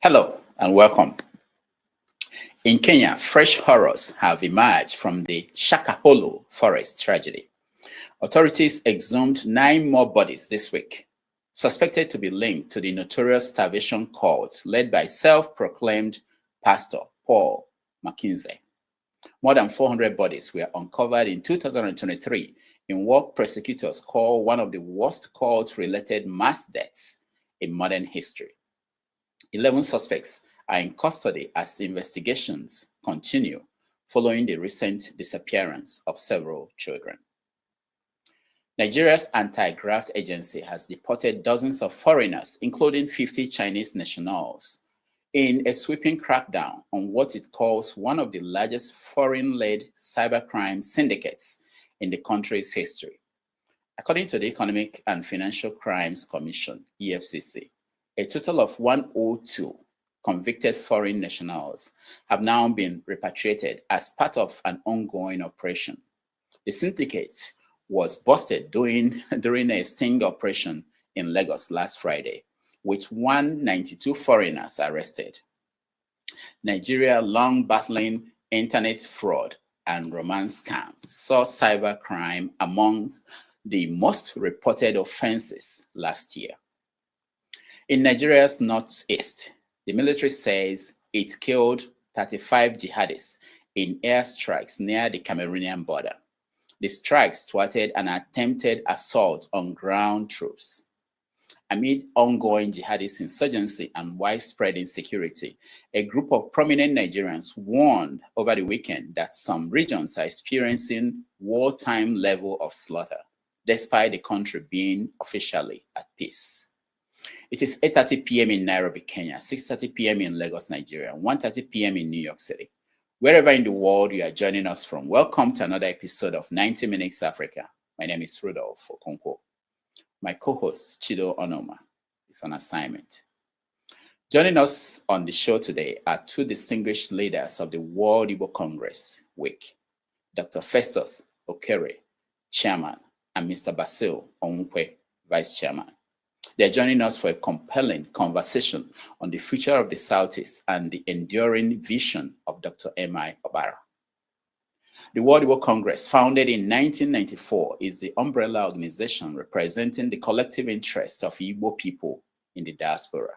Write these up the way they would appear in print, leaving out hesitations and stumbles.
Hello and welcome. In Kenya, fresh horrors have emerged from the Shakaholo forest tragedy. Authorities exhumed 9 more bodies this week, suspected to be linked to the notorious starvation cult led by self-proclaimed Pastor Paul McKinsey. More than 400 bodies were uncovered in 2023 in what prosecutors call one of the worst cult-related mass deaths in modern history. 11 suspects are in custody as investigations continue following the recent disappearance of several children. Nigeria's anti-graft agency has deported dozens of foreigners, including 50 Chinese nationals, in a sweeping crackdown on what it calls one of the largest foreign-led cybercrime syndicates in the country's history. According to the Economic and Financial Crimes Commission, EFCC, a total of 102 convicted foreign nationals have now been repatriated as part of an ongoing operation. The syndicate was busted during a sting operation in Lagos last Friday, with 192 foreigners arrested. Nigeria, long battling internet fraud and romance scams, saw cybercrime among the most reported offenses last year. In Nigeria's northeast, the military says it killed 35 jihadists in airstrikes near the Cameroonian border. The strikes thwarted an attempted assault on ground troops. Amid ongoing jihadist insurgency and widespread insecurity, a group of prominent Nigerians warned over the weekend that some regions are experiencing wartime level of slaughter, despite the country being officially at peace. It is 8:30 p.m. in Nairobi, Kenya, 6:30 p.m. in Lagos, Nigeria, and 1:30 p.m. in New York City. Wherever in the world you are joining us from, welcome to another episode of 90 Minutes Africa. My name is Rudolph Okonkwo. My co-host, Chido Onoma, is on assignment. Joining us on the show today are 2 distinguished leaders of the World Igbo Congress week, Dr. Festus Okere, Chairman, and Mr. Basil Onwukwe, Vice Chairman. They're joining us for a compelling conversation on the future of the Southeast and the enduring vision of Dr. M.I. Obara. The World Igbo Congress, founded in 1994, is the umbrella organization representing the collective interests of Igbo people in the diaspora.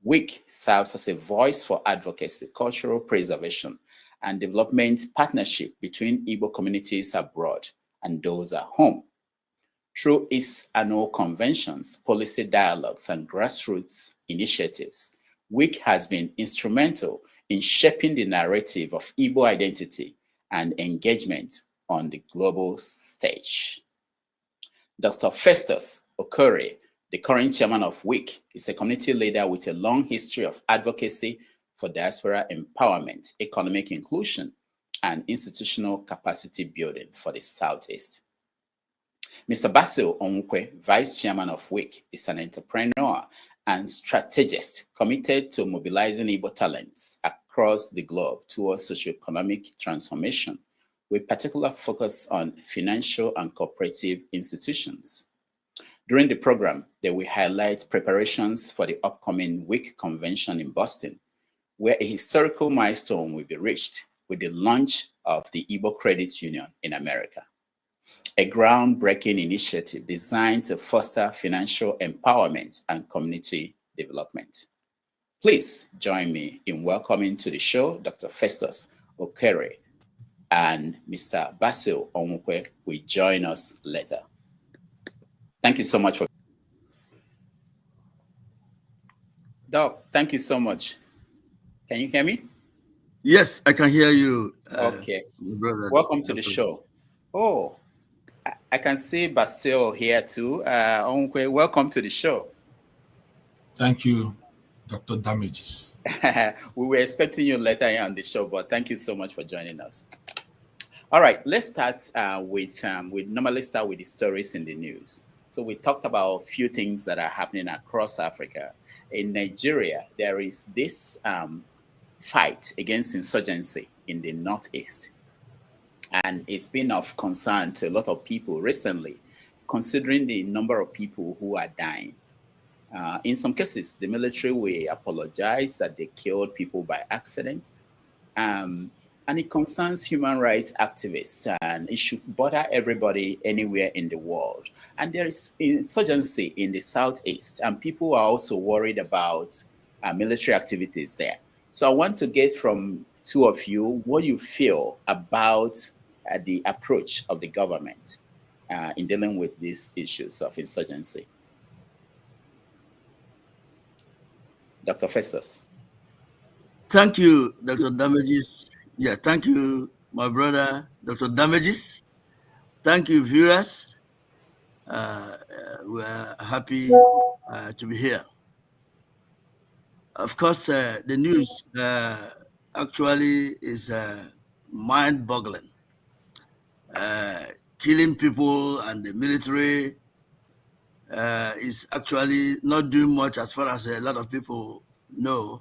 WIC serves as a voice for advocacy, cultural preservation, and development partnership between Igbo communities abroad and those at home. Through its annual conventions, policy dialogues, and grassroots initiatives, WIC has been instrumental in shaping the narrative of Igbo identity and engagement on the global stage. Dr. Festus Okere, the current chairman of WIC, is a community leader with a long history of advocacy for diaspora empowerment, economic inclusion, and institutional capacity building for the Southeast. Mr. Basil Onwukwe, Vice Chairman of WIC, is an entrepreneur and strategist committed to mobilizing Igbo talents across the globe towards socioeconomic transformation, with particular focus on financial and cooperative institutions. During the program, they will highlight preparations for the upcoming WIC convention in Boston, where a historical milestone will be reached with the launch of the Igbo Credit Union in America, a groundbreaking initiative designed to foster financial empowerment and community development. Please join me in welcoming to the show Dr. Festus Okere, and Mr. Basil Onwukwe will join us later. Thank you so much for. Doc, thank you so much. Can you hear me? Yes, I can hear you. Okay. Brother. Welcome to the show. Oh, I can see Basil here too. Onwukwe, welcome to the show. Thank you, Dr. Damages. We were expecting you later on the show, but thank you so much for joining us. All right, let's start we normally start with the stories in the news. So we talked about a few things that are happening across Africa. In Nigeria, there is this fight against insurgency in the Northeast. And it's been of concern to a lot of people recently, considering the number of people who are dying. In some cases, the military will apologize that they killed people by accident. And it concerns human rights activists, and it should bother everybody anywhere in the world. And there is insurgency in the Southeast, and people are also worried about military activities there. So I want to get from two of you what you feel about the approach of the government in dealing with these issues of insurgency. Dr. Festus. Thank you, Dr. Damages. Yeah, thank you, my brother, Dr. Damages. Thank you, viewers. We're happy to be here. Of course, the news actually is mind-boggling. Killing people and the military is actually not doing much as far as a lot of people know.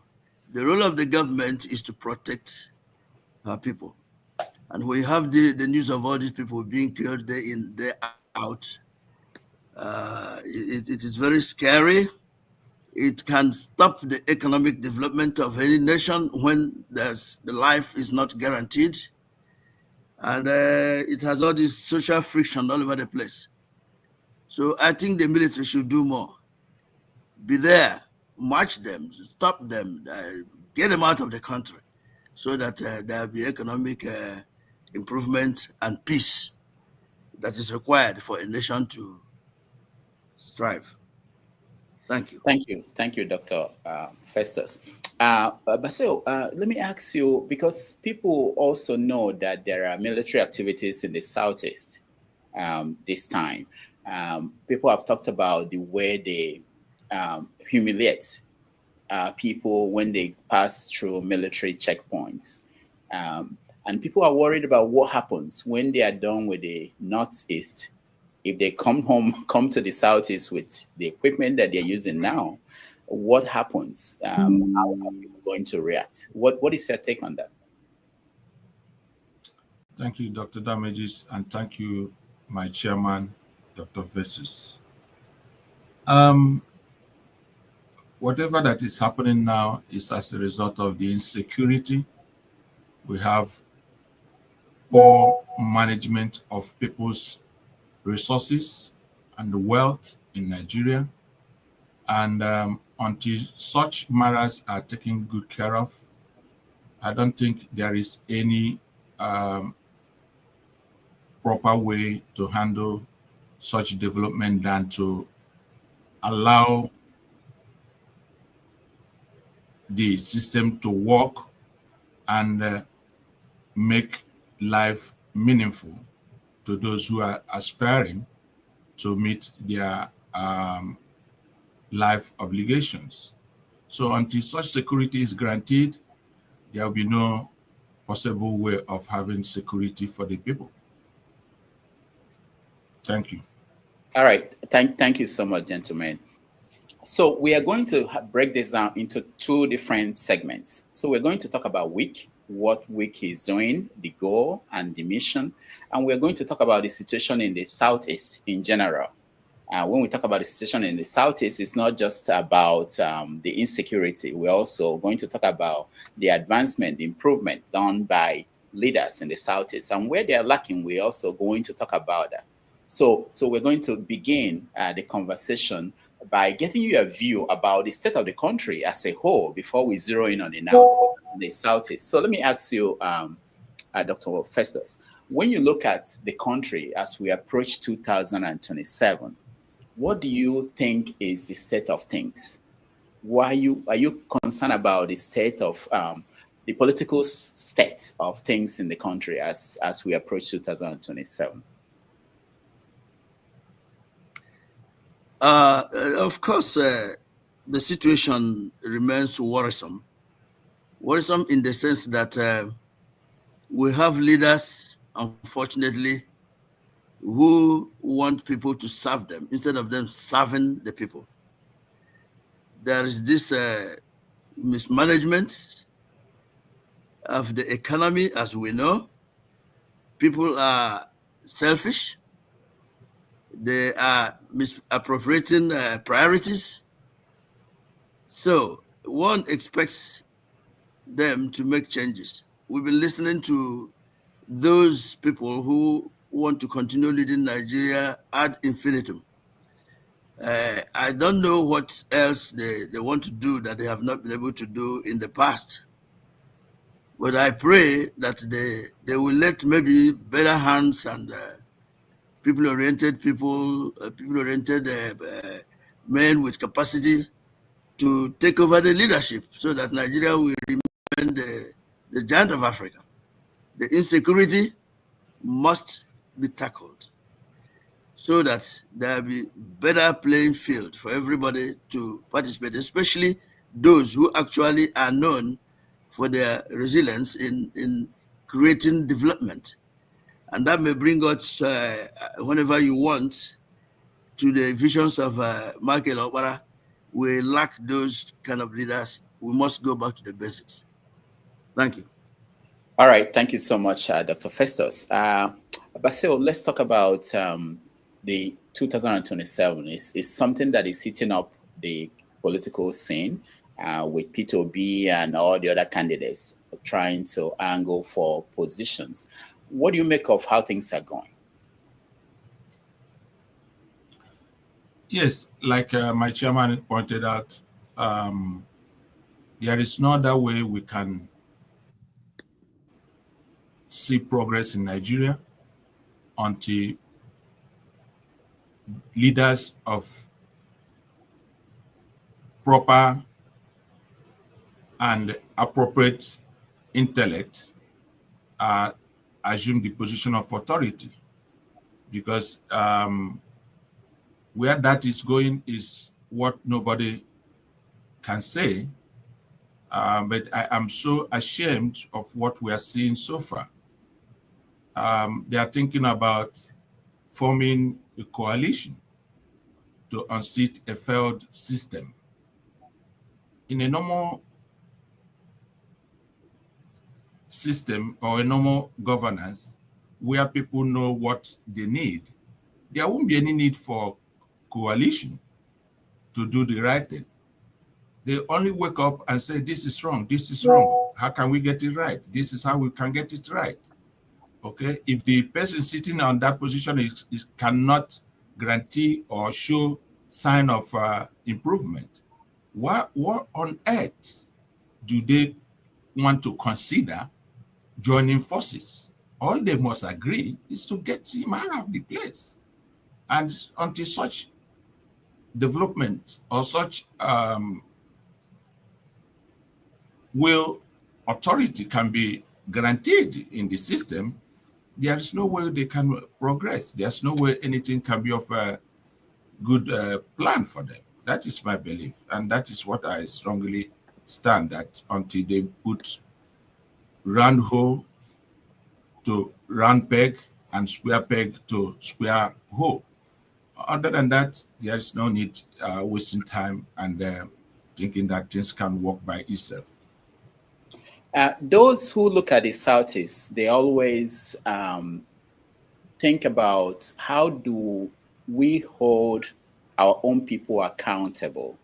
The role of the government is to protect our people. And we have the news of all these people being killed day in, day out. It is very scary. It can stop the economic development of any nation when the life is not guaranteed. And it has all this social friction all over the place. So I think the military should do more. Be there, march them, stop them, get them out of the country so that there will be economic improvement and peace that is required for a nation to strive. Thank you. Thank you, Dr. Festus. Basil, let me ask you, because people also know that there are military activities in the Southeast this time. People have talked about the way they humiliate people when they pass through military checkpoints. And people are worried about what happens when they are done with the Northeast. If they come to the Southeast with the equipment that they're using now, what happens? How are people going to react? What is your take on that? Thank you, Dr. Damages, and thank you, my chairman, Dr. Festus. Whatever that is happening now is as a result of the insecurity. We have poor management of people's resources and wealth in Nigeria. And until such matters are taken good care of, I don't think there is any proper way to handle such development than to allow the system to work and make life meaningful to those who are aspiring to meet their life obligations. So until such security is granted, there will be no possible way of having security for the people. Thank you. All right. Thank you so much, gentlemen. So we are going to break this down into two different segments. So we're going to talk about WIC, what WIC is doing, the goal and the mission. And we're going to talk about the situation in the Southeast in general. When we talk about the situation in the Southeast, it's not just about the insecurity. We're also going to talk about the advancement, the improvement done by leaders in the Southeast. And where they're lacking, we're also going to talk about that. So we're going to begin the conversation by getting you a view about the state of the country as a whole before we zero in on the Southeast. So let me ask you, Dr. Festus, when you look at the country as we approach 2027, what do you think is the state of things? Why are you concerned about the state of the political state of things in the country as we approach 2027? Of course, the situation remains worrisome. Worrisome in the sense that we have leaders, unfortunately, who want people to serve them instead of them serving the people. There is this mismanagement of the economy, as we know. People are selfish. They are misappropriating priorities. So one expects them to make changes. We've been listening to those people who want to continue leading Nigeria ad infinitum. I don't know what else they want to do that they have not been able to do in the past. But I pray that they will let maybe better hands and people-oriented men with capacity to take over the leadership so that Nigeria will remain the giant of Africa. The insecurity must be tackled so that there will be better playing field for everybody to participate, especially those who actually are known for their resilience in creating development. And that may bring us, whenever you want, to the visions of Michael Okpala. We lack those kind of leaders. We must go back to the basics. Thank you. All right. Thank you so much, Dr. Festus. Basil, let's talk about the 2027. It's something that is hitting up the political scene with P2B and all the other candidates trying to angle for positions. What do you make of how things are going? Yes, like my chairman pointed out, there is no other way we can see progress in Nigeria until leaders of proper and appropriate intellect assume the position of authority, because where that is going is what nobody can say. But I am so ashamed of what we are seeing so far. They are thinking about forming a coalition to unseat a failed system. In a normal system or a normal governance where people know what they need, there won't be any need for coalition to do the right thing. They only wake up and say, this is wrong, this is wrong. How can we get it right? This is how we can get it right. Okay, if the person sitting on that position cannot guarantee or show sign of improvement, what on earth do they want to consider joining forces? All they must agree is to get him out of the place. And until such development or such will authority can be guaranteed in the system, there is no way they can progress. There's no way anything can be of a good plan for them. That is my belief. And that is what I strongly stand at until they put round hole to round peg and square peg to square hole. Other than that, there is no need wasting time and thinking that things can work by itself. Those who look at the Southeast, they always think about how do we hold our own people accountable,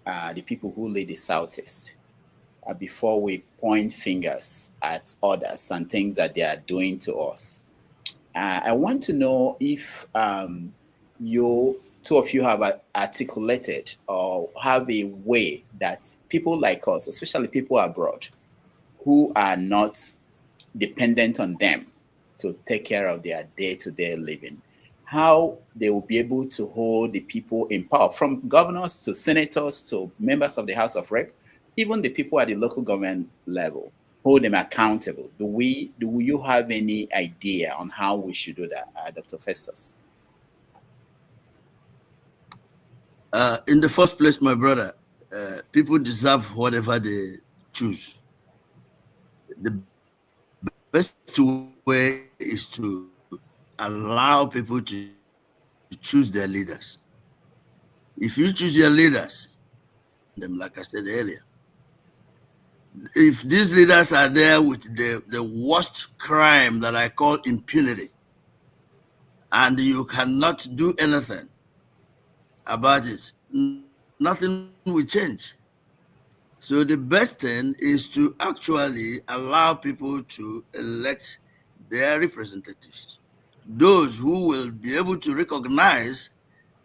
the people who lead the Southeast, before we point fingers at others and things that they are doing to us. I want to know if two of you have articulated or have a way that people like us, especially people abroad, who are not dependent on them to take care of their day-to-day living, how they will be able to hold the people in power, from governors to senators to members of the House of Rep, even the people at the local government level, hold them accountable. Do you have any idea on how we should do that, Dr. Festus? In the first place, my brother, people deserve whatever they choose. The best way is to allow people to choose their leaders. If you choose your leaders, them, like I said earlier, if these leaders are there with the worst crime that I call impunity, and you cannot do anything about it, nothing will change. So the best thing is to actually allow people to elect their representatives, those who will be able to recognize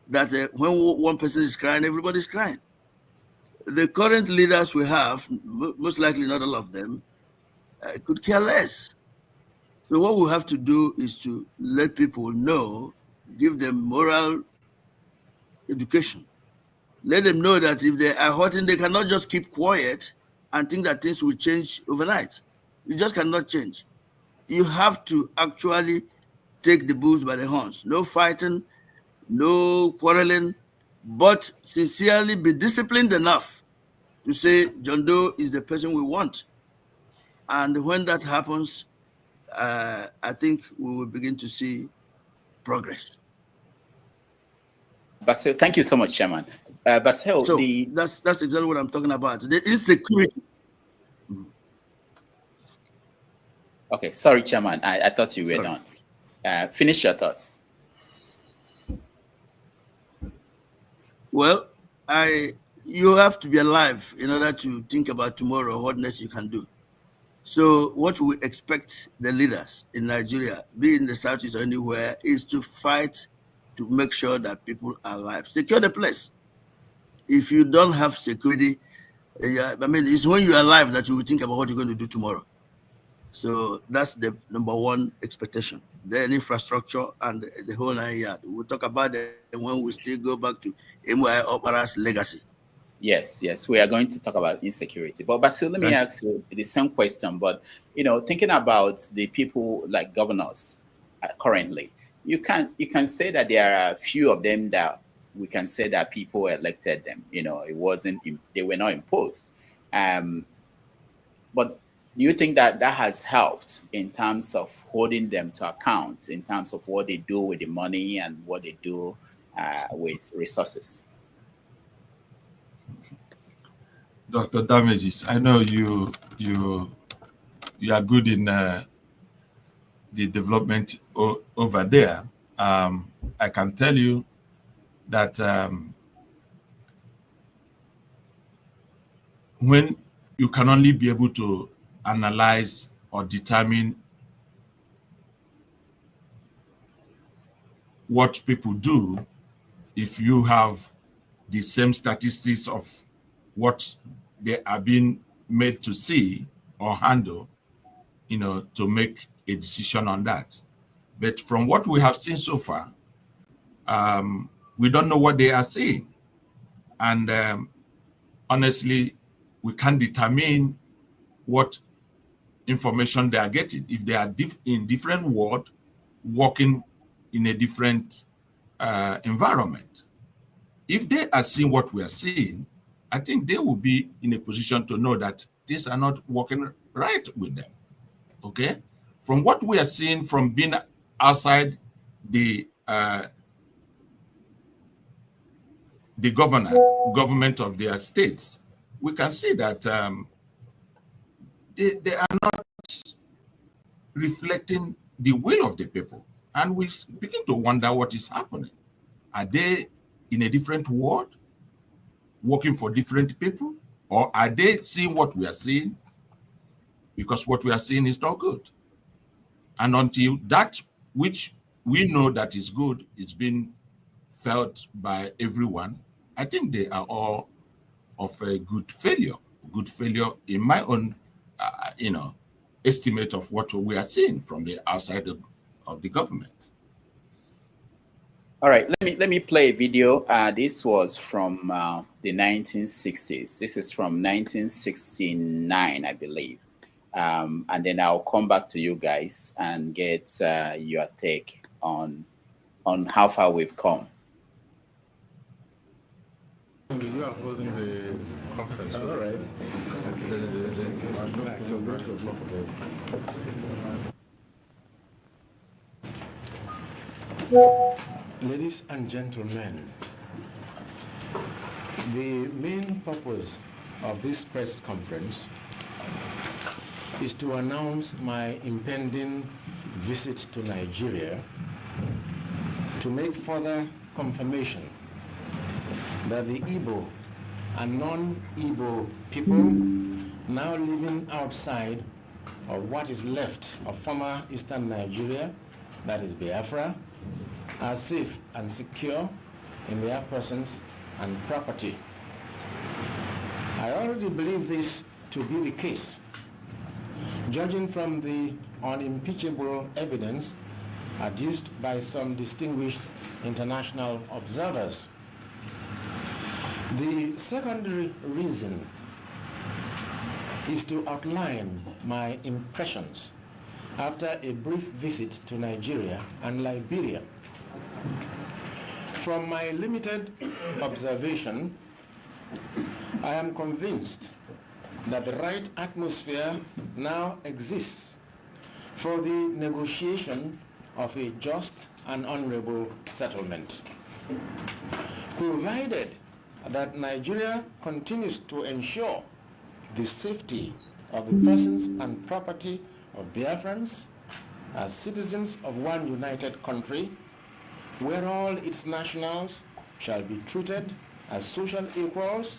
that when one person is crying, everybody's crying. The current leaders we have, most likely not all of them, could care less. So what we have to do is to let people know, give them moral education. Let them know that if they are hurting, they cannot just keep quiet and think that things will change overnight. It just cannot change. You have to actually take the bulls by the horns. No fighting, no quarreling, but sincerely be disciplined enough to say John Doe is the person we want. And when that happens, I think we will begin to see progress. Basil, thank you so much, Chairman. Basil, so that's exactly what I'm talking about. The insecurity. Okay, sorry, Chairman. I thought you were done. Finish your thoughts. Well, you have to be alive in order to think about tomorrow, what next you can do. So what we expect the leaders in Nigeria, be in the Southeast or anywhere, is to fight to make sure that people are alive. Secure the place. If you don't have security, I mean, it's when you're alive that you will think about what you're going to do tomorrow. So that's the number one expectation. Then infrastructure and the whole 9 yards. We'll talk about it when we still go back to MY Okpala's legacy. Yes, we are going to talk about insecurity. But Basil, let me ask you the same question. But thinking about the people like governors currently, you can say that there are a few of them that we can say that people elected them. They were not imposed. But do you think that has helped in terms of holding them to account, in terms of what they do with the money and what they do with resources? Dr. Damages, I know you are good in the development over there. I can tell you that when you can only be able to analyze or determine what people do if you have the same statistics of what they are being made to see or handle, to make a decision on that. But from what we have seen so far, we don't know what they are saying. And honestly, we can't determine what information they are getting. If they are in different world, working in a different environment. If they are seeing what we are seeing, I think they will be in a position to know that things are not working right with them. Okay? From what we are seeing from being outside the government of their states, we can see that they are not reflecting the will of the people. And we begin to wonder what is happening. Are they in a different world, working for different people? Or are they seeing what we are seeing? Because what we are seeing is not good. And until that which we know that is good is being felt by everyone, I think they are all of a good failure in my own, estimate of what we are seeing from the outside of the government. All right, let me play a video. This was from the 1960s. This is from 1969, I believe. And then I'll come back to you guys and get your take on how far we've come. You are holding the conference. All right. Ladies and gentlemen, the main purpose of this press conference is to announce my impending visit to Nigeria to make further confirmation that the Igbo and non-Igbo people now living outside of what is left of former Eastern Nigeria, that is Biafra, are safe and secure in their persons and property. I already believe this to be the case, judging from the unimpeachable evidence adduced by some distinguished international observers. The secondary reason is to outline my impressions after a brief visit to Nigeria and Liberia. From my limited observation, I am convinced that the right atmosphere now exists for the negotiation of a just and honorable settlement, provided that Nigeria continues to ensure the safety of the persons and property of Biafrans as citizens of one united country, where all its nationals shall be treated as social equals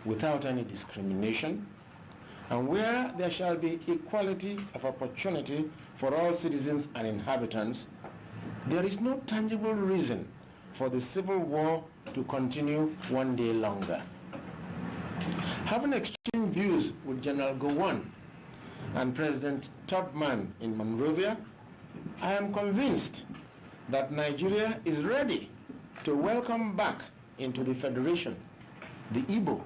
without any discrimination, and where there shall be equality of opportunity for all citizens and inhabitants. There is no tangible reason for the civil war to continue one day longer. Having exchanged views with General Gowon and President Tubman in Monrovia, I am convinced that Nigeria is ready to welcome back into the Federation the Igbo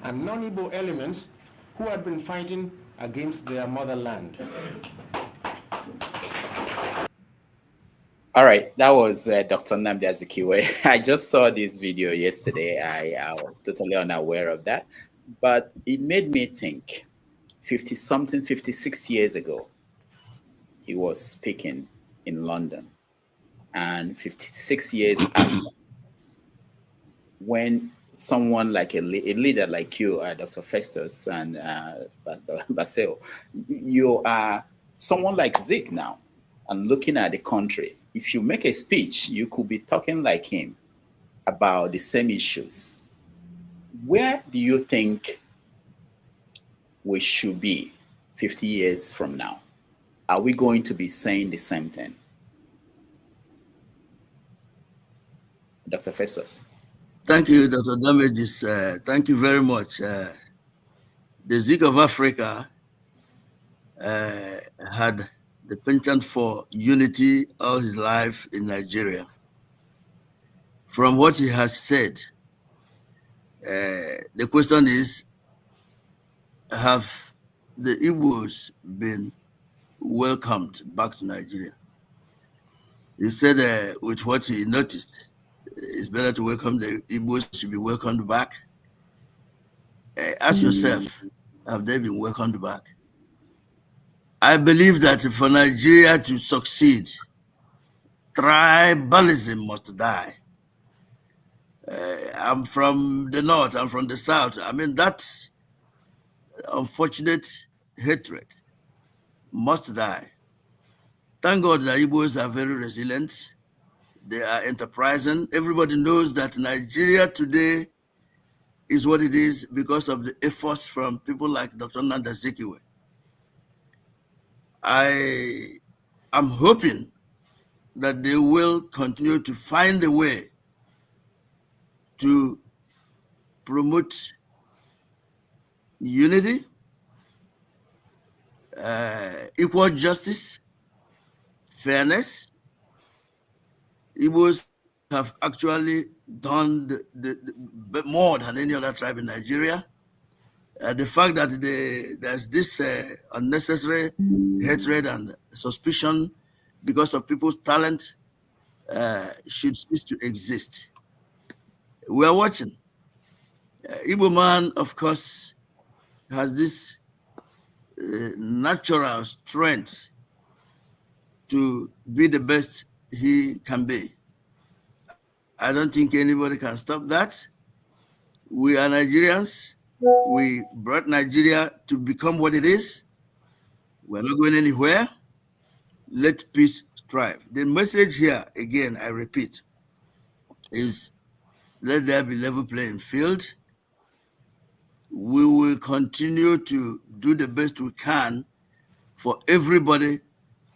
and non-Igbo elements who had been fighting against their motherland. All right, that was Dr. Nnamdi Azikiwe. I just saw this video yesterday. I was totally unaware of that, but it made me think 56 years ago, he was speaking in London, and 56 years after, when someone like a leader like you, Dr. Festus and Basil, you are someone like Zeke now, and looking at the country. If you make a speech, you could be talking like him about the same issues. Where do you think we should be 50 years from now? Are we going to be saying the same thing? Dr. Festus. Thank you, Dr. Damages. Thank you very much. The Zeke of Africa had the penchant for unity all his life in Nigeria. From what he has said, the question is, have the Igbos been welcomed back to Nigeria? He said with what he noticed, it's better to welcome the Igbos to be welcomed back. Ask yourself, have they been welcomed back? I believe that for Nigeria to succeed, tribalism must die. I'm from the north, I'm from the south. I mean, that unfortunate hatred must die. Thank God the Igbos are very resilient. They are enterprising. Everybody knows that Nigeria today is what it is because of the efforts from people like Dr. Nnamdi Azikiwe. I am hoping that they will continue to find a way to promote unity, equal justice, fairness. Igbos have actually done the more than any other tribe in Nigeria. The fact that there's this unnecessary hatred and suspicion because of people's talent should cease to exist. We are watching. Igbo man, of course, has this natural strength to be the best he can be. I don't think anybody can stop that. We are Nigerians. We brought Nigeria to become what it is. We're not going anywhere. Let peace strive. The message here, again, I repeat, is let there be level playing field. we will continue to do the best we can for everybody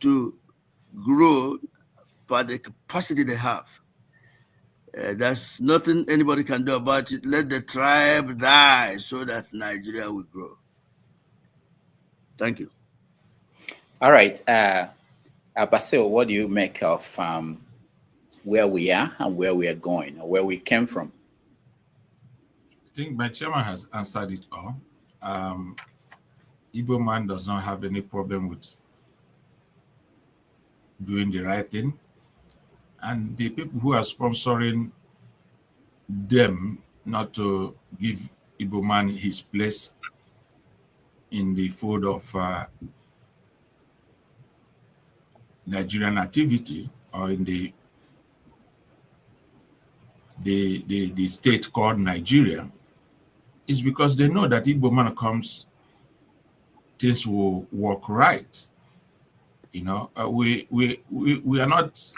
to grow by the capacity they have. There's nothing anybody can do about it. Let the tribe die so that Nigeria will grow. Thank you. All right. Basil, what do you make of where we are and where we are going, or where we came from? I think my chairman has answered it all. Igbo man does not have any problem with doing the right thing. And the people who are sponsoring them not to give Igbo man his place in the fold of Nigerian activity, or in the state called Nigeria, is because they know that Igbo man comes, things will work right. You know, we are not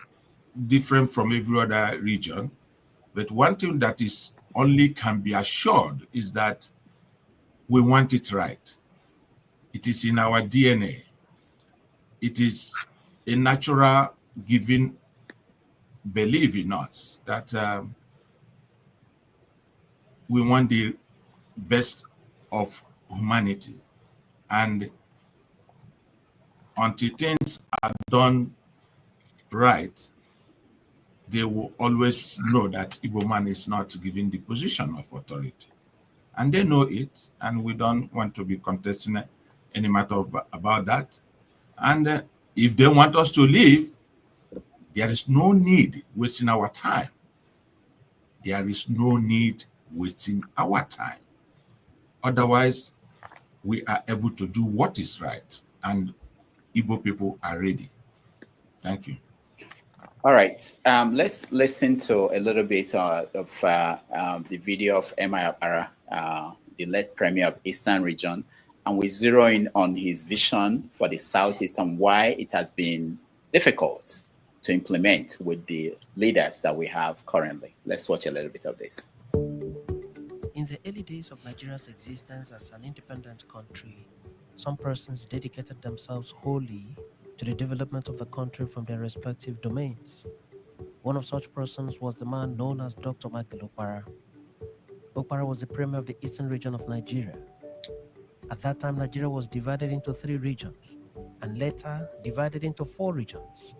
different from every other region, but one thing that is only can be assured is that we want it right. It is in our DNA. It is a natural given belief in us that we want the best of humanity. And until things are done right, they will always know that Igbo man is not given the position of authority. And they know it, and we don't want to be contesting any matter about that. And if they want us to leave, there is no need wasting our time. There is no need wasting our time. Otherwise, we are able to do what is right, and Igbo people are ready. Thank you. All right, let's listen to a little bit of the video of M.I. Okpala, the late Premier of Eastern Region, and we zero in on his vision for the Southeast and why it has been difficult to implement with the leaders that we have currently. Let's watch a little bit of this. In the early days of Nigeria's existence as an independent country, some persons dedicated themselves wholly to the development of the country from their respective domains. One of such persons was the man known as Dr. Basil Okere. Okpala was the premier of the Eastern region of Nigeria. At that time, Nigeria was divided into 3 regions, and later divided into 4 regions.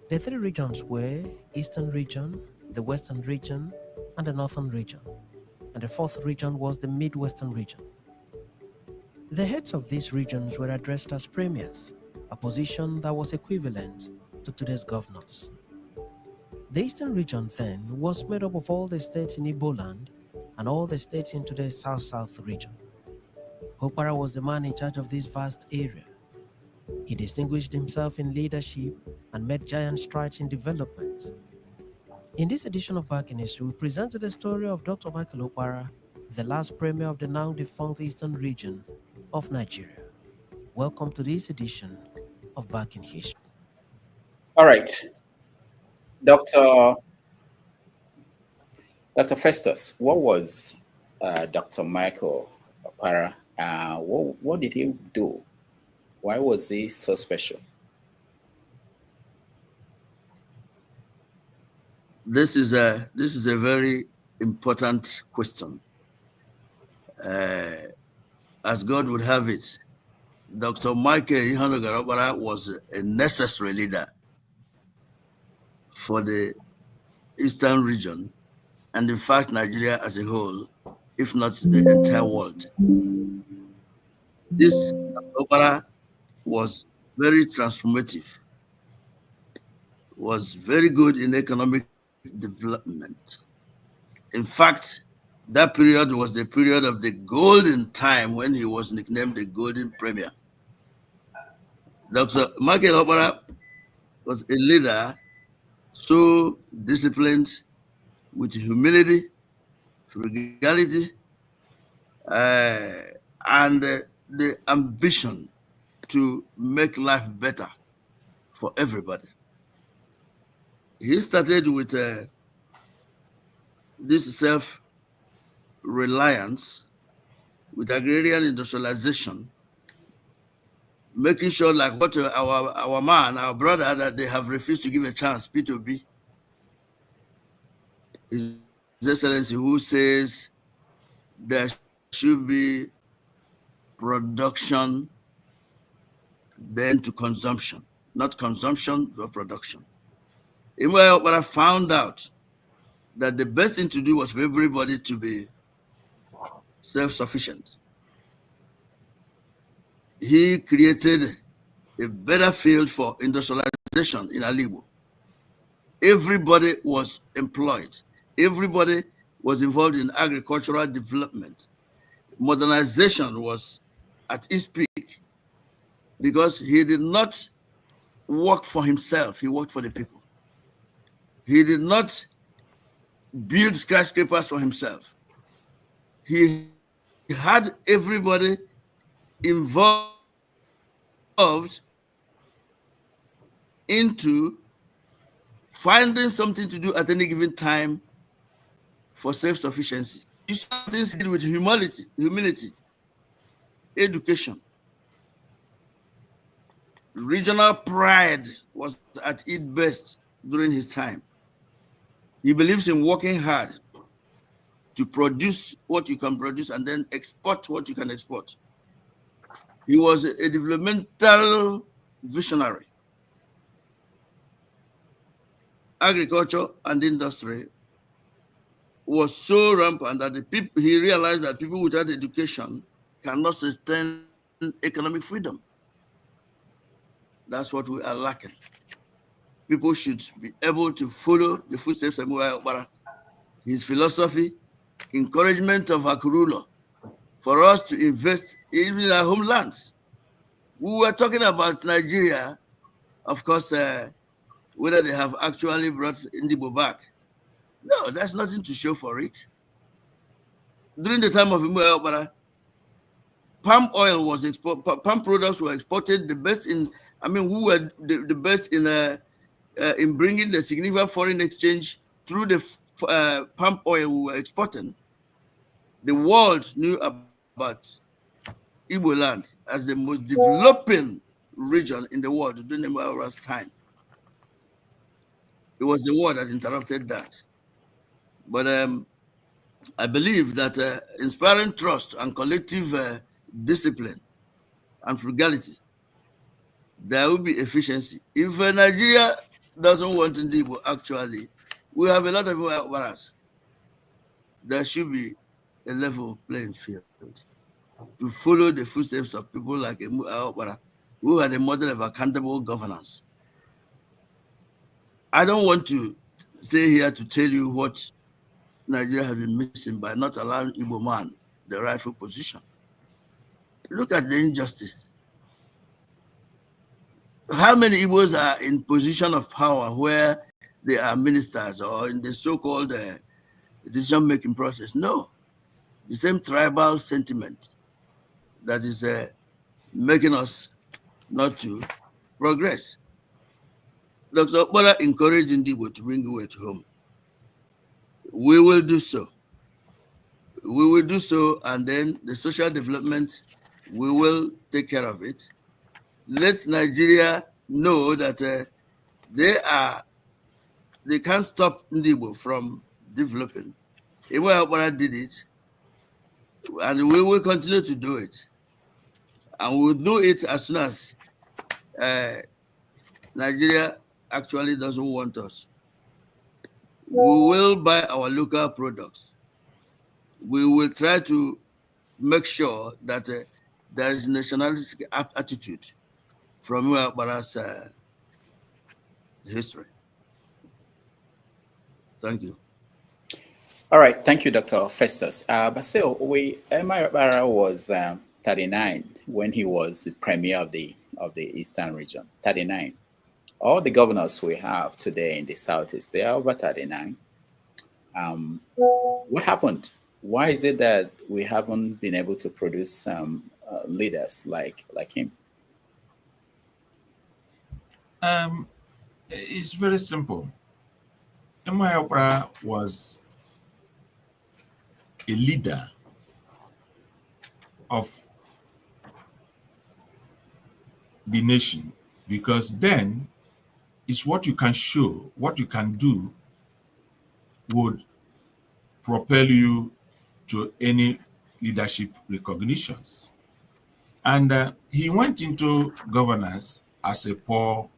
The 3 regions were Eastern region, the Western region, and the Northern region, and the 4th region was the Midwestern region. The heads of these regions were addressed as premiers, a position that was equivalent to today's governors. The Eastern region then was made up of all the states in Igbo land and all the states in today's South-South region. Okpala was the man in charge of this vast area. He distinguished himself in leadership and made giant strides in development. In this edition of Back in History, we presented the story of Dr. Basil Okere, the last premier of the now defunct Eastern region of Nigeria. Welcome to this edition of Back in History. All right, Dr. Festus, what was Dr. Michael Okpala? What did he do? Why was he so special? This is a very important question. As God would have it, Dr. Michael Okpala was a necessary leader for the Eastern region, and in fact, Nigeria as a whole, if not the entire world. This Okpala was very transformative, was very good in economic development. In fact, that period was the period of the golden time when he was nicknamed the Golden Premier. Dr. Michael Okpala was a leader so disciplined, with humility, frugality, and the ambition to make life better for everybody. He started with this self-reliance with agrarian industrialization, making sure like what our man, our brother, that they have refused to give a chance, P2B, His Excellency, who says there should be production then to consumption, not consumption but production. But I found out that the best thing to do was for everybody to be self-sufficient. He created a better field for industrialization in Alibo. Everybody was employed. Everybody was involved in agricultural development. Modernization was at its peak because he did not work for himself, he worked for the people. He did not build skyscrapers for himself. He had everybody involved into finding something to do at any given time for self-sufficiency. You see things with humility, education. Regional pride was at its best during his time. He believes in working hard to produce what you can produce and then export what you can export. He was a developmental visionary. Agriculture and industry was so rampant that he realized that people without education cannot sustain economic freedom. That's what we are lacking. People should be able to follow the footsteps of Okpala. His philosophy, encouragement of Akurulo, for us to invest even in our homelands. We were talking about Nigeria, of course, whether they have actually brought Ndibo back. No, there's nothing to show for it. During the time of Okpala, palm oil was palm products were exported the best in. I mean, we were the best in bringing the significant foreign exchange through the palm oil we were exporting. The world knew about Igbo land as the most developing region in the world during the Okpala's time. It was the war that interrupted that. But I believe that inspiring trust and collective discipline and frugality, there will be efficiency. If Nigeria doesn't want Ndibo, actually, we have a lot of Okpalas. There should be a level playing field to follow the footsteps of people like Okpala, who are the model of accountable governance. I don't want to stay here to tell you what Nigeria has been missing by not allowing Igbo man the rightful position. Look at the injustice. How many Igbos are in position of power where they are ministers or in the so-called decision-making process? No. The same tribal sentiment that is making us not to progress. Dr. Okpala encouraged Ndibo to bring Igbo to home. We will do so. We will do so, and then the social development, we will take care of it. Let Nigeria know that they can't stop Ndibo from developing. Even Okpala did it, and we will continue to do it. And we'll do it as soon as Nigeria actually doesn't want us. We will buy our local products. We will try to make sure that there is nationalistic attitude from Okpala's history. Thank you. All right, thank you, Dr. Festus. Basil, Emma Okpala was 39 when he was the premier of the Eastern region. 39. All the governors we have today in the Southeast, they are over 39. What happened? Why is it that we haven't been able to produce some leaders like him? It's very simple. Emma Okpala was a leader of the nation, because then it's what you can show, what you can do would propel you to any leadership recognitions. And he went into governance as a poor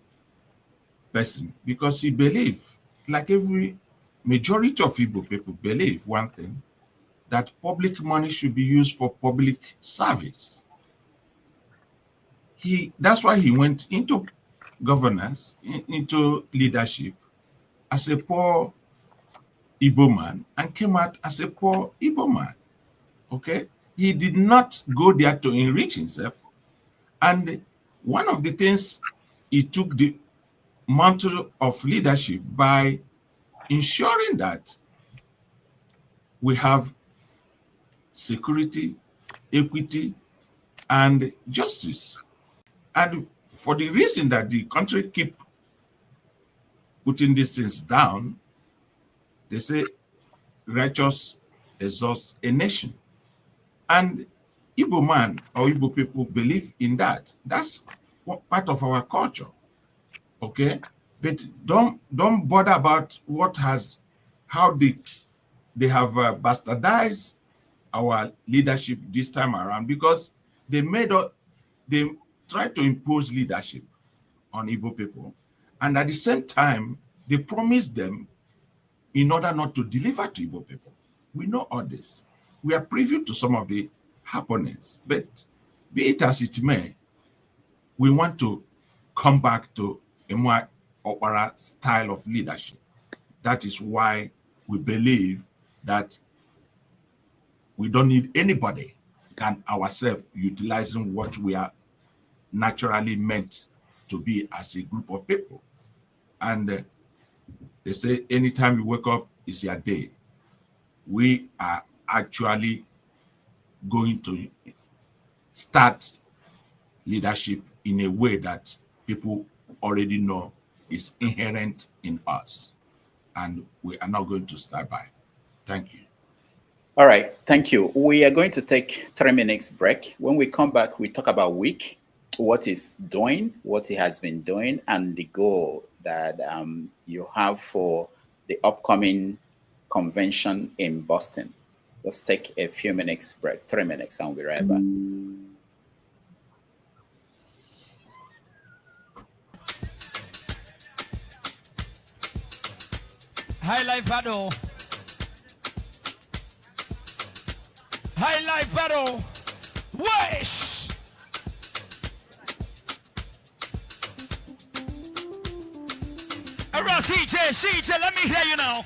person because he believed, like every majority of Igbo people believe one thing, that public money should be used for public service. That's why he went into governance, into leadership as a poor Igbo man and came out as a poor Igbo man. Okay? He did not go there to enrich himself. And one of the things, he took the mantle of leadership by ensuring that we have security, equity, and justice. And for the reason that the country keep putting these things down, they say righteous exhausts a nation. And Igbo man or Igbo people believe in that. That's part of our culture. Okay? But don't bother about how they have bastardized our leadership this time around, because they tried to impose leadership on Igbo people, and at the same time they promised them in order not to deliver to Igbo people. We know all this. We are privy to some of the happenings, but be it as it may, we want to come back to a more Okpala style of leadership. That is why we believe that we don't need anybody than ourselves utilizing what we are naturally meant to be as a group of people. And they say anytime you wake up is your day. We are actually going to start leadership in a way that people already know is inherent in us. And we are not going to start by. Thank you. All right, thank you. We are going to take 3 minutes break. When we come back, we talk about WIC, what it's doing, what it has been doing, and the goal that you have for the upcoming convention in Boston. Let's take a few minutes break, 3 minutes, and we'll be right back. High life battle. High life battle. Wish. Around CJ, let me hear you now.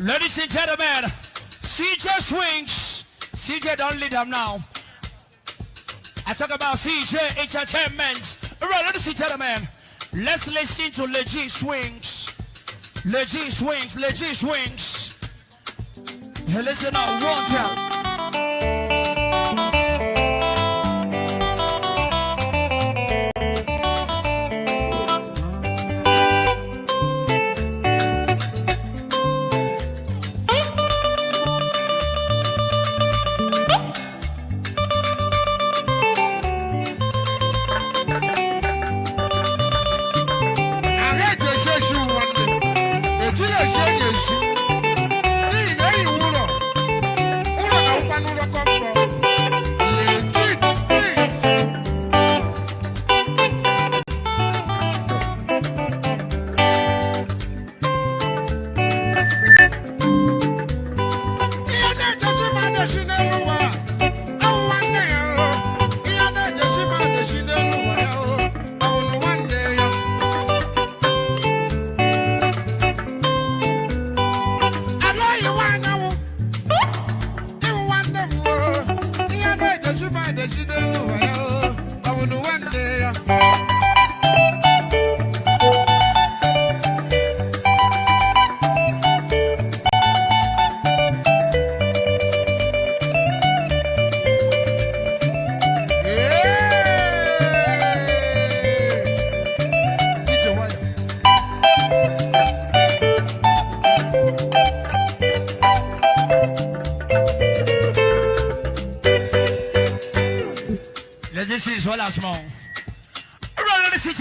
Ladies and gentlemen, CJ swings. CJ don't lead them now. I talk about CJ Entertainment. Alright, ladies and gentlemen, let's listen to legit swings. Legit swings, legit swings. Hey, listen up, one time.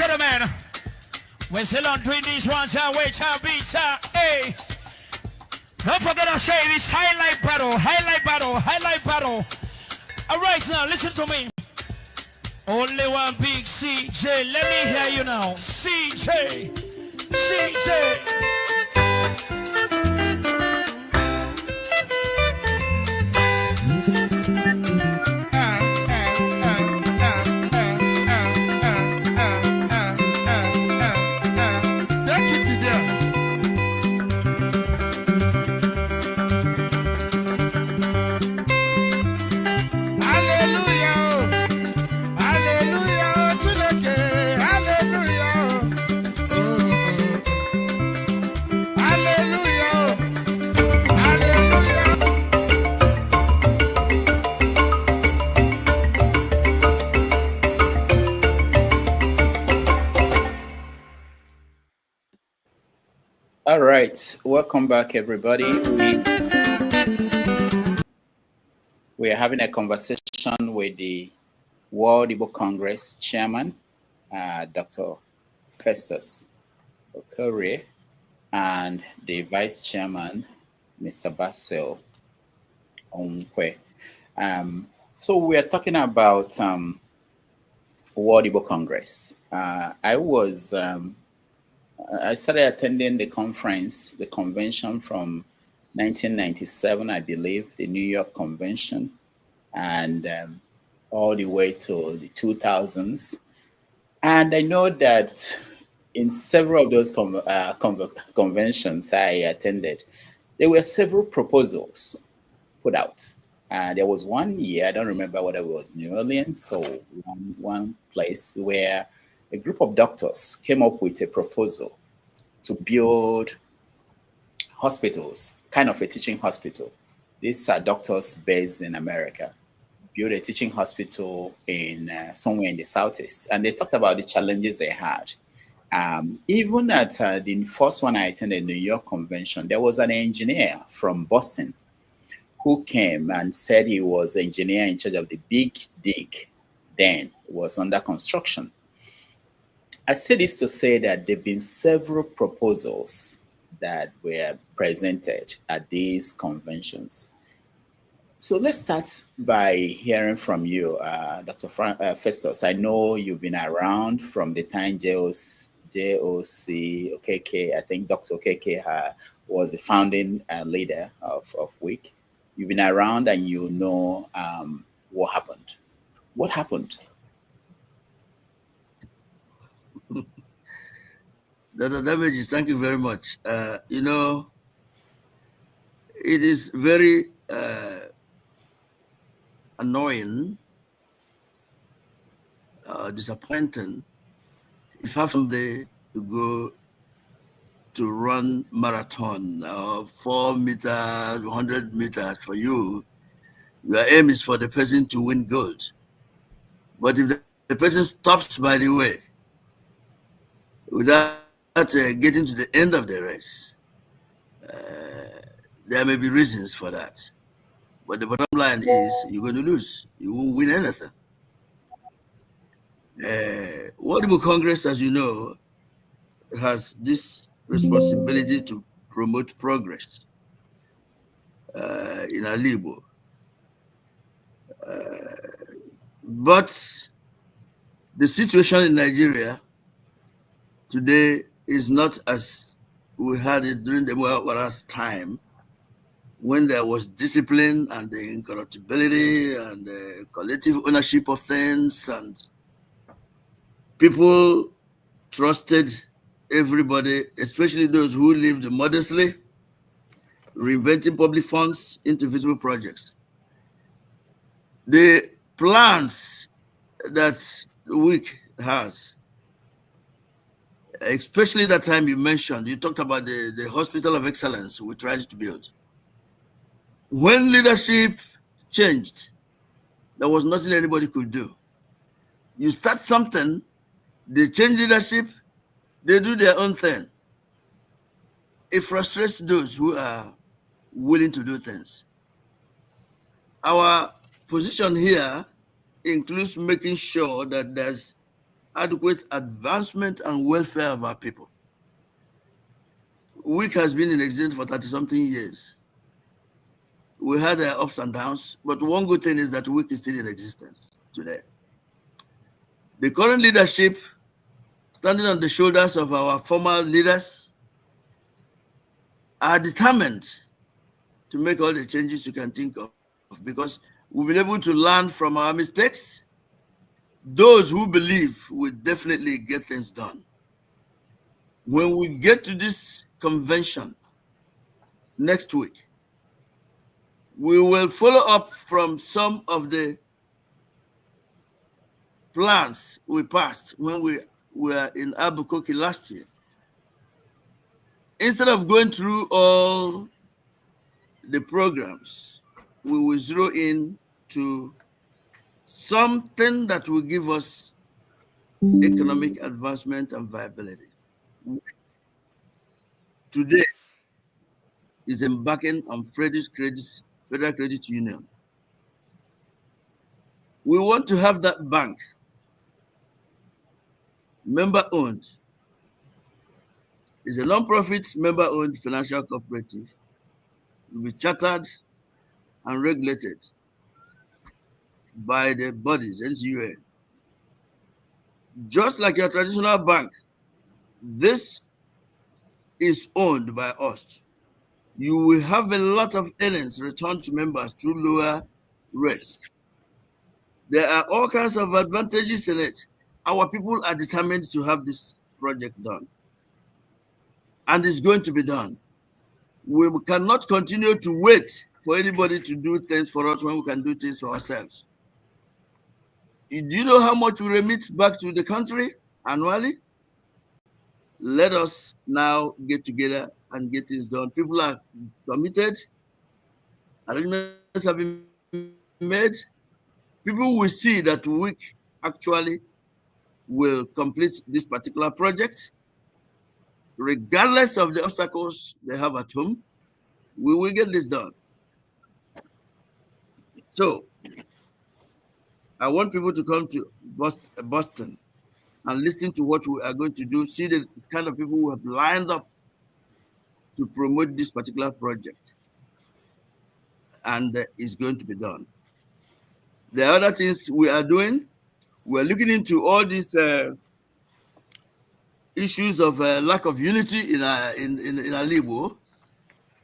gentlemen, we're still on doing these ones. Wait, beats, hey. Don't forget I say this highlight battle, highlight battle, highlight battle. All right, now listen to me. Only one big CJ. Let me hear you now. CJ. CJ. All right, welcome back, everybody. We are having a conversation with the World Igbo Congress chairman, Dr. Festus Okere, and the vice chairman, Mr. Basil Onwukwe. So we are talking about World Igbo Congress. I started attending the convention from 1997, I believe, the New York Convention, and all the way to the 2000s. And I know that in several of those conventions I attended, there were several proposals put out. There was one year, I don't remember whether it was New Orleans or one place, where a group of doctors came up with a proposal to build hospitals, kind of a teaching hospital. These are doctors based in America, build a teaching hospital in somewhere in the Southeast. And they talked about the challenges they had. Even at the first one I attended, New York Convention, there was an engineer from Boston who came and said he was the engineer in charge of the Big Dig. Then it was under construction. I say this to say that there have been several proposals that were presented at these conventions. So let's start by hearing from you, Dr. Festus. I know you've been around from the time JOC Okeke, I think Dr. Okeke was the founding leader of WIC. You've been around and you know what happened. What happened? Dr. Damages, thank you very much. You know, it is very annoying, disappointing if I have someday to go to run marathon, 4 meters, 100 meters for you. Your aim is for the person to win gold. But if the person stops by the way, without getting to the end of the race, there may be reasons for that. But the bottom line is you're going to lose. You won't win anything. World Igbo Congress, as you know, has this responsibility to promote progress in Igbo. But the situation in Nigeria today is not as we had it during the Muawara's time, when there was discipline and the incorruptibility and the collective ownership of things, and people trusted everybody, especially those who lived modestly, reinventing public funds into visible projects. The plans that WIC has, especially that time you mentioned, you talked about the Hospital of Excellence we tried to build. When leadership changed, there was nothing anybody could do. You start something, they change leadership, they do their own thing. It frustrates those who are willing to do things. Our position here includes making sure that there's adequate advancement and welfare of our people. WIC has been in existence for 30-something years. We had ups and downs, but one good thing is that WIC is still in existence today. The current leadership, standing on the shoulders of our former leaders, are determined to make all the changes you can think of, because we've been able to learn from our mistakes. Those who believe will definitely get things done. When we get to this convention next week, we will follow up from some of the plans we passed when we were in Albuquerque last year. Instead of going through all the programs, we will zero in to something that will give us economic advancement and viability. Today is embarking on Federal Credit Union. We want to have that bank member-owned. It's a non-profit member-owned financial cooperative. It will be chartered and regulated by the bodies, NCUA. Just like your traditional bank, this is owned by us. You will have a lot of earnings returned to members through lower risk. There are all kinds of advantages in it. Our people are determined to have this project done. And it's going to be done. We cannot continue to wait for anybody to do things for us when we can do things for ourselves. Do you know how much we remit back to the country annually? Let us now get together and get things done. People are committed. Arrangements have been made. People will see that we actually will complete this particular project. Regardless of the obstacles they have at home, we will get this done. So, I want people to come to Boston and listen to what we are going to do, see the kind of people who have lined up to promote this particular project. And it's going to be done. The other things we are doing, we're looking into all these issues of lack of unity in Igbo.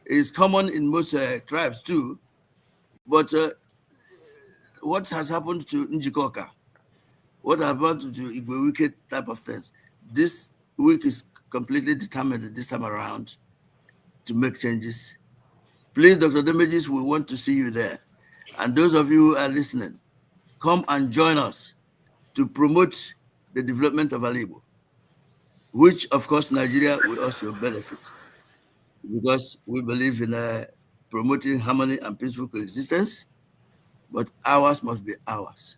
Is common in most tribes too. But what has happened to Njikoka? What happened to Igbo wicked type of things? This week is completely determined this time around to make changes. Please, Dr. Damages, we want to see you there. And those of you who are listening, come and join us to promote the development of Igbo, which, of course, Nigeria will also benefit, because we believe in promoting harmony and peaceful coexistence, but ours must be ours.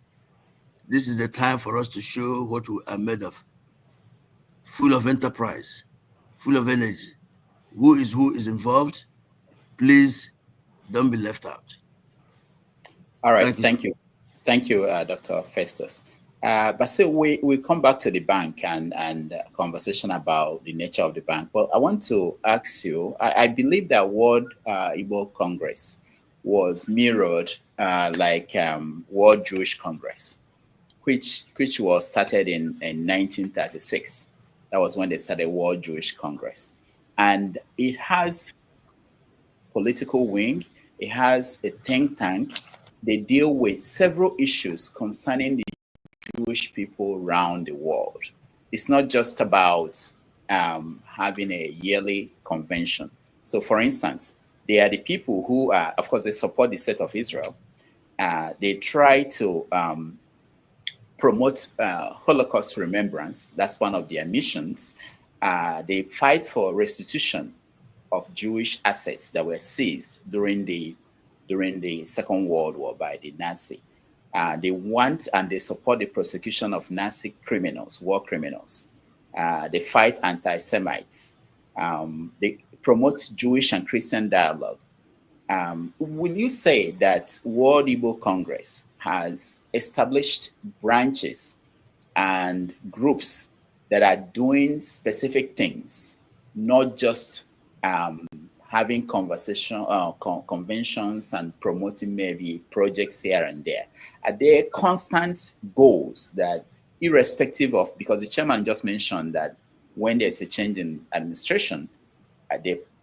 This is the time for us to show what we are made of, full of enterprise, full of energy. Who is involved? Please don't be left out. All right, thank you. Thank you, Dr. Festus. Basil, we come back to the bank and conversation about the nature of the bank. Well, I want to ask you, I believe that World Igbo Congress was mirrored like World Jewish Congress, which was started in 1936. That was when they started World Jewish Congress. And it has political wing, it has a think tank. They deal with several issues concerning the Jewish people around the world. It's not just about having a yearly convention. So for instance, they are the people who are, of course, they support the state of Israel. They try to promote Holocaust remembrance. That's one of their missions. They fight for restitution of Jewish assets that were seized during the Second World War by the Nazi. They want and they support the prosecution of Nazi criminals, war criminals. They fight anti-Semites. They promote Jewish and Christian dialogue. Will you say that World Igbo Congress has established branches and groups that are doing specific things, not just having conventions and promoting maybe projects here and there? Are there constant goals that, irrespective of, because the chairman just mentioned that when there's a change in administration,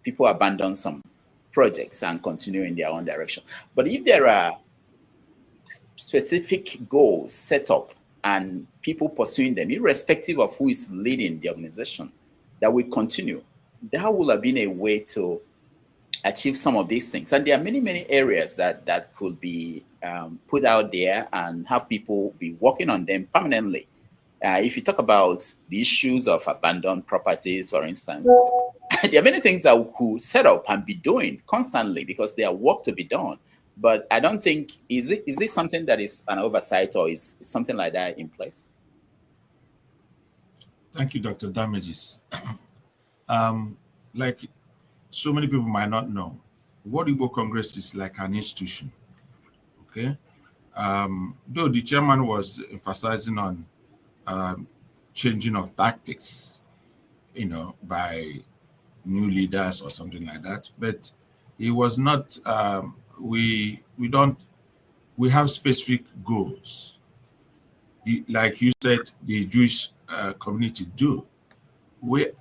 people abandon some projects and continue in their own direction. But if there are specific goals set up and people pursuing them, irrespective of who is leading the organization, that will continue, that will have been a way to achieve some of these things. And there are many, many areas that could be put out there and have people be working on them permanently. If you talk about the issues of abandoned properties, for instance, there are many things that we could set up and be doing constantly because there are work to be done. But I don't think, is it something that is an oversight, or is something like that in place? Thank you, Dr. Damages. Like so many people might not know, World Igbo Congress is like an institution, okay? Though the chairman was emphasizing on changing of tactics, by new leaders or something like that, but it was not, we have specific goals. Like you said, the Jewish community do.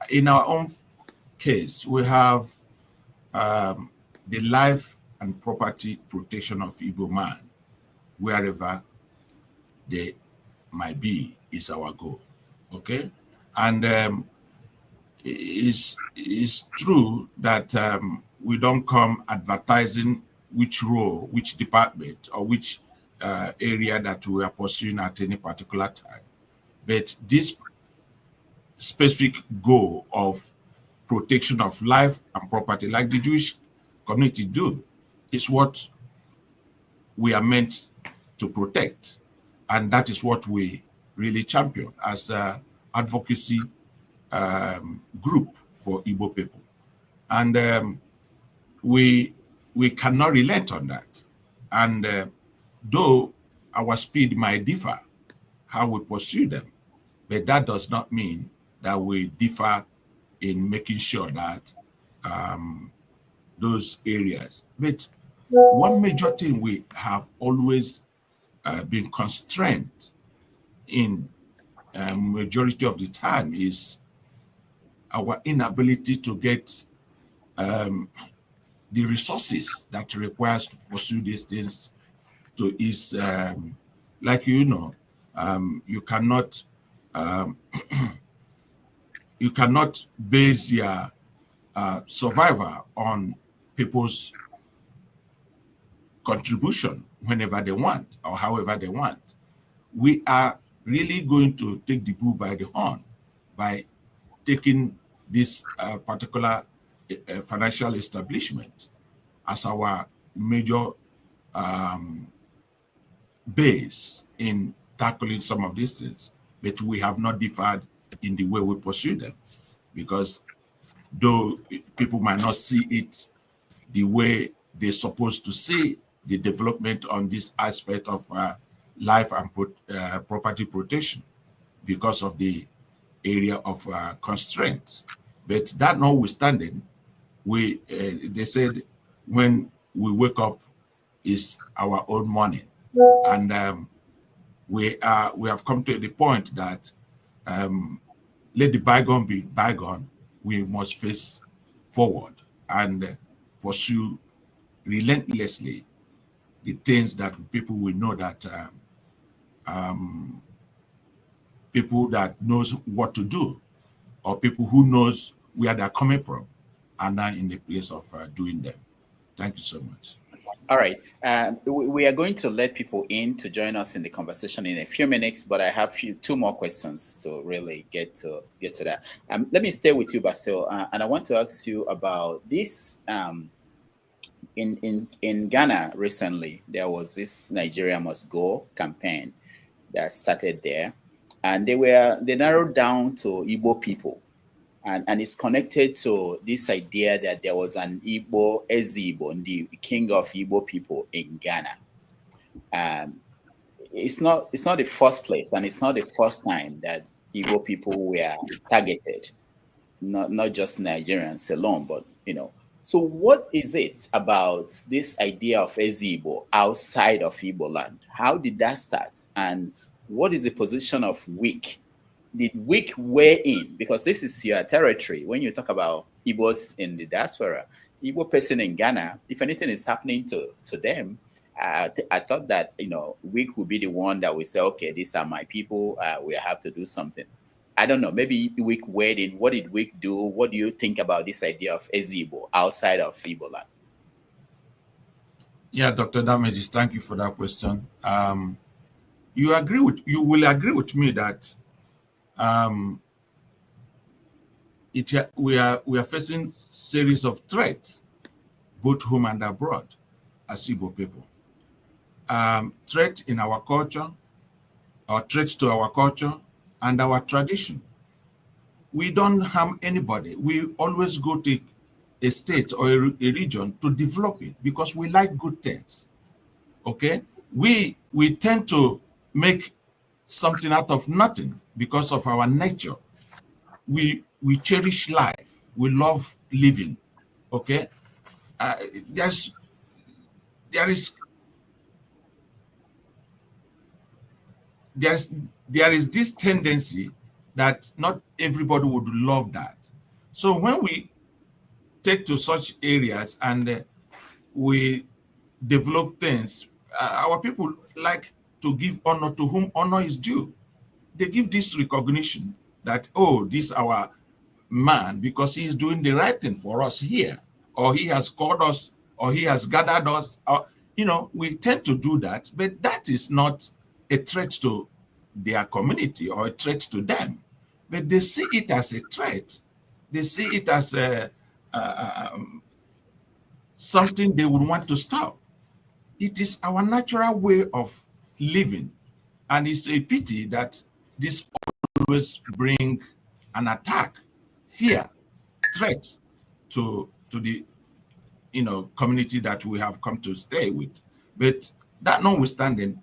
In our own case, we have the life and property protection of Igbo man, wherever they might be, is our goal. Okay, and it's true that we don't come advertising which role, which department, or which area that we are pursuing at any particular time. But this specific goal of protection of life and property, like the Jewish community do, is what we are meant to protect. And that is what we really champion as an advocacy group for Igbo people. And we cannot relent on that. And though our speed might differ, how we pursue them, but that does not mean that we differ in making sure that those areas. But one major thing we have always been constrained in majority of the time is our inability to get the resources that requires to pursue these things. To is like you cannot you cannot base your survival on people's contribution whenever they want or however they want. We are really going to take the bull by the horn by taking this particular financial establishment as our major base in tackling some of these things. But we have not differed in the way we pursue them, because though people might not see it the way they're supposed to see the development on this aspect of life and property protection because of the area of constraints. But that notwithstanding, they said when we wake up is our own morning, and we have come to the point that let the bygone be bygone. We must face forward and pursue relentlessly the things that people will know that people that knows what to do, or people who knows where they're coming from, are now in the place of doing them. Thank you so much. All right. We are going to let people in to join us in the conversation in a few minutes, but I have two more questions to really get to that. Let me stay with you, Basil, and I want to ask you about this. In Ghana recently, there was this Nigeria Must Go campaign that started there, and they narrowed down to Igbo people. And it's connected to this idea that there was an Igbo, Ezigbo, the king of Igbo people in Ghana. it's not the first place, and it's not the first time that Igbo people were targeted. Not just Nigerians alone, but So what is it about this idea of Ezigbo outside of Igbo land? How did that start? And what is the position of WIC? Did WIC weigh in? Because this is your territory. When you talk about Igbos in the diaspora, Igbo person in Ghana, if anything is happening to them, I thought that, WIC would be the one that will say, okay, these are my people, we have to do something. I don't know, maybe WIC weighed in. What did WIC do? What do you think about this idea of Ezigbo outside of Igbo land? Yeah, Dr. Damages, thank you for that question. You will agree with me that we are facing series of threats, both home and abroad, as Igbo people. Threat in our culture, or threats to our culture and our tradition. We don't harm anybody. We always go to a state or a region to develop it because we like good things. Okay? We tend to make something out of nothing because of our nature. We cherish life. We love living. Okay? There is this tendency that not everybody would love that. So when we take to such areas and we develop things, our people like to give honor to whom honor is due. They give this recognition that, oh, this is our man because he is doing the right thing for us here, or he has called us, or he has gathered us. We tend to do that, but that is not a threat to their community or a threat to them. But they see it as a threat. They see it as something they would want to stop. It is our natural way of living. And it's a pity that this always brings an attack, fear, threat to the community that we have come to stay with. But that notwithstanding,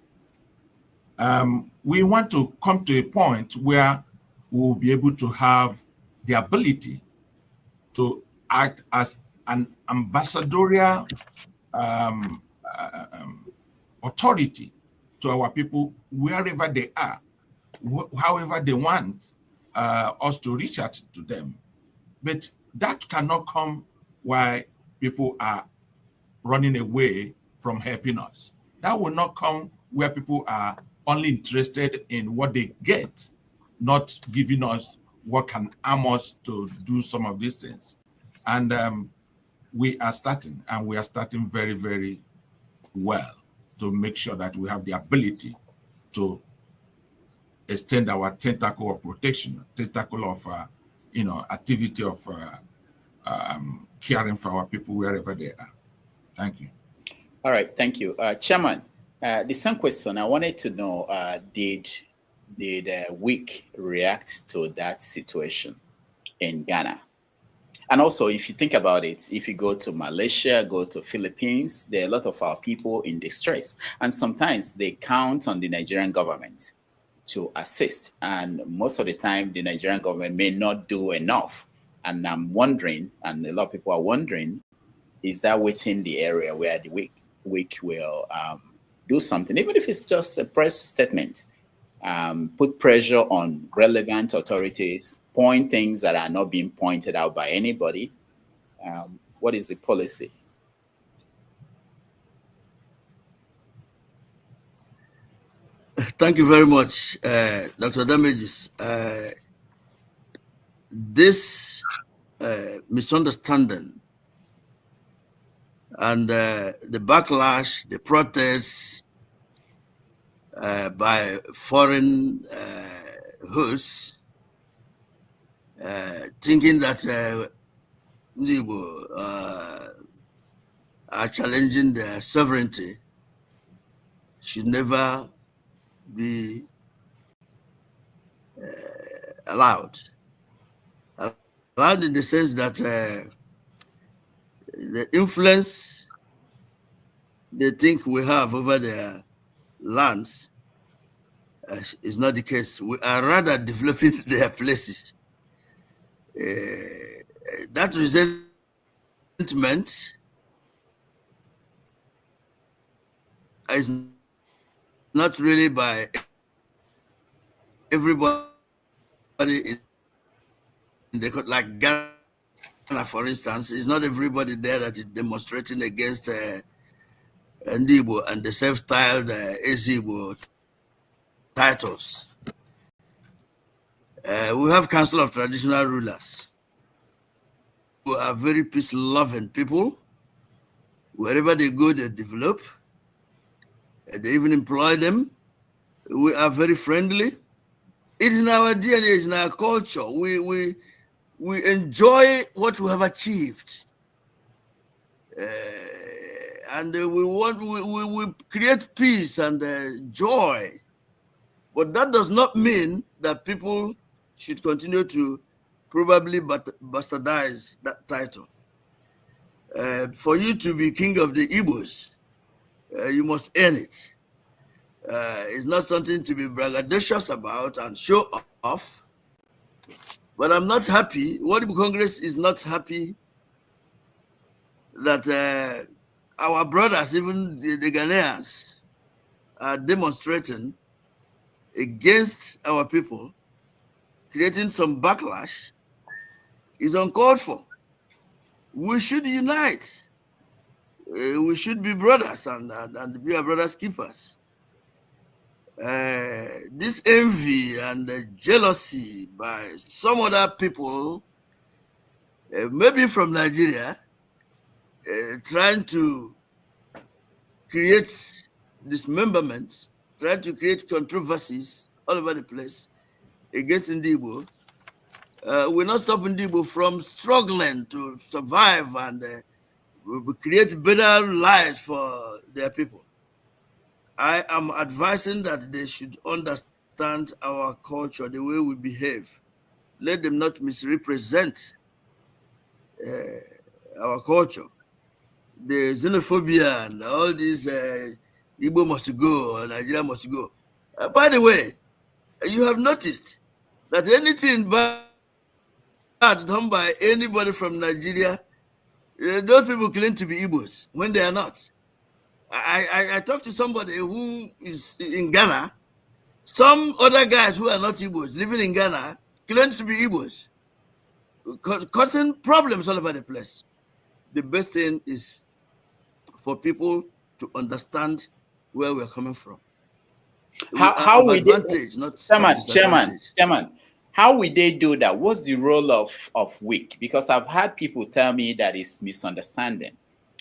we want to come to a point where we'll be able to have the ability to act as an ambassadorial authority to our people wherever they are, however they want us to reach out to them. But that cannot come while people are running away from helping us. That will not come where people are only interested in what they get, not giving us what can arm us to do some of these things. And we are starting very, very well to make sure that we have the ability to extend our tentacle of protection, tentacle of activity of caring for our people wherever they are. Thank you. All right, thank you. Chairman, the same question, I wanted to know, did WIC react to that situation in Ghana? And also, if you think about it, if you go to Malaysia, go to Philippines, there are a lot of our people in distress. And sometimes they count on the Nigerian government to assist. And most of the time, the Nigerian government may not do enough. And I'm wondering, and a lot of people are wondering, is that within the area where the WIC will do something, even if it's just a press statement, put pressure on relevant authorities, point things that are not being pointed out by anybody. What is the policy? Thank you very much, Dr. Damages. This misunderstanding and the backlash, the protests by foreign hosts, thinking that are challenging their sovereignty, should never be allowed. Allowed in the sense that the influence they think we have over their lands It's not the case. We are rather developing their places. That resentment is not really by everybody in the like Ghana, for instance. It's not everybody there that is demonstrating against Ndibo and the self-styled Ezigbo titles. We have Council of Traditional Rulers who are very peace-loving people. Wherever they go, they develop. They even employ them. We are very friendly. It is in our DNA, it's in our culture. We enjoy what we have achieved. And we create peace and joy. But that does not mean that people should continue to probably bastardize that title. For you to be king of the Igbos, you must earn it. It's not something to be braggadocious about and show off. But I'm not happy. World Igbo Congress is not happy that our brothers, even the Ghanaians, are demonstrating against our people, creating some backlash. Is uncalled for. We should unite. We should be brothers and be our brothers' keepers. This envy and jealousy by some other people, maybe from Nigeria, trying to create dismemberment, trying to create controversies all over the place against Ndibo, will not stop Ndibo from struggling to survive and create better lives for their people. I am advising that they should understand our culture, the way we behave. Let them not misrepresent our culture. The xenophobia and all these Igbo must go, Nigeria must go. By the way, you have noticed that anything bad done by anybody from Nigeria, those people claim to be Igbos when they are not. I talked to somebody who is in Ghana. Some other guys who are not Igbos living in Ghana claim to be Igbos, causing problems all over the place. The best thing is for people to understand where we're coming from. How we advantage, not Chairman, how will they do that? What's the role of WIC? Because I've had people tell me that it's misunderstanding,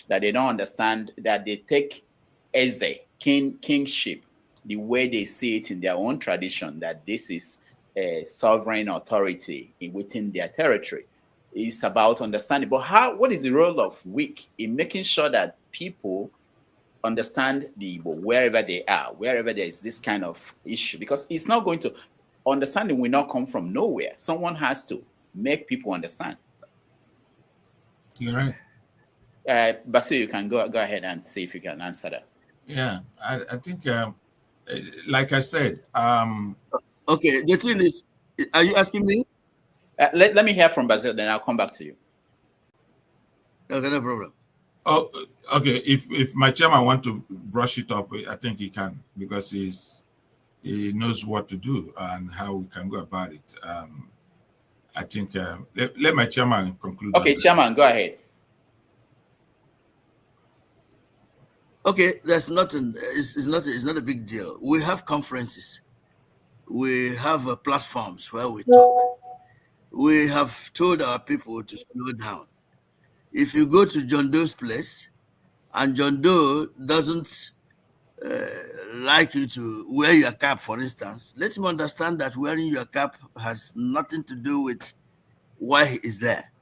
that they don't understand, that they take Eze, kingship, the way they see it in their own tradition, that this is a sovereign authority within their territory. It's about understanding. But what is the role of WIC in making sure that people understand the Igbo wherever they are, wherever there is this kind of issue? Because it's not going to, understanding will not come from nowhere. Someone has to make people understand. You're right. Basil, you can go ahead and see if you can answer that. Yeah, I think, like I said, okay, the thing is, are you asking me? Let me hear from Basil, then I'll come back to you. Okay, no problem. Oh, okay. If my chairman want to brush it up, I think he can, because he knows what to do and how we can go about it. I think let my chairman conclude. Okay, Chairman, go ahead. Okay, there's nothing. It's not a big deal. We have conferences. We have platforms where we talk. We have told our people to slow down. If you go to John Doe's place, and John Doe doesn't like you to wear your cap, for instance, let him understand that wearing your cap has nothing to do with why he is there.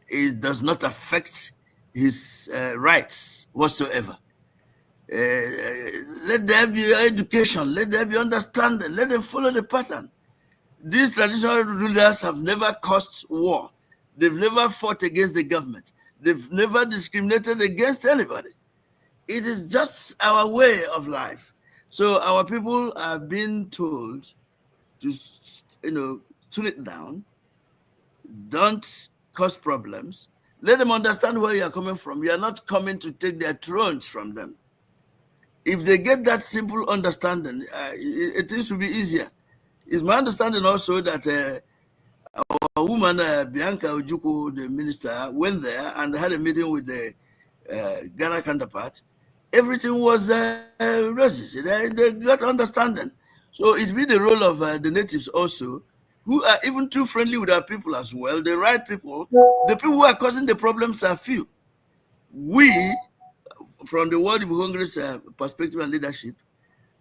It does not affect his rights whatsoever. Let there be education, let there be understanding, let them follow the pattern. These traditional rulers have never caused war. They've never fought against the government. They've never discriminated against anybody. It is just our way of life. So our people are being told to, tune it down, don't cause problems. Let them understand where you are coming from. You are not coming to take their thrones from them. If they get that simple understanding, things will be easier. It's my understanding also that our woman, Bianca Ojukwu, the minister, went there and had a meeting with the Ghana counterpart. Everything was roses. They got understanding. So it be the role of the natives also, who are even too friendly with our people as well, the right people. The people who are causing the problems are few. We, from the World Igbo Congress perspective and leadership,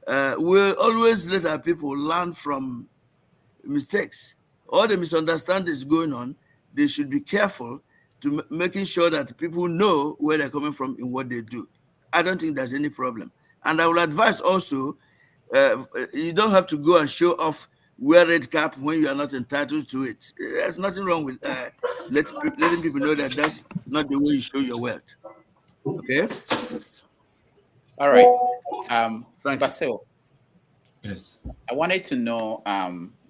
will always let our people learn from mistakes. All the misunderstandings going on, they should be careful to making sure that people know where they're coming from in what they do. I don't think there's any problem. And I will advise also, you don't have to go and show off, wear red cap when you are not entitled to it. There's nothing wrong with letting people know that that's not the way you show your wealth. Okay? All right. Basil. Yes. I wanted to know,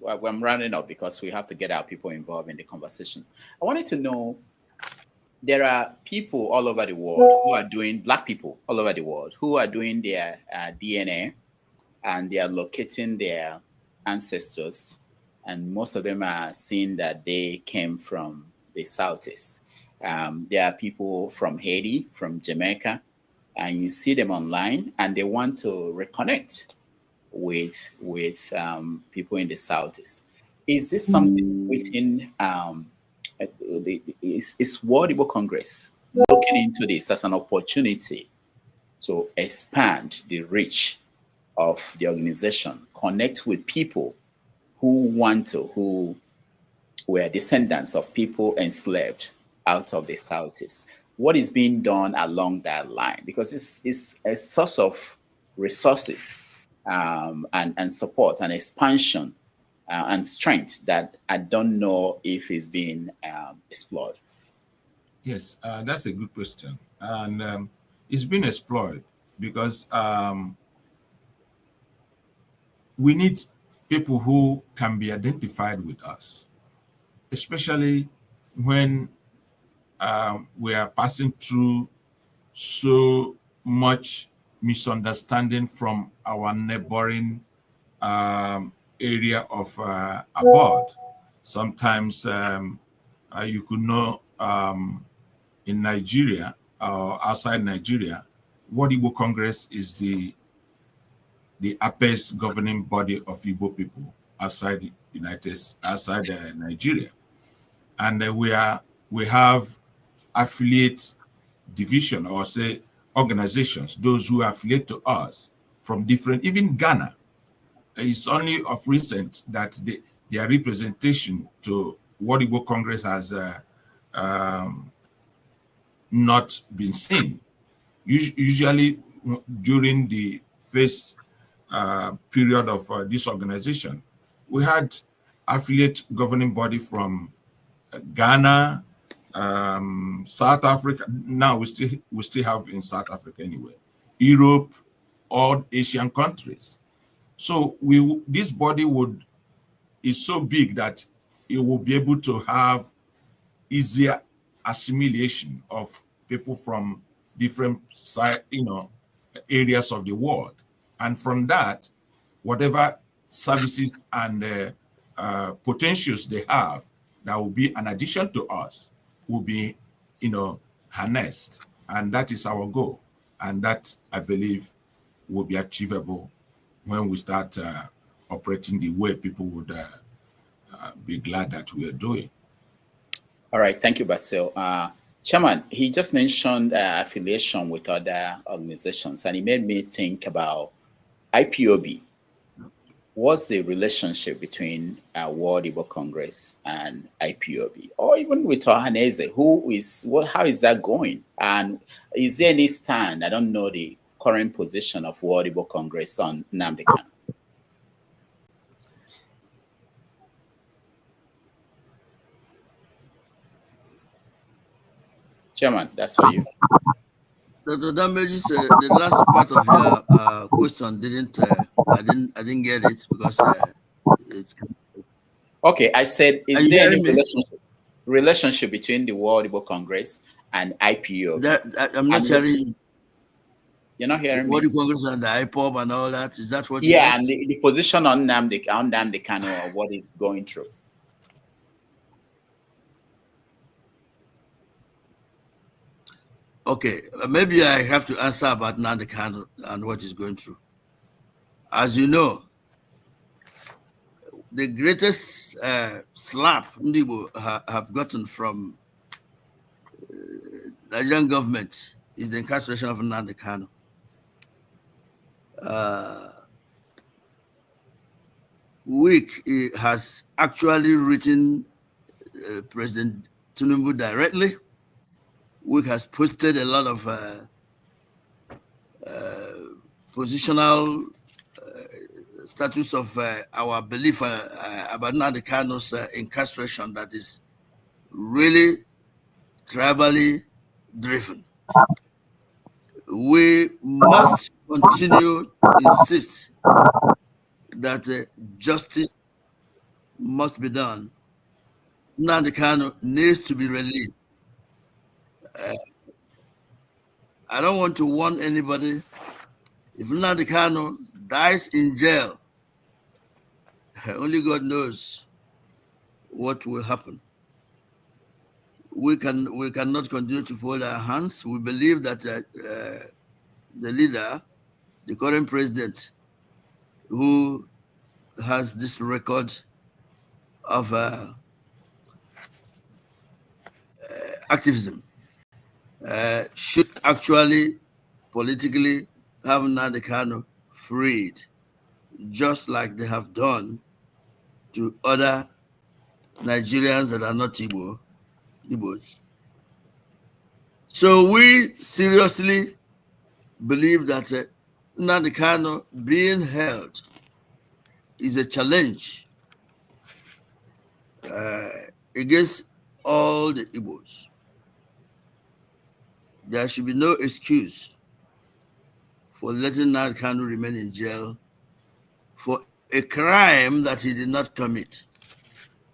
well, I'm rounding up because we have to get our people involved in the conversation. I wanted to know, there are people all over the world who are doing, Black people all over the world, who are doing their DNA, and they are locating their ancestors. And most of them are seeing that they came from the Southeast. There are people from Haiti, from Jamaica, and you see them online and they want to reconnect with people in the Southeast. Is this something within is World Igbo Congress looking into this as an opportunity to expand the reach of the organization, connect with people who were descendants of people enslaved out of the Southeast? What is being done along that line? Because it's a source of resources and support and expansion and strength that I don't know if it's being explored. Yes, that's a good question. And it's been explored because we need people who can be identified with us, especially when we are passing through so much misunderstanding from our neighboring area of abroad. Sometimes you could know in Nigeria or outside Nigeria, World Igbo Congress is the apex governing body of Igbo people outside Nigeria, and we have affiliate division, or say organizations, those who affiliate to us from different, even Ghana. It's only of recent that their representation to World Igbo Congress has not been seen. Usually during the first period of this organization, we had affiliate governing body from Ghana, South Africa. Now we still have in South Africa anyway, Europe, all Asian countries. So this body is so big that it will be able to have easier assimilation of people from different areas of the world, and from that, whatever services and potentials they have that will be an addition to us will be harnessed, and that is our goal, and that I believe will be achievable when we start operating the way people would be glad that we are doing. All right, thank you, Basil. Chairman, he just mentioned affiliation with other organizations, and it made me think about IPOB. What's the relationship between World Igbo Congress and IPOB, or even with Ohaneze? How is that going? And is there any stand? I don't know the current position of World Igbo Congress on Nnamdi Kanu. Chairman, that's for you. Dr. Damages, the last part of your question I didn't get it because it's. Okay, I said, is you there any hearing me? relationship between the World Igbo Congress and IPOB? I'm not hearing you. You're not hearing World me? Igbo Congress and the IPOB and all that. Is that what you Yeah, asked? and the position on Nnamdi Kanu or what is going through. Okay, maybe I have to answer about Nnamdi Kanu and what he's going through. As you know, the greatest slap Ndibo have gotten from Nigerian government is the incarceration of Nnamdi Kanu. WIC has actually written President Tinubu directly. WIC has posted a lot of positional status of our belief about Nnamdi Kanu's incarceration that is really tribally driven. We must continue to insist that justice must be done. Nnamdi Kanu needs to be released. I don't want to warn anybody. If Nnamdi Kanu dies in jail, only God knows what will happen. We cannot continue to fold our hands. We believe that the leader, the current president, who has this record of activism, should actually politically have Nnamdi Kanu freed, just like they have done to other Nigerians that are not Igbos. So we seriously believe that Nnamdi Kanu being held is a challenge against all the Igbos. There should be no excuse for letting Nnamdi Kanu remain in jail for a crime that he did not commit.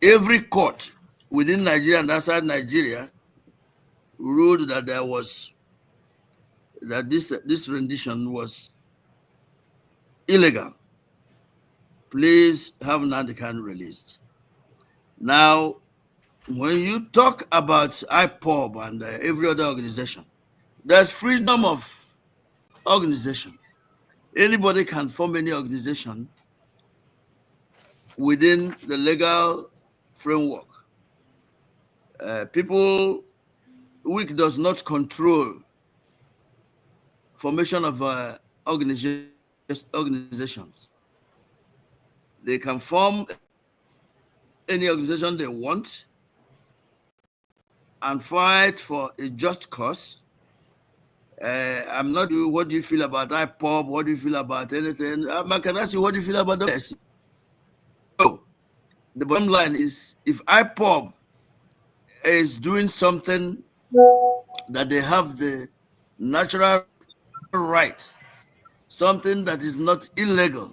Every court within Nigeria and outside Nigeria ruled that this rendition was illegal. Please have Nnamdi Kanu released. Now, when you talk about IPOB and every other organization, there's freedom of organization. Anybody can form any organization within the legal framework. WIC does not control formation of organizations. They can form any organization they want and fight for a just cause. I'm not sure what do you feel about IPOB, what do you feel about anything. I can ask you what do you feel about the rest. So the bottom line is, if IPOB is doing something that they have the natural right, something that is not illegal,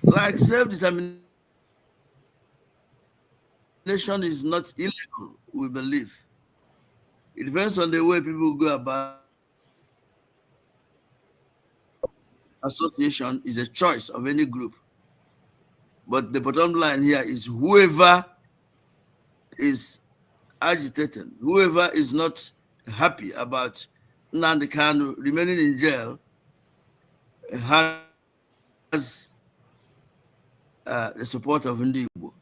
like self-determination is not illegal, we believe. It depends on the way people go about. Association is a choice of any group. But the bottom line here is whoever is agitating, whoever is not happy about Nnamdi Kanu remaining in jail has the support of Ndibo.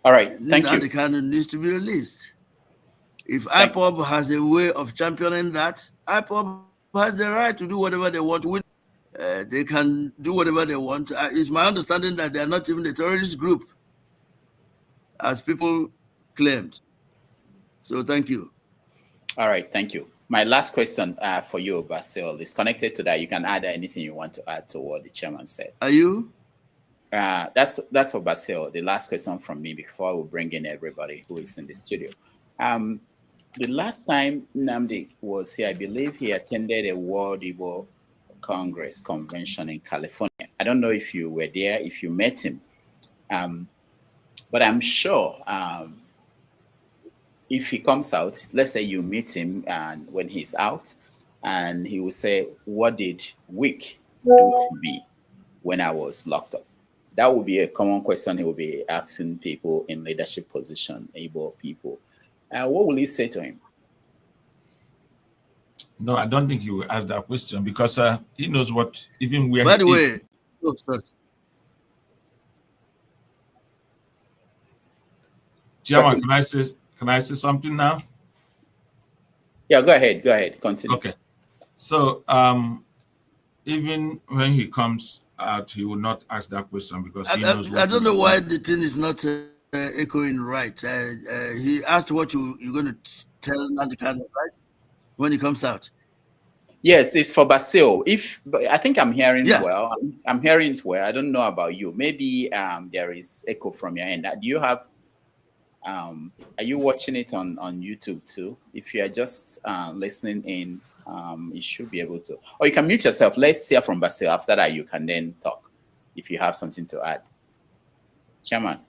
All right, thank you. Nnamdi Kanu needs to be released. If IPOB has a way of championing that, IPOB has the right to do whatever they want with. They can do whatever they want. It's my understanding that they are not even a terrorist group, as people claimed. So thank you. All right, thank you. My last question for you, Basil, is connected to that. You can add anything you want to add to what the chairman said. Are you? That's for Basil. The last question from me before we bring in everybody who is in the studio. The last time Nnamdi was here, I believe he attended a World Igbo Congress convention in California. I don't know if you were there, if you met him, but I'm sure if he comes out, let's say you meet him and when he's out, and he will say, "What did WIC do for me when I was locked up?" That would be a common question he will be asking people in leadership position, able people. What will you say to him? No, I don't think he will ask that question because he knows what, even where By the he way, is. oh, sorry. Chairman, can I say something now? Yeah, go ahead. Go ahead. Continue. Okay. So even when he comes out, he will not ask that question because he knows what I don't know why the thing is not echoing right. He asked what you're going to tell Nandikan, right? When he comes out. Yes, it's for Basil. But I think I'm hearing well. I'm hearing it well. I don't know about you. Maybe there is echo from your end. Do you have? Are you watching it on YouTube too? If you are just listening in, you should be able to. Or you can mute yourself. Let's hear from Basil. After that, you can then talk if you have something to add. Chairman.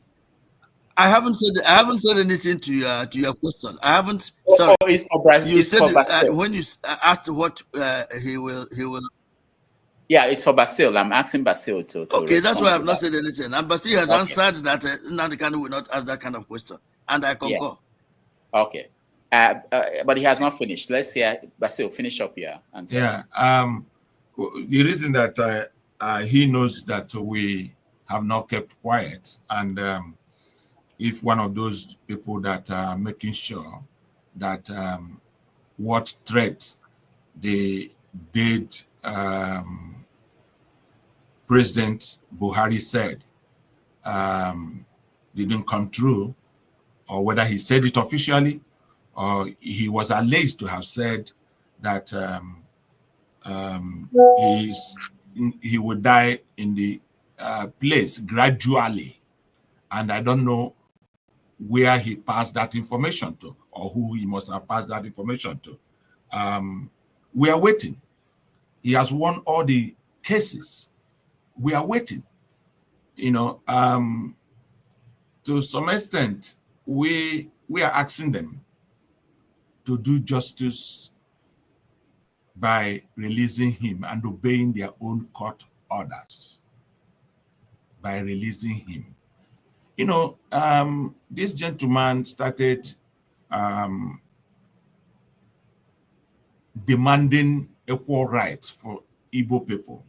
I haven't said anything to your question. I haven't. Sorry. It's for Basil. You said when you asked what he will. Yeah, it's for Basil. I'm asking Basil to okay, that's why I've not said anything. And Basil has answered that Nandikanu will not ask that kind of question, and I concur. Yeah. Okay, but he has not finished. Let's hear Basil finish up your answer. Yeah. The reason that he knows that we have not kept quiet, and if one of those people that are making sure that what threats they did President Buhari said didn't come true, or whether he said it officially, or he was alleged to have said that he would die in the place gradually. And I don't know where he passed that information to, or who he must have passed that information to. We are waiting. He has won all the cases. We are waiting. You know, to some extent, we are asking them to do justice by releasing him and obeying their own court orders. By releasing him. You know, this gentleman started demanding equal rights for Igbo people,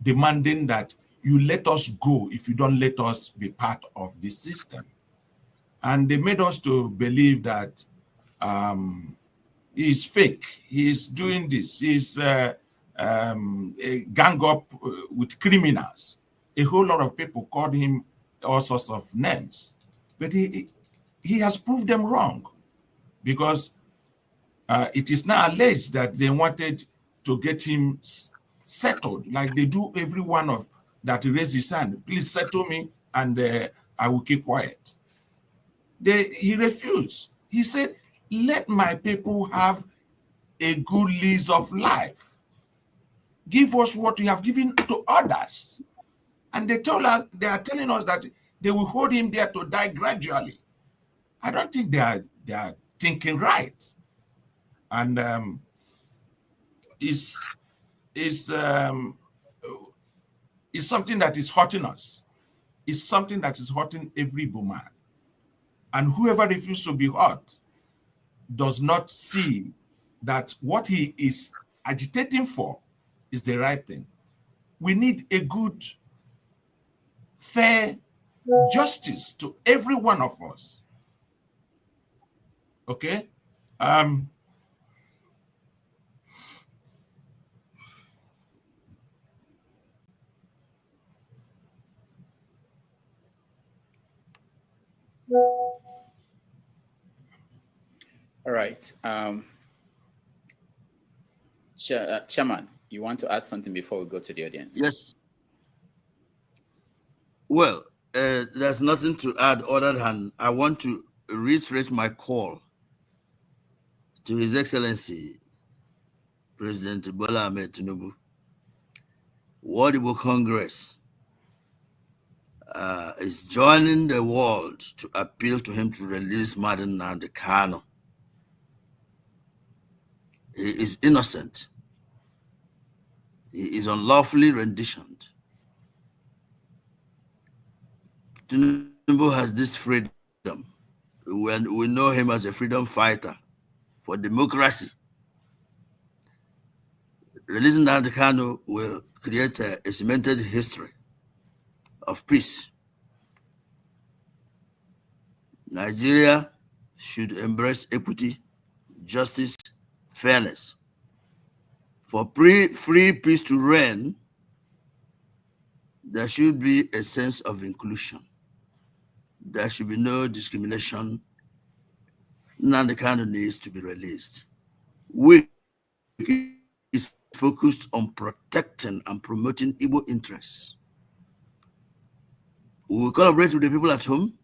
demanding that you let us go if you don't let us be part of the system. And they made us to believe that he's fake, he's doing this, he's a gang up with criminals. A whole lot of people called him all sorts of names, but he has proved them wrong, because it is now alleged that they wanted to get him settled, like they do every one of that raised his hand. Please settle me, and I will keep quiet. He refused. He said, "Let my people have a good lease of life. Give us what you have given to others." And they are telling us that they will hold him there to die gradually. I don't think they are thinking right. And it's something that is hurting us. It's something that is hurting every woman. And whoever refuses to be hurt does not see that what he is agitating for is the right thing. We need a good, fair justice to every one of us. Okay? All right. Chairman, you want to add something before we go to the audience? Yes. Well, there's nothing to add other than I want to reiterate my call to His Excellency President Bola Ahmed Tinubu, World Igbo Congress is joining the world to appeal to him to release Madam Nnamdi Kanu. He is innocent. He is unlawfully renditioned. Tinubu has this freedom. We know him as a freedom fighter for democracy. Releasing Nnamdi Kanu will create a cemented history of peace. Nigeria should embrace equity, justice, fairness. For free peace to reign, there should be a sense of inclusion. There should be no discrimination. Nnamdi Kanu needs to be released. We is focused on protecting and promoting Igbo interests. We will collaborate with the people at home.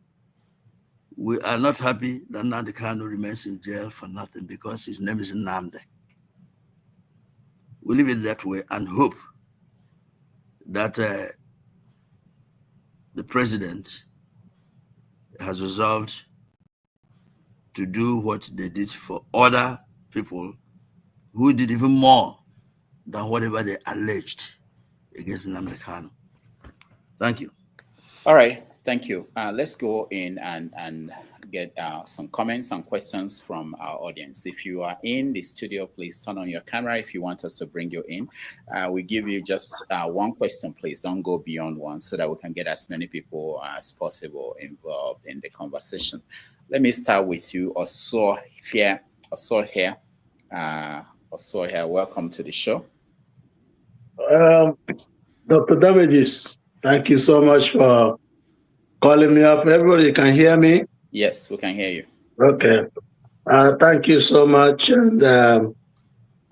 We are not happy that Nnamdi Kanu remains in jail for nothing because his name is Nnamdi. We leave it that way and hope that the president has resolved to do what they did for other people who did even more than whatever they alleged against Nnamdi Kanu. Thank you. All right, thank you. Let's go in and get some comments and questions from our audience. If you are in the studio, please turn on your camera if you want us to bring you in. We give you just one question, please. Don't go beyond one so that we can get as many people as possible involved in the conversation. Let me start with you, Osor here. Welcome to the show. Dr. Damages, thank you so much for calling me up. Everybody can hear me? Yes, we can hear you. Okay. Thank you so much. And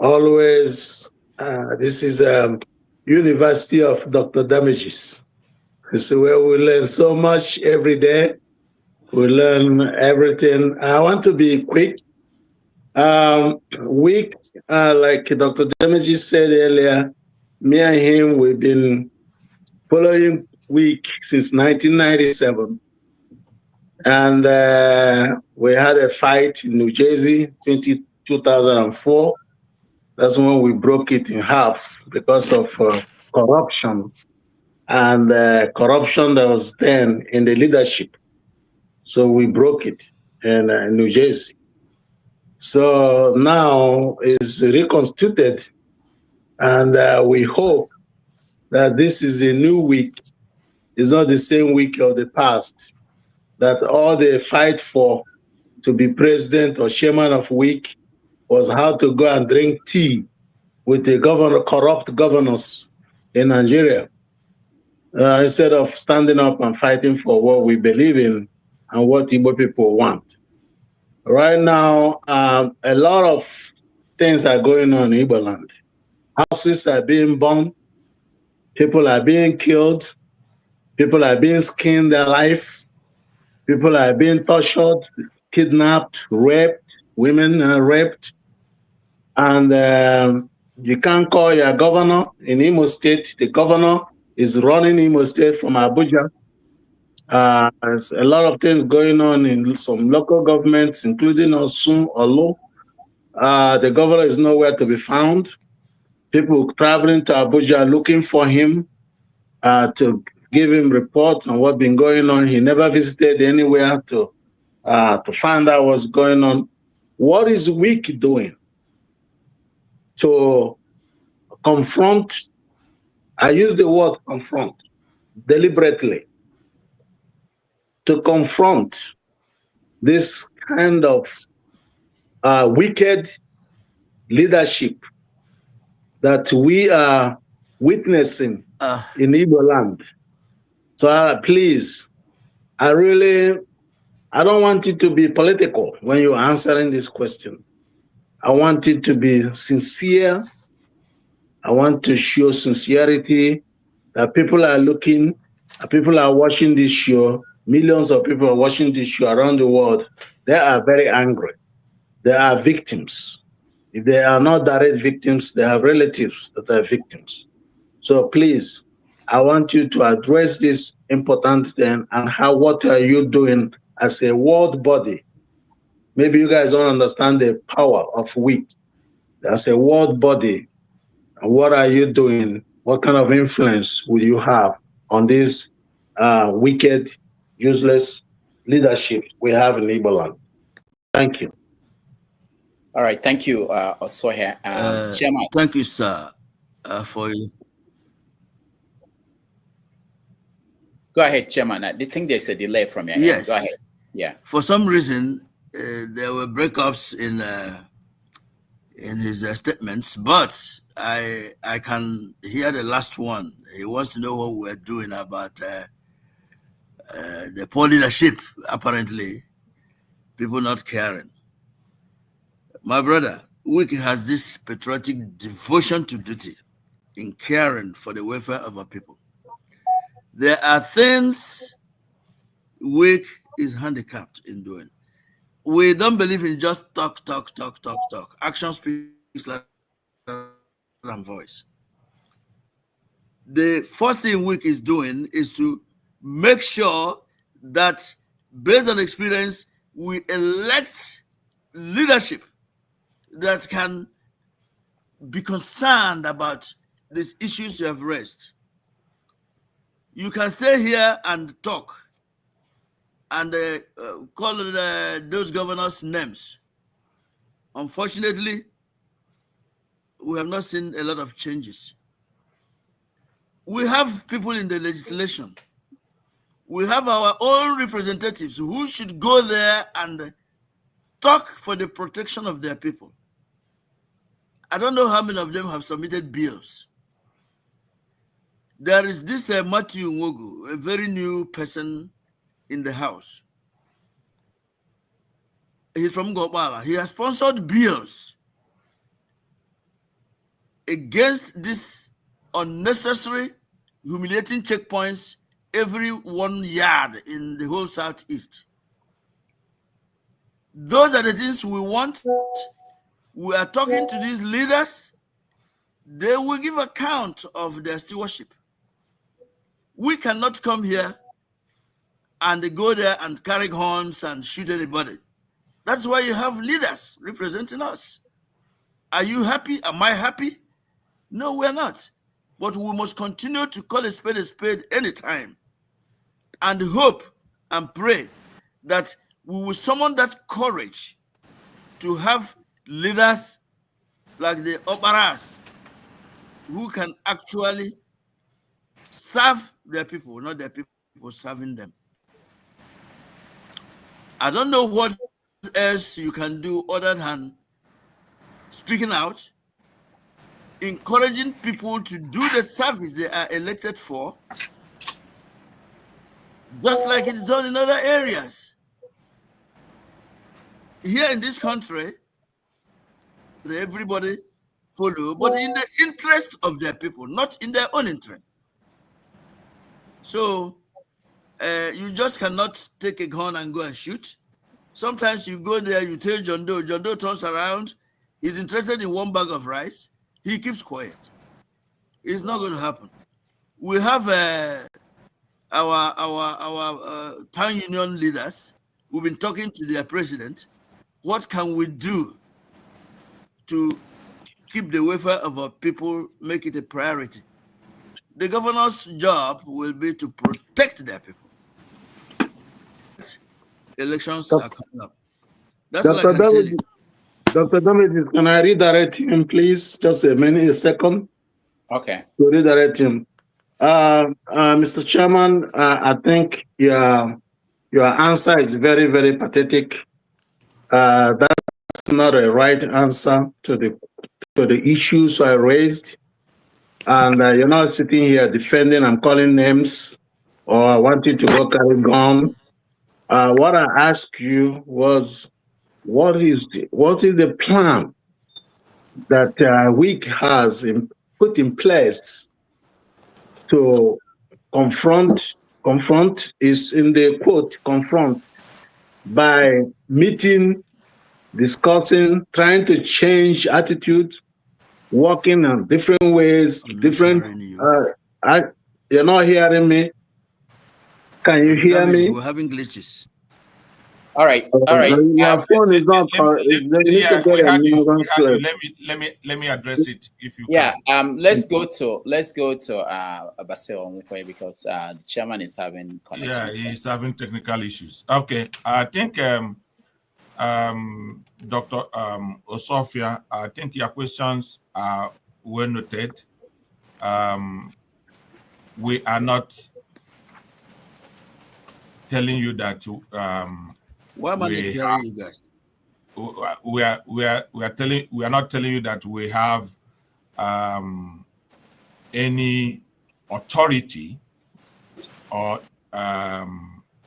always, this is University of Dr. Damages. It's where we learn so much every day. We learn everything. I want to be quick. Week, like Dr. Damages said earlier, me and him, we've been following Week since 1997. And we had a fight in New Jersey, 2004. That's when we broke it in half because of corruption. And corruption that was then in the leadership. So we broke it in New Jersey. So now it's reconstituted. And we hope that this is a new week. It's not the same week of the past, that all they fight for to be president or chairman of week was how to go and drink tea with the corrupt governors in Nigeria, instead of standing up and fighting for what we believe in and what Igbo people want. Right now, a lot of things are going on in Igbo land. Houses are being bombed, people are being killed, people are being skinned alive, people are being tortured, kidnapped, raped, women are raped. And you can't call your governor in Imo State. The governor is running Imo State from Abuja. There's a lot of things going on in some local governments, including Osun, Olu. The governor is nowhere to be found. People traveling to Abuja looking for him to give him report on what's been going on. He never visited anywhere to find out what's going on. What is WIC doing to confront? I use the word confront deliberately, to confront this kind of wicked leadership that we are witnessing in Igbo land. So please, I don't want it to be political when you're answering this question. I want it to be sincere. I want to show sincerity, that people are looking, people are watching this show. Millions of people are watching this show around the world. They are very angry. they are victims. If they are not direct victims, they have relatives that are victims. So please, I want you to address this important thing and what are you doing as a world body? Maybe you guys don't understand the power of WIC. As a world body, what are you doing? What kind of influence will you have on this wicked, useless leadership we have in Igbo land? Thank you. All right, thank you, Osohe. Chairman. Thank you, sir, for you. Go ahead, Chairman. I think there's a delay from your end. Yes. Go ahead. Yeah. For some reason, there were breakups in his statements, but I can hear the last one. He wants to know what we're doing about the poor leadership, apparently, people not caring. My brother, WIC has this patriotic devotion to duty in caring for the welfare of our people. There are things WIC is handicapped in doing. We don't believe in just talk. Action speaks louder than voice. The first thing WIC is doing is to make sure that, based on experience, we elect leadership that can be concerned about these issues you have raised. You can stay here and talk and call those governors names. Unfortunately, we have not seen a lot of changes. We have people in the legislation. We have our own representatives who should go there and talk for the protection of their people. I don't know how many of them have submitted bills. There is this Matthew Nwogu, a very new person in the House. He's from Okpala. He has sponsored bills against this unnecessary, humiliating checkpoints every 1 yard in the whole Southeast. Those are the things we want. We are talking to these leaders. They will give account of their stewardship. We cannot come here and go there and carry horns and shoot anybody. That's why you have leaders representing us. Are you happy? Am I happy? No, we're not. But we must continue to call a spade anytime and hope and pray that we will summon that courage to have leaders like the Okpalas who can actually serve their people, not their people serving them. I don't know what else you can do other than speaking out, encouraging people to do the service they are elected for, just like it's done in other areas. Here in this country, everybody follow, but in the interest of their people, not in their own interest. So you just cannot take a gun and go and shoot. Sometimes you go there, you tell John Doe turns around, he's interested in 1 bag of rice, he keeps quiet. It's not going to happen. We have our town union leaders. We've been talking to their president. What can we do to keep the welfare of our people, make it a priority? The governor's job will be to protect their people. Elections are coming up. That's what I can tell you. Dr. Dominic, can I redirect him, please? Just a second. Okay. To redirect him. Mr. Chairman, I think your answer is very, very pathetic. That's not a right answer to the issues I raised. And you're not sitting here defending and calling names, or I want you to go carry gun. What I asked you was, what is the plan that WIC has put in place to confront is in the quote, confront, by meeting discussing, trying to change attitude, working on different ways, different. You're not hearing me. Can you hear me? We're having glitches. All right, all right. Your phone is not correct. Let me address it if you can. Yeah. Let's go to Basil Onwukwe because the chairman is having connection. Yeah, he's having technical issues. Okay, I think Dr. Osofia, I think your questions are well noted. We are not telling you that why am I hearing you guys? We are not telling you that we have any authority or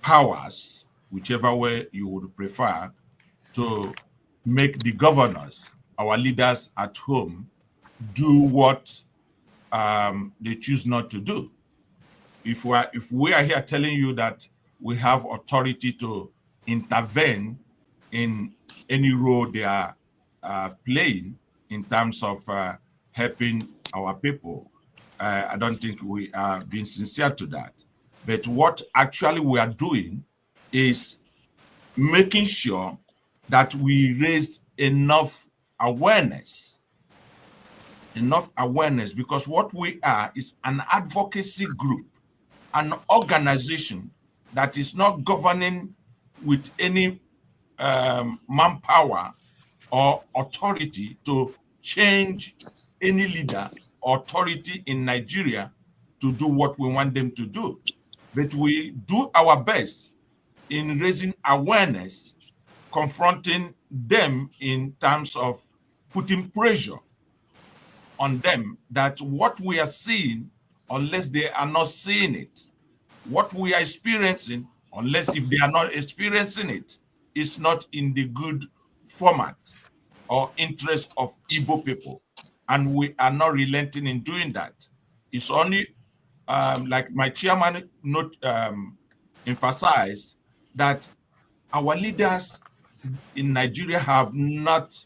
powers, whichever way you would prefer, to make the governors, our leaders at home, do what they choose not to do. If we are here telling you that we have authority to intervene in any role they are playing in terms of helping our people, I don't think we are being sincere to that. But what actually we are doing is making sure that we raised enough awareness, because what we are is an advocacy group, an organization that is not governing with any manpower or authority to change any leader or authority in Nigeria to do what we want them to do. But we do our best in raising awareness, confronting them in terms of putting pressure on them that what we are seeing, unless they are not seeing it, what we are experiencing, unless if they are not experiencing it, is not in the good format or interest of Igbo people. And we are not relenting in doing that. It's only, like my chairman emphasized, that our leaders in Nigeria have not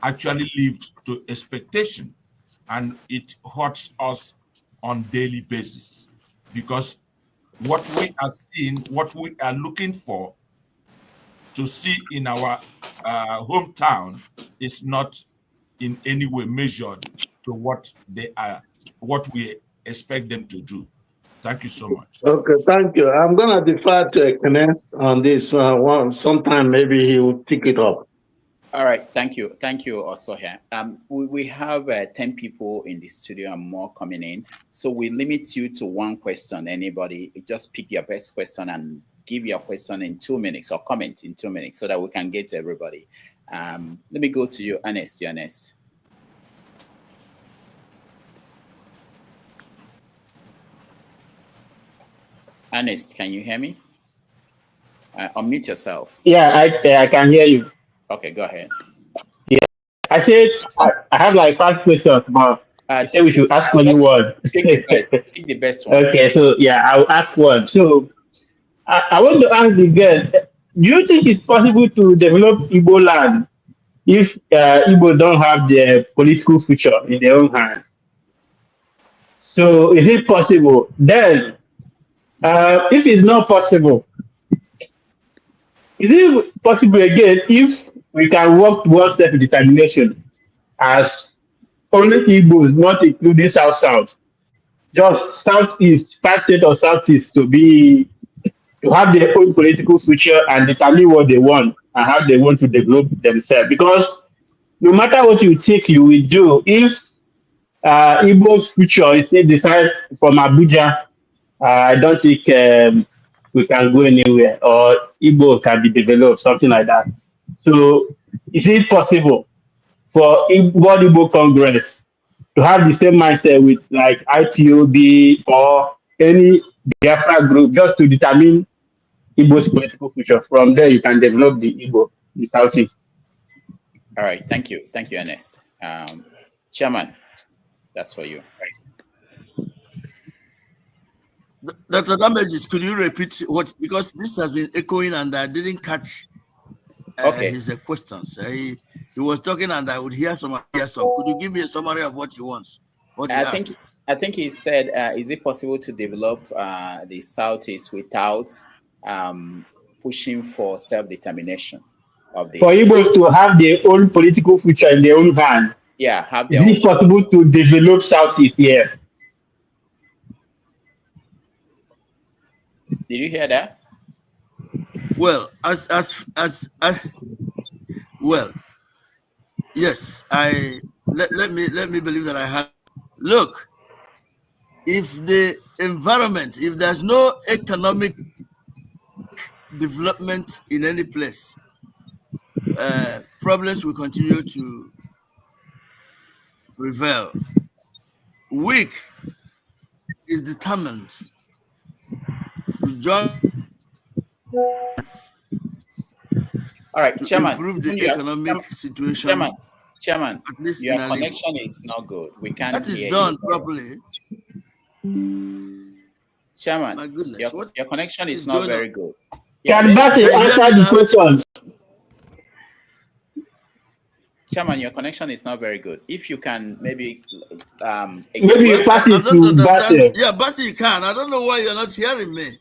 actually lived to expectation. And it hurts us on daily basis, because what we are seeing, what we are looking for to see in our hometown is not in any way measured to what they are, what we expect them to do. Thank you so much. Okay, thank you. I'm going to defer to Kenneth on this. Sometime maybe he will pick it up. All right, thank you. Thank you also here. We have 10 people in the studio and more coming in. So we limit you to one question. Anybody, just pick your best question and give your question in 2 minutes or comment in 2 minutes so that we can get to everybody. Let me go to you, Ernest. Ernest. Ernest, can you hear me? Unmute yourself. Yeah, I can hear you. Okay, go ahead. Yeah, I said I have like 5 questions, but I said we should ask only one. Pick the best one. Okay, so yeah, I'll ask one. So I want to ask the girl, do you think it's possible to develop Igbo land if Igbo don't have their political future in their own hands? So is it possible? Then, if it's not possible, is it possible again if we can work towards self-determination as only Igbos, not including South-South, just Southeast, 5 states of Southeast to have their own political future and determine what they want and how they want to develop themselves? Because no matter what you think you will do, if Igbo's future is decided from Abuja, I don't think we can go anywhere, or Igbo can be developed, something like that. So is it possible for World Igbo Congress to have the same mindset with like IPOB or any Diaspora group just to determine Igbo's political future? From there, you can develop the Igbo, the Southeast. All right, thank you. Thank you, Ernest. Chairman, that's for you. Dr. Damages, could you repeat what, because this has been echoing and I didn't catch his questions. He was talking, and I would hear some. Could you give me a summary of what he wants? What he asked? I think he said, is it possible to develop the Southeast without pushing for self-determination of this? For Igbo to have their own political future in their own hand. Yeah, have Is their own. it possible to develop Southeast here? Did you hear that? Well, well, yes. Let me believe that I have. Look, if the environment, if there's no economic development in any place, problems will continue to prevail. Weak is determined to join. All right, Chairman. Improve the economic situation. Chairman, at least your connection is not good. We can't that is hear done you properly. Chairman, my goodness, your connection is not very good. Can Basil answer the questions? Chairman, your connection is not very good. If you can maybe maybe you pass it to Basil. Yeah, Basil, you can. I don't know why you're not hearing me.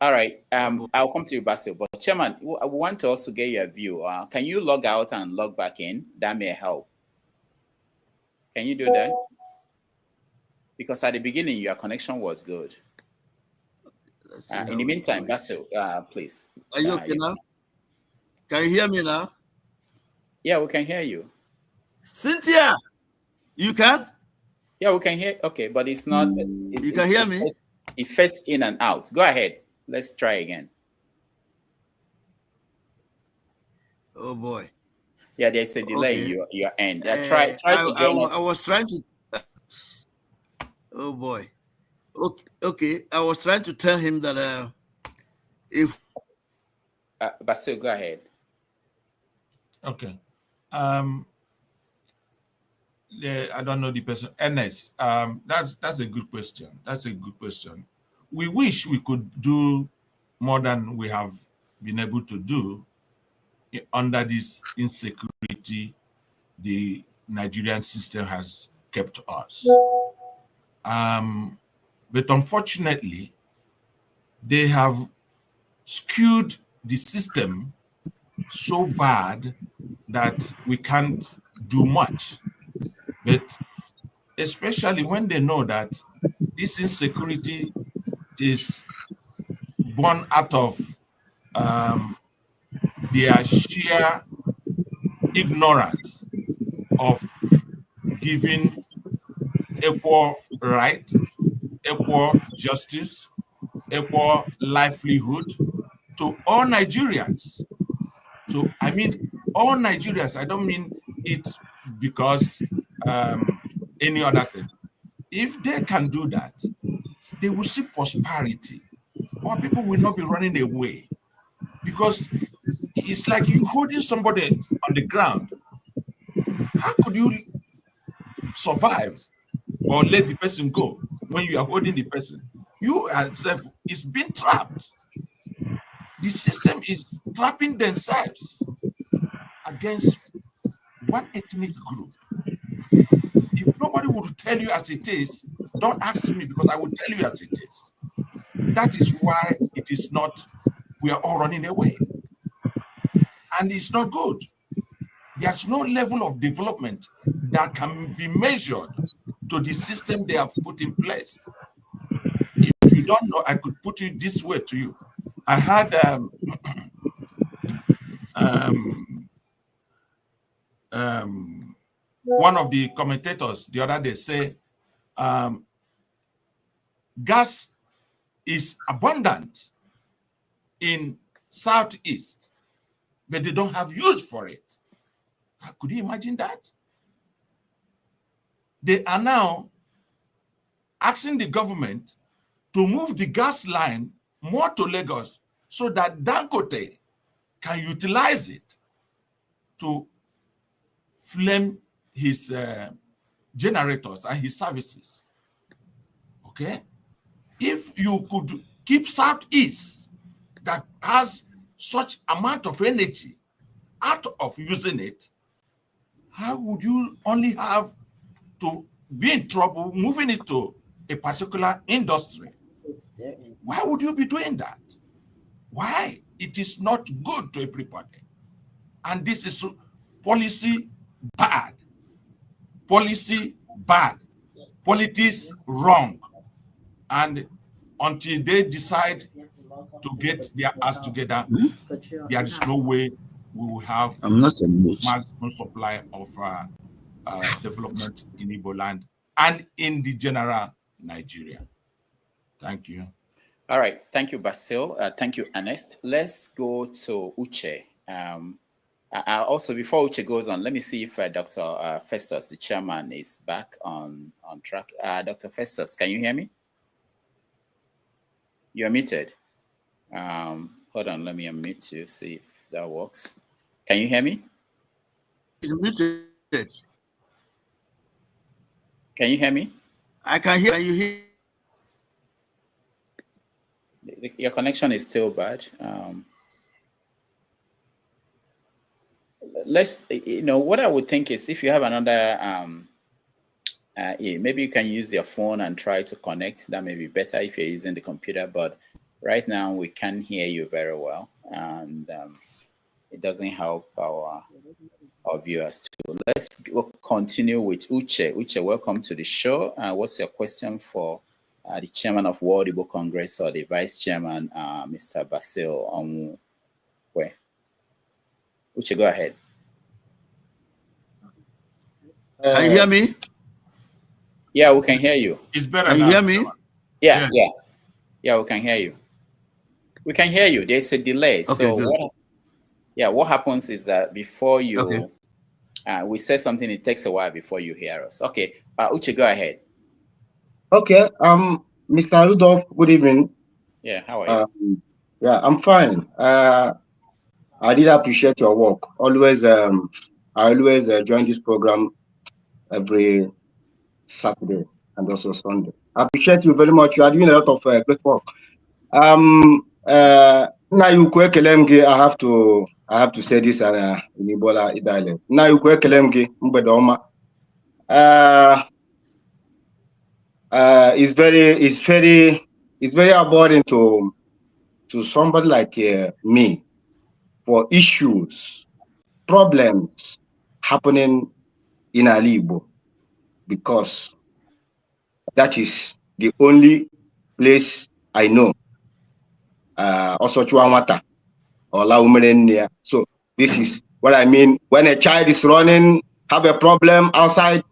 All right, I'll come to you, Basil. But Chairman, I want to also get your view. Can you log out and log back in? That may help. Can you do that? Because at the beginning, your connection was good. In the meantime, Basil, please. Are you okay now? Can you hear me now? Yeah, we can hear you. Cynthia, you can? Yeah, we can hear. Okay, but it's not. You can hear me? It fades in and out. Go ahead. Let's try again. Oh boy. Yeah, there's a delay in your end. Yeah, try to I was trying to. Oh boy. Okay. I was trying to tell him that if. Basil, go ahead. Okay. I don't know the person. Ernest, that's a good question. That's a good question. We wish we could do more than we have been able to do under this insecurity the Nigerian system has kept us. But unfortunately, they have skewed the system so bad that we can't do much. But especially when they know that this insecurity is born out of their sheer ignorance of giving equal right, equal justice, equal livelihood to all Nigerians. I mean all Nigerians. I don't mean it because any other thing. If they can do that, they will see prosperity. Or people will not be running away. Because it's like you holding somebody on the ground. How could you survive or let the person go when you are holding the person? You yourself is being trapped. The system is trapping themselves against one ethnic group. If nobody would tell you as it is, don't ask me because I will tell you as it is. That is why it is not, we are all running away. And it's not good. There's no level of development that can be measured to the system they have put in place. If you don't know, I could put it this way to you. I had one of the commentators the other day say, gas is abundant in Southeast, but they don't have use for it. Could you imagine that? They are now asking the government to move the gas line more to Lagos so that Dangote can utilize it to flame his generators and his services. Okay? If you could keep Southeast that has such amount of energy out of using it, how would you only have to be in trouble moving it to a particular industry? Why would you be doing that? Why? It is not good to everybody. And this is policy bad. Policy bad. Politics wrong. And until they decide to get their ass together, there is no way we will have maximum supply of development in Igbo land and in the general Nigeria. Thank you. All right. Thank you, Basil. Thank you, Ernest. Let's go to Uche. Also, before Uche goes on, let me see if Dr. Festus, the chairman, is back on track. Dr. Festus, can you hear me? You're muted. Hold on, let me unmute you, see if that works. Can you hear me? It's muted. Can you hear me? I can hear you. Hear? Your connection is still bad. Let's, what I would think is if you have another, maybe you can use your phone and try to connect. That may be better if you're using the computer, but right now we can hear you very well, and it doesn't help our viewers too. Let's continue with Uche. Uche, welcome to the show. What's your question for the chairman of World Igbo Congress or the vice chairman, Mr. Basil Onwukwe? Uche, go ahead. Can you hear me? Yeah, we can hear you. It's better. Can you hear me? Yeah, we can hear you. We can hear you. There's a delay. Okay, so what happens is that before you, we say something, it takes a while before you hear us. Okay, Uche, go ahead. Okay, Mr. Rudolph, good evening. Yeah, how are you? Yeah, I'm fine. I did appreciate your work. Always, I always join this program every Saturday and also Sunday. I appreciate you very much. You are doing a lot of great work. Now you Kelemge, I have to say this in Ebola dialect. Now you Kelemge, Mbedoma. It's very abhorrent to somebody like me for issues, problems happening in Igbo, because that is the only place I know. Also Chuamata or Laumerenia. So this is what I mean when a child is running, have a problem outside.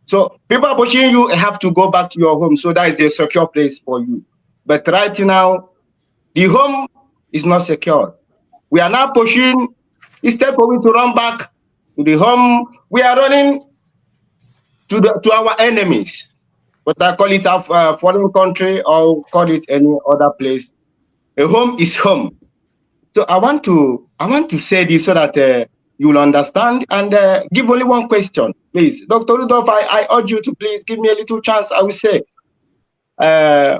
So people are pushing you, have to go back to your home. So that is a secure place for you. But right now, the home is not secure. We are now pushing, instead for me to run back to the home, we are running to our enemies. But I call it a foreign country or call it any other place. A home is home. So I want to say this so that you will understand, and give only one question, please. Dr. Rudolph, I urge you to please give me a little chance. I will say, I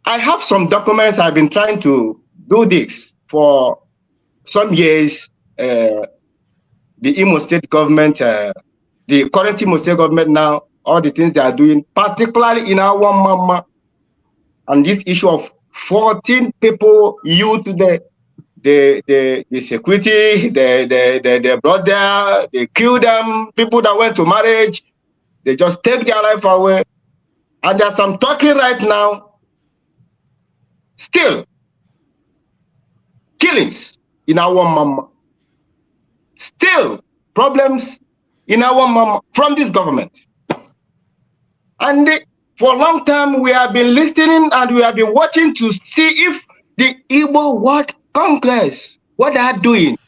have some documents. I've been trying to do this for some years. The Imo State government, the current Imo State government now, all the things they are doing, particularly in our mama, and this issue of 14 people, youth, the security, they brought there, they killed them, people that went to marriage, they just take their life away. And there's some talking right now, still killings in our mama, still problems in our mama from this government. And for a long time, we have been listening and we have been watching to see if the Igbo World Congress, what they are doing,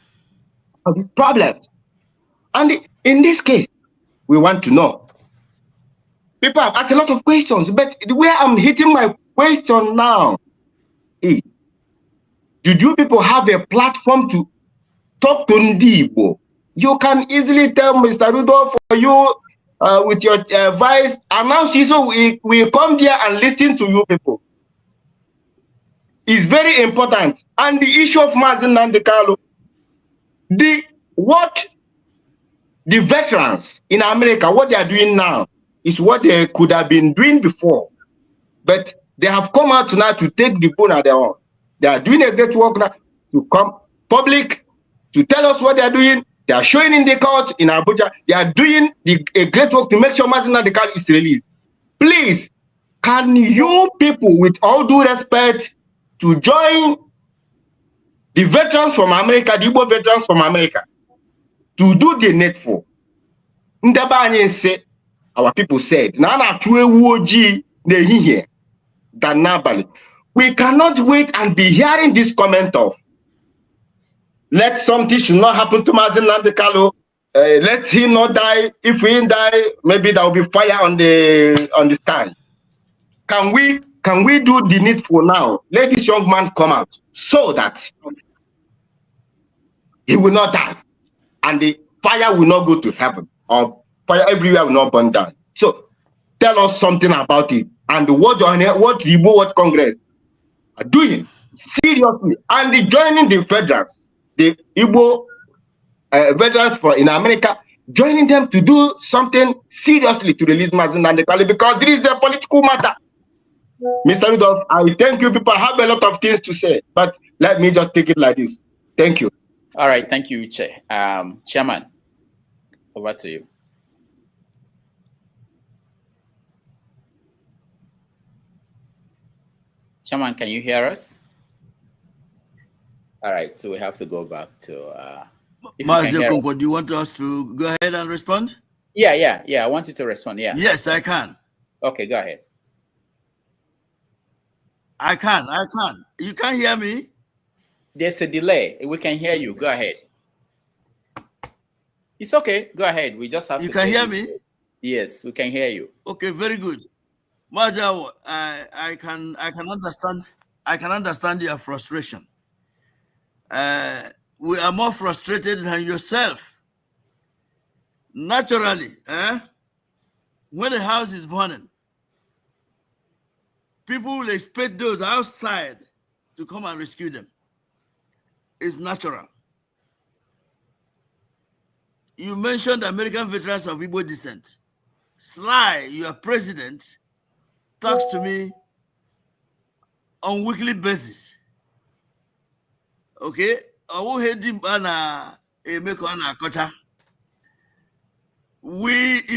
of these problems. And in this case, we want to know. People have asked a lot of questions, but where I'm hitting my question now is, did you people have a platform to talk to Igbo? You can easily tell Mr. Rudolph, for you, with your vice, announce it, so we come there and listen to you people. is very important. And the issue of Mazi Nnamdi Kanu, what the veterans in America, what they are doing now is what they could have been doing before. But they have come out now to take the bone at their own. They are doing a great work now to come public, to tell us what they are doing. They are showing in the court in Abuja. They are doing a great work to make sure Mazi Nnamdi Kanu is released. Please, can you people, with all due respect, to join the veterans from America, the Igbo veterans from America, to do the needful? Ndebanye say, our people said, we cannot wait and be hearing this comment of, let something should not happen to Mazi Nnamdi Kanu. Let him not die. If he die, maybe there will be fire on the sky. Can we do the needful now? Let this young man come out so that he will not die, and the fire will not go to heaven, or fire everywhere will not burn down. So tell us something about it, and what the World Congress are doing seriously, and joining the veterans, the Igbo veterans in America, joining them to do something seriously to release Mazi Nnamdi Kanu, because this is a political matter. Mr. Rudolph, I thank you. People have a lot of things to say, but let me just take it like this. Thank you. All right, thank you, Uche. Chairman, over to you. Chairman, can you hear us? All right, so we have to go back to... Basil, do you want us to go ahead and respond? Yeah, I want you to respond, yeah. Yes, I can. Okay, go ahead. I can. You can't hear me? There's a delay. We can hear you. Go ahead. It's okay. Go ahead. We just have to... You can hear me? Yes, we can hear you. Okay, very good. Maja, I can understand your frustration. We are more frustrated than yourself. Naturally, when a house is burning, people will expect those outside to come and rescue them. It's natural. You mentioned American veterans of Igbo descent. Sly, your president, talks to me on weekly basis. Okay? If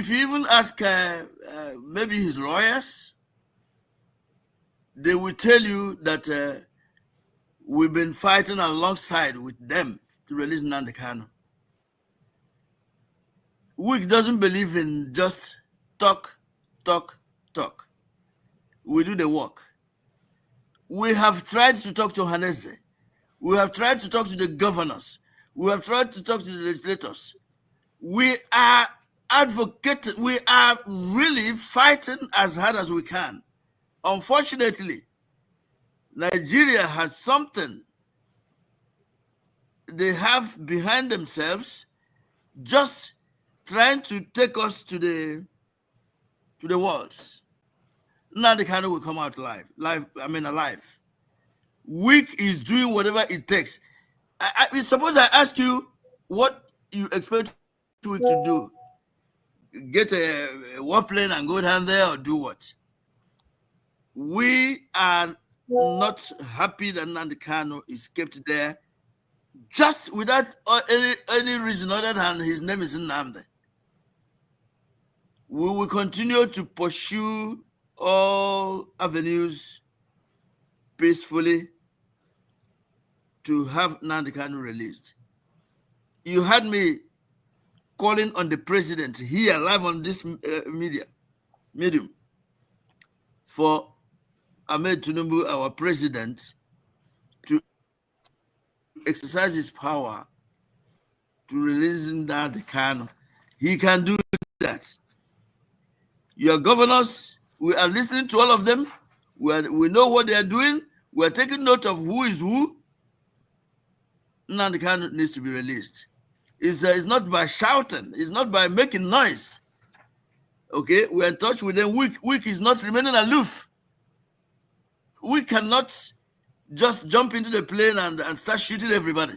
you even ask maybe his lawyers, they will tell you that we've been fighting alongside with them to release Nnamdi Kanu. WIC doesn't believe in just talk. We do the work. We have tried to talk to Hanese. We have tried to talk to the governors. We have tried to talk to the legislators. We are advocating. We are really fighting as hard as we can. Unfortunately, Nigeria has something they have behind themselves, just trying to take us to the walls. Nnamdi Kanu will come out alive. WIC is doing whatever it takes. Suppose I ask you what you expect WIC to do. Get a warplane and go down there, or do what? We are not happy that Nnamdi Kanu is kept there just without any reason other than his name is Nnamdi. We will continue to pursue all avenues peacefully to have Nnamdi Kanu released. You had me calling on the president here live on this medium for Ahmed Tinubu, our president, to exercise his power to release Nnamdi Kanu. He can do that. Your governors, we are listening to all of them. We know what they are doing. We are taking note of who is who. Nnamdi Kanu needs to be released. It's not by shouting. It's not by making noise. Okay, we are in touch with them. WIC is not remaining aloof. We cannot just jump into the plane and start shooting everybody.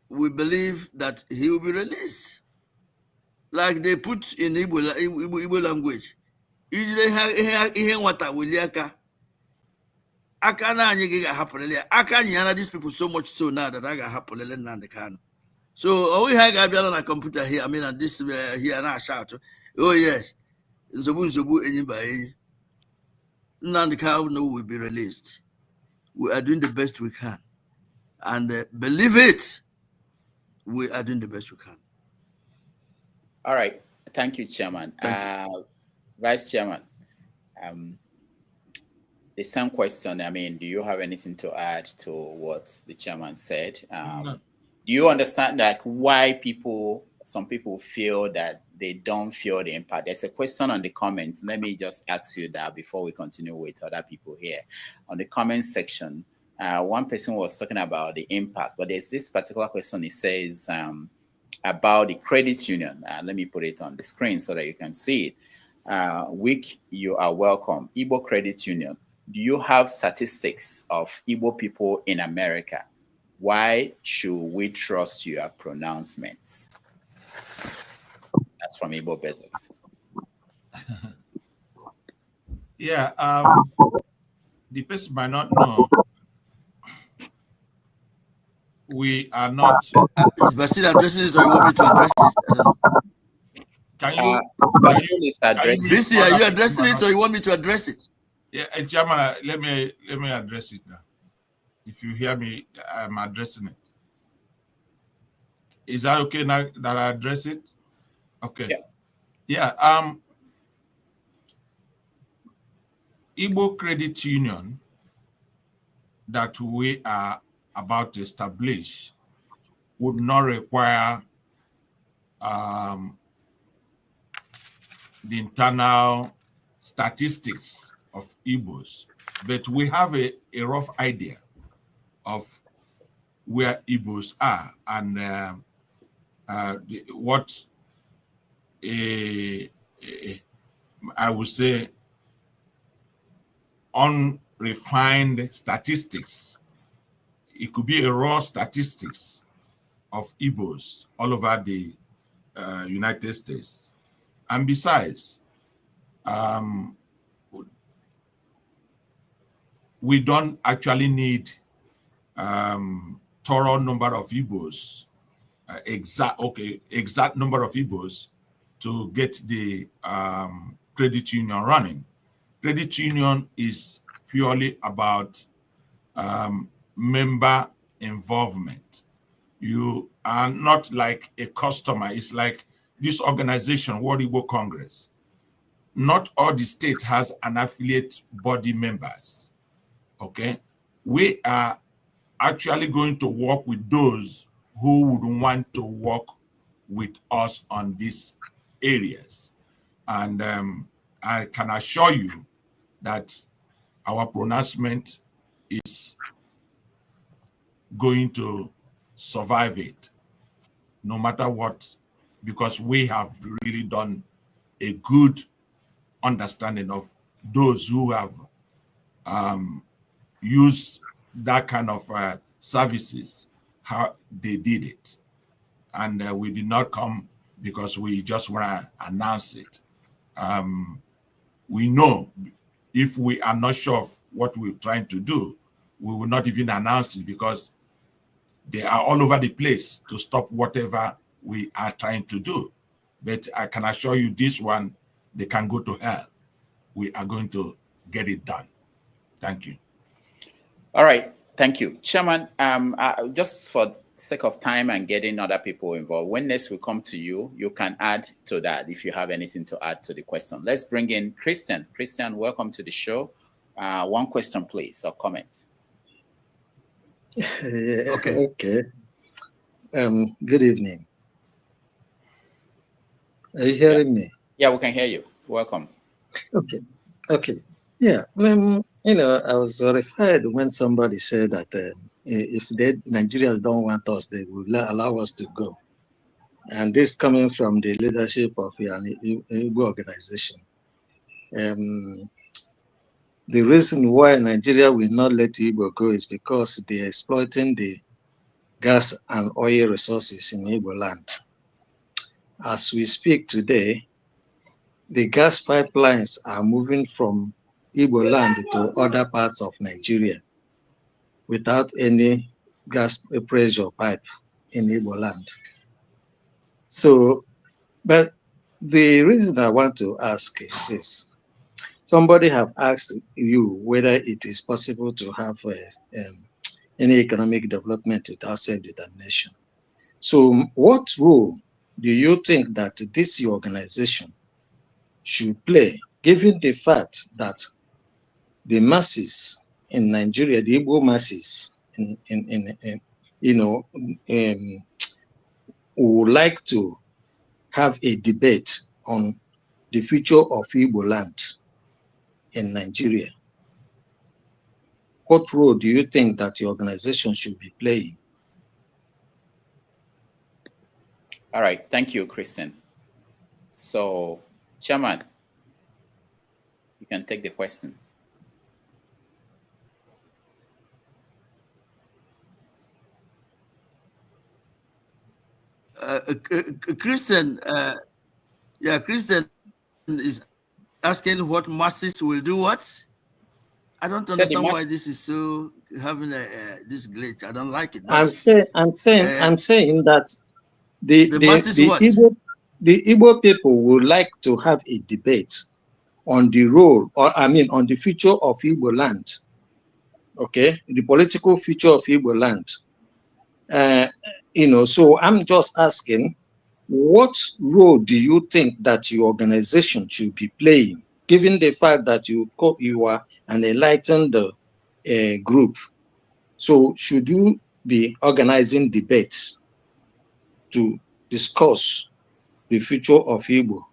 We believe that he will be released. Like they put in Igbo language. These people so much so now that I got happen. So we have on a computer here. I mean, and this here and I shout. Oh yes, Nzobu anybody. Nandika will be released. We are doing the best we can, and believe it, we are doing the best we can. All right, thank you, Chairman. Thank you. Vice Chairman. The same question. I mean, do you have anything to add to what the chairman said? No. Do you understand like why some people feel that they don't feel the impact? There's a question on the comments. Let me just ask you that before we continue with other people here. On the comment section, one person was talking about the impact, but there's this particular question. It says about the credit union. Let me put it on the screen so that you can see it. Wick, you are welcome. Igbo Credit Union. Do you have statistics of Igbo people in America? Why should we trust your pronouncements? That's from Igbo Basics. Yeah, the person might not know. We are not. Is Basil addressing it, or you want me to address it? I don't know. Can you? Visi, are you addressing it, or you want me to address it? Yeah, Chairman, let me address it now. If you hear me, I'm addressing it. Is that okay now that I address it? Okay. Yeah. Igbo Credit Union that we are about to establish would not require the internal statistics of Igbos, but we have a rough idea of where Igbos are and what I would say unrefined statistics. It could be a raw statistics of Igbos all over the United States. And besides, we don't actually need thorough number of Igbos, exact number of Igbos to get the credit union running. Credit union is purely about member involvement. You are not like a customer. It's like this organization, World Igbo Congress. Not all the state has an affiliate body members. Okay, we are actually going to work with those who would want to work with us on these areas. And I can assure you that our pronouncement is going to survive it, no matter what, because we have really done a good understanding of those who have used that kind of services, how they did it. And we did not come because we just want to announce it. We know if we are not sure of what we're trying to do, we will not even announce it because they are all over the place to stop whatever we are trying to do. But I can assure you this one, they can go to hell. We are going to get it done. Thank you. All right. Thank you. Chairman, just for sake of time and getting other people involved, when next we come to you, you can add to that if you have anything to add to the question. Let's bring in Christian. Christian, welcome to the show. One question, please, or comment. Okay. Good evening. Are you hearing me? Yeah, we can hear you. Welcome. Okay. Yeah. I was horrified when somebody said that if Nigerians don't want us, they will allow us to go. And this coming from the leadership of an Igbo organization. the reason why Nigeria will not let Igbo go is because they're exploiting the gas and oil resources in Igbo land. As we speak today, the gas pipelines are moving from Igbo land to other parts of Nigeria without any gas pressure pipe in Igbo land. So, but the reason I want to ask is this. Somebody have asked you whether it is possible to have any economic development without self-determination. So what role do you think that this organization should play, given the fact that the masses in Nigeria, the Igbo masses, would like to have a debate on the future of Igbo land in Nigeria? What role do you think that the organization should be playing? All right, thank you, Christian. So, Chairman, you can take the question. Christian, Christian is asking what masses will do what? I don't understand why this is so having this glitch. I don't like it. I'm saying that the Igbo people would like to have a debate on the role, on the future of Igbo land. Okay, the political future of Igbo land. So I'm just asking, what role do you think that your organization should be playing, given the fact that you are an enlightened group? So should you be organizing debates to discuss the future of Igbo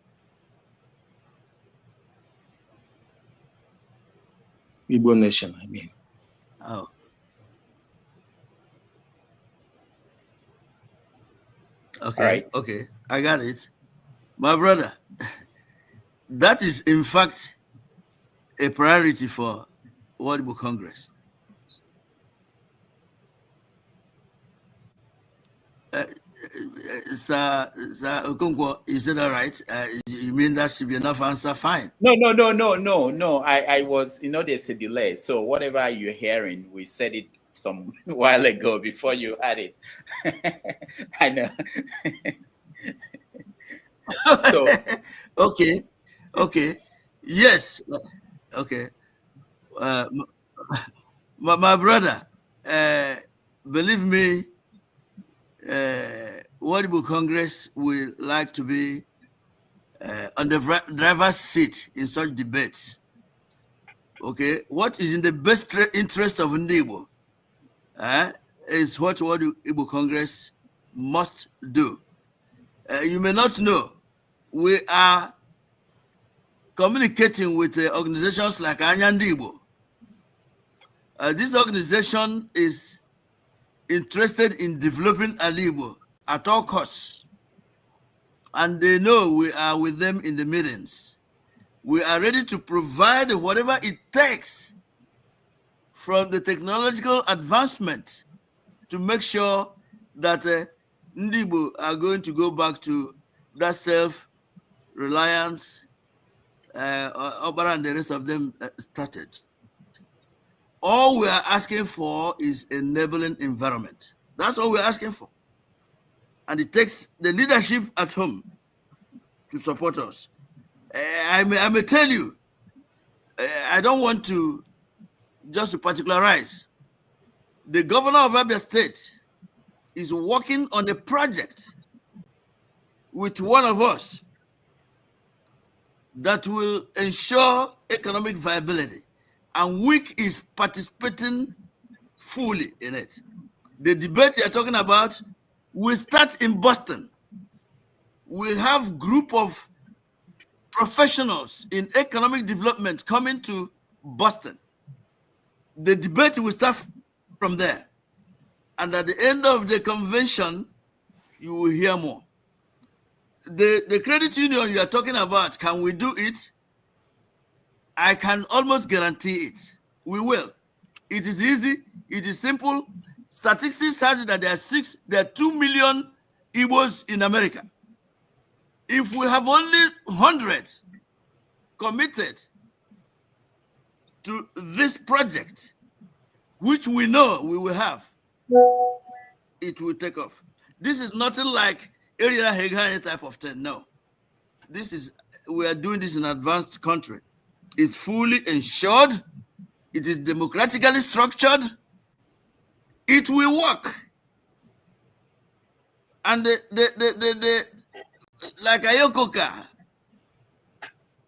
nation, I mean? Oh. Okay, right. Okay, I got it. My brother, that is in fact a priority for World Igbo Congress. Sir Okonkwo, is that all right? You mean that should be enough answer? Fine. No. I was, there's a delay. So whatever you're hearing, we said it some while ago before you had it. I know. So okay. Yes. Okay. My brother, believe me, World Igbo Congress will like to be on the driver's seat in such debates. Okay, what is in the best interest of Igbo is what World Igbo Congress must do. You may not know, we are communicating with organizations like Anyandi Igbo. This organization is interested in developing Igbo at all costs, and they know we are with them in the meetings. We are ready to provide whatever it takes from the technological advancement to make sure that Igbo are going to go back to that self-reliance Okpala and the rest of them started. All we are asking for is enabling environment. That's all we're asking for. And it takes the leadership at home to support us. I may tell you, I don't want to just to particularize. The governor of Abia State is working on a project with one of us that will ensure economic viability, and WIC is participating fully in it. The debate you're talking about will start in Boston. We have group of professionals in economic development coming to Boston. The debate will start from there. And at the end of the convention, you will hear more. The credit union you are talking about, can we do it? I can almost guarantee it. We will. It is easy. It is simple. Statistics has it that there are 2 million Igbos in America. If we have only 100 committed to this project, which we know we will have, it will take off. This is nothing like area Hegania type of thing. No. We are doing this in an advanced country. It's fully ensured. It is democratically structured. It will work. And like Ayokoka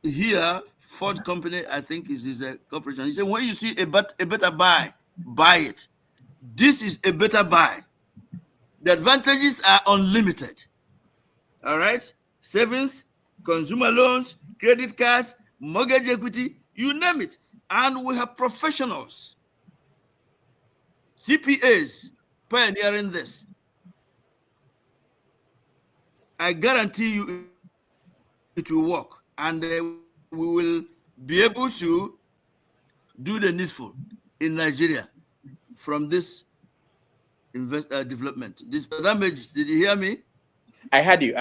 here, Ford Company, I think is a corporation. He said, when you see a better buy it. This is a better buy. The advantages are unlimited. All right? Savings, consumer loans, credit cards, mortgage equity, you name it. And we have professionals, CPAs, pioneering this. I guarantee you it will work. And we will be able to do the needful in Nigeria from this development. This damage, did you hear me? I heard you.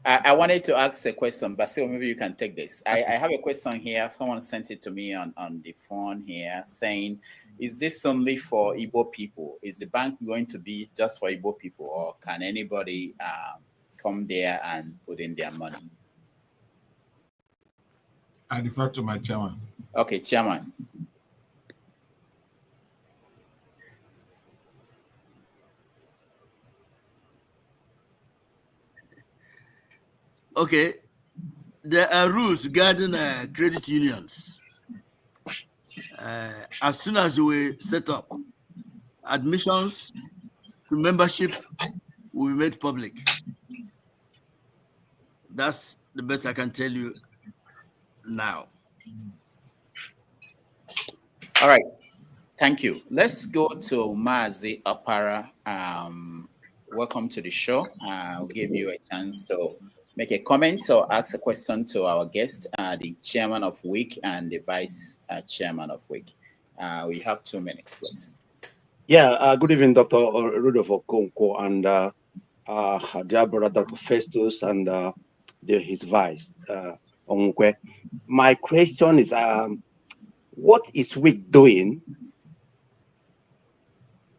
I wanted to ask a question, Basil, maybe you can take this. I have a question here. Someone sent it to me on the phone here saying, is this only for Igbo people? Is the bank going to be just for Igbo people, or can anybody come there and put in their money? I defer to my chairman. Okay, chairman. Okay, there are rules regarding credit unions. As soon as we set up, admissions to membership will be made public. That's the best I can tell you now. All right, thank you. Let's go to Mazi Opara. Welcome to the show. I'll give you a chance to make a comment or ask a question to our guest, the chairman of WIC and the vice chairman of WIC. We have 2 minutes, please. Yeah, good evening, Dr. Rudolph Okonkwo and dear brother, Dr. Festus, and his vice, Onwukwe. My question is, what is WIC doing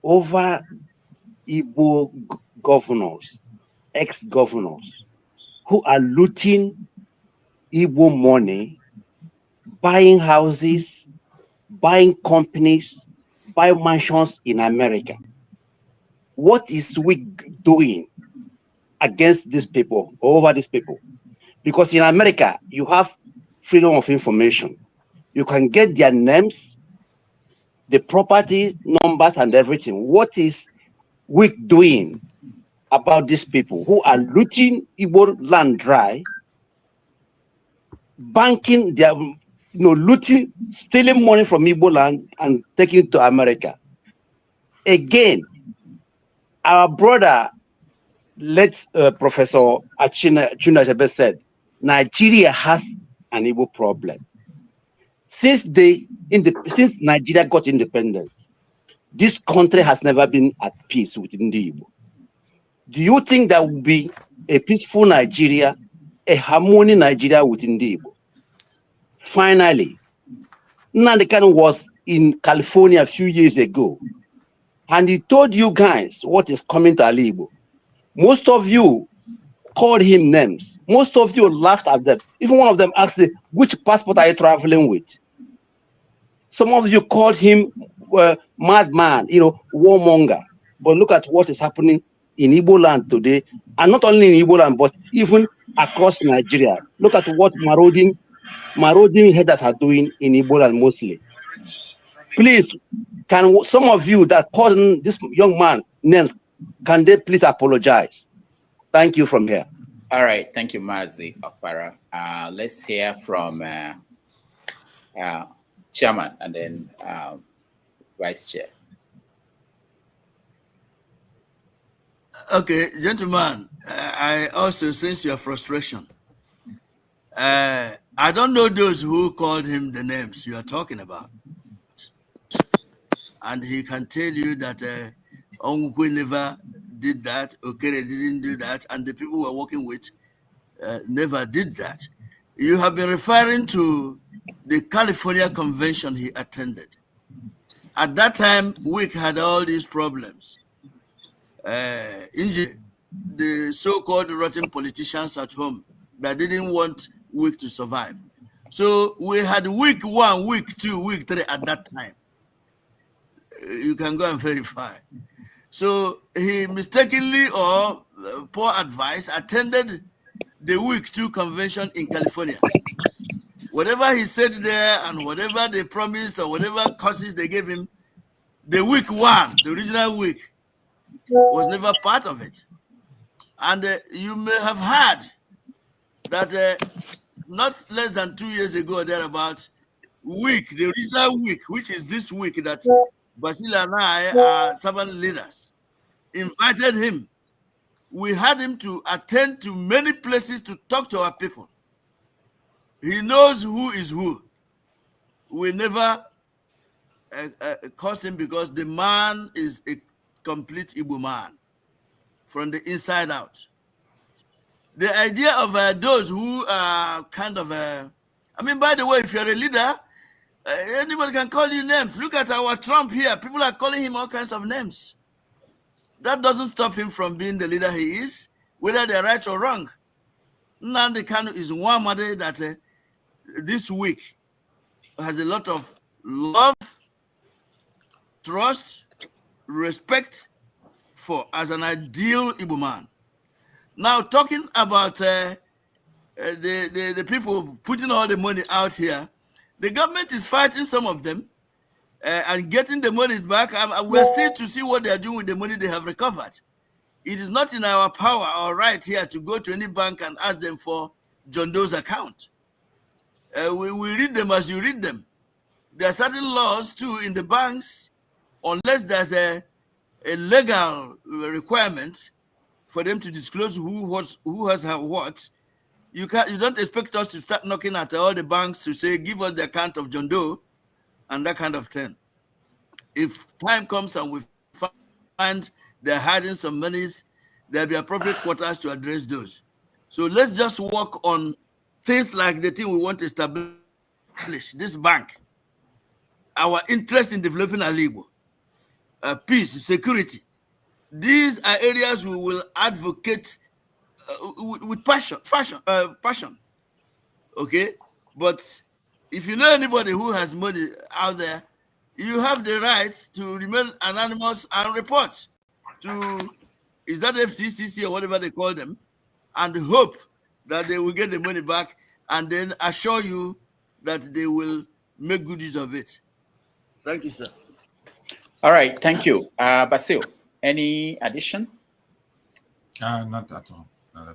over Igbo governors, ex-governors, who are looting Igbo money, buying houses, buying companies, buying mansions in America? What is WIC doing against these people, over these people? Because in America, you have freedom of information. You can get their names, the property numbers, and everything. What is WIC doing about these people who are looting Igbo land dry, banking their, looting, stealing money from Igbo land and taking it to America? Again, our brother, Professor Chunachebe said, Nigeria has an Igbo problem. Since Nigeria got independence, this country has never been at peace within the Igbo. Do you think there will be a peaceful Nigeria, a harmony Nigeria within the Igbo? Finally, Nnamdi Kanu was in California a few years ago, and he told you guys what is coming to Ali Igbo. Most of you called him names. Most of you laughed at them. Even one of them asked, which passport are you traveling with? Some of you called him madman, warmonger. But look at what is happening in Igbo land today, and not only in Igbo land, but even across Nigeria. Look at what marauding headers are doing in Igbo land mostly. Please, can some of you that called this young man names, can they please apologize? Thank you from here. All right, thank you, Mazi Opara. Let's hear from chairman and then vice chair. Okay, gentlemen, I also sense your frustration. I don't know those who called him the names you are talking about. And he can tell you that Onwukwe never did that, Okere didn't do that, and the people we're working with never did that. You have been referring to the California convention he attended. At that time, WIC had all these problems. The so-called rotten politicians at home that didn't want WIC to survive. So we had WIC 1, WIC 2, WIC 3 at that time. You can go and verify. So he mistakenly or poor advice attended the WIC 2 convention in California. Whatever he said there and whatever they promised or whatever courses they gave him, the WIC 1, the original WIC, was never part of it. And you may have heard that not less than 2 years ago or thereabout, WIC, the original WIC, which is this WIC that Basil and I are servant leaders, invited him. We had him to attend to many places to talk to our people. He knows who is who. We never cursed him because the man is a complete Igbo man from the inside out. The idea of those who are kind of, I mean, by the way, if you're a leader, anybody can call you names. Look at our Trump here. People are calling him all kinds of names. That doesn't stop him from being the leader he is, whether they're right or wrong. Nnamdi Kanu is one mother that this week has a lot of love, trust, respect for as an ideal Igbo man. Now, talking about the people putting all the money out here, the government is fighting some of them and getting the money back. We're still to see what they are doing with the money they have recovered. It is not in our power or right here to go to any bank and ask them for John Doe's account. We read them as you read them. There are certain laws too in the banks, unless there's a legal requirement for them to disclose who has what. You don't expect us to start knocking at all the banks to say, give us the account of John Doe and that kind of thing. If time comes and we find they're hiding some monies, there'll be appropriate quarters to address those. So let's just work on things like the thing we want to establish, this bank, our interest in developing Igbo, peace, security. These are areas we will advocate with passion. Okay? But if you know anybody who has money out there, you have the right to remain anonymous and report to, is that FCCC or whatever they call them, and hope that they will get the money back and then assure you that they will make good use of it. Thank you, sir. All right, thank you. Basil, any addition? Not at all.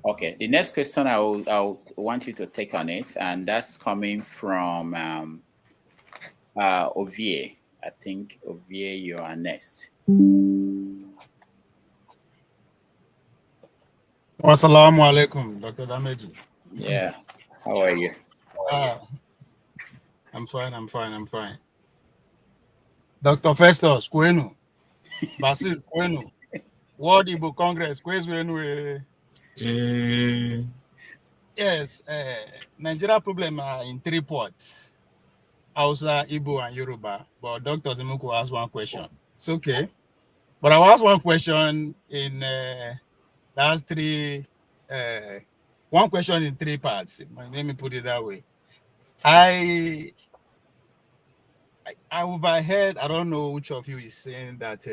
Okay, the next question I'll want you to take on it, and that's coming from Ovie. I think, Ovie, you are next. Assalamu alaikum, Dr. Dameji. Yeah, how are you? I'm fine. Dr. Festus, Kwenu. Basil, Kwenu. World Igbo Congress, Kwenu. Yes, Nigeria problem in 3 parts. Hausa, Igbo, and Yoruba. But Dr. Zimuku asked one question. It's okay. But I will ask one question in that's one question in 3 parts. Let me put it that way. I overheard, I don't know which of you is saying that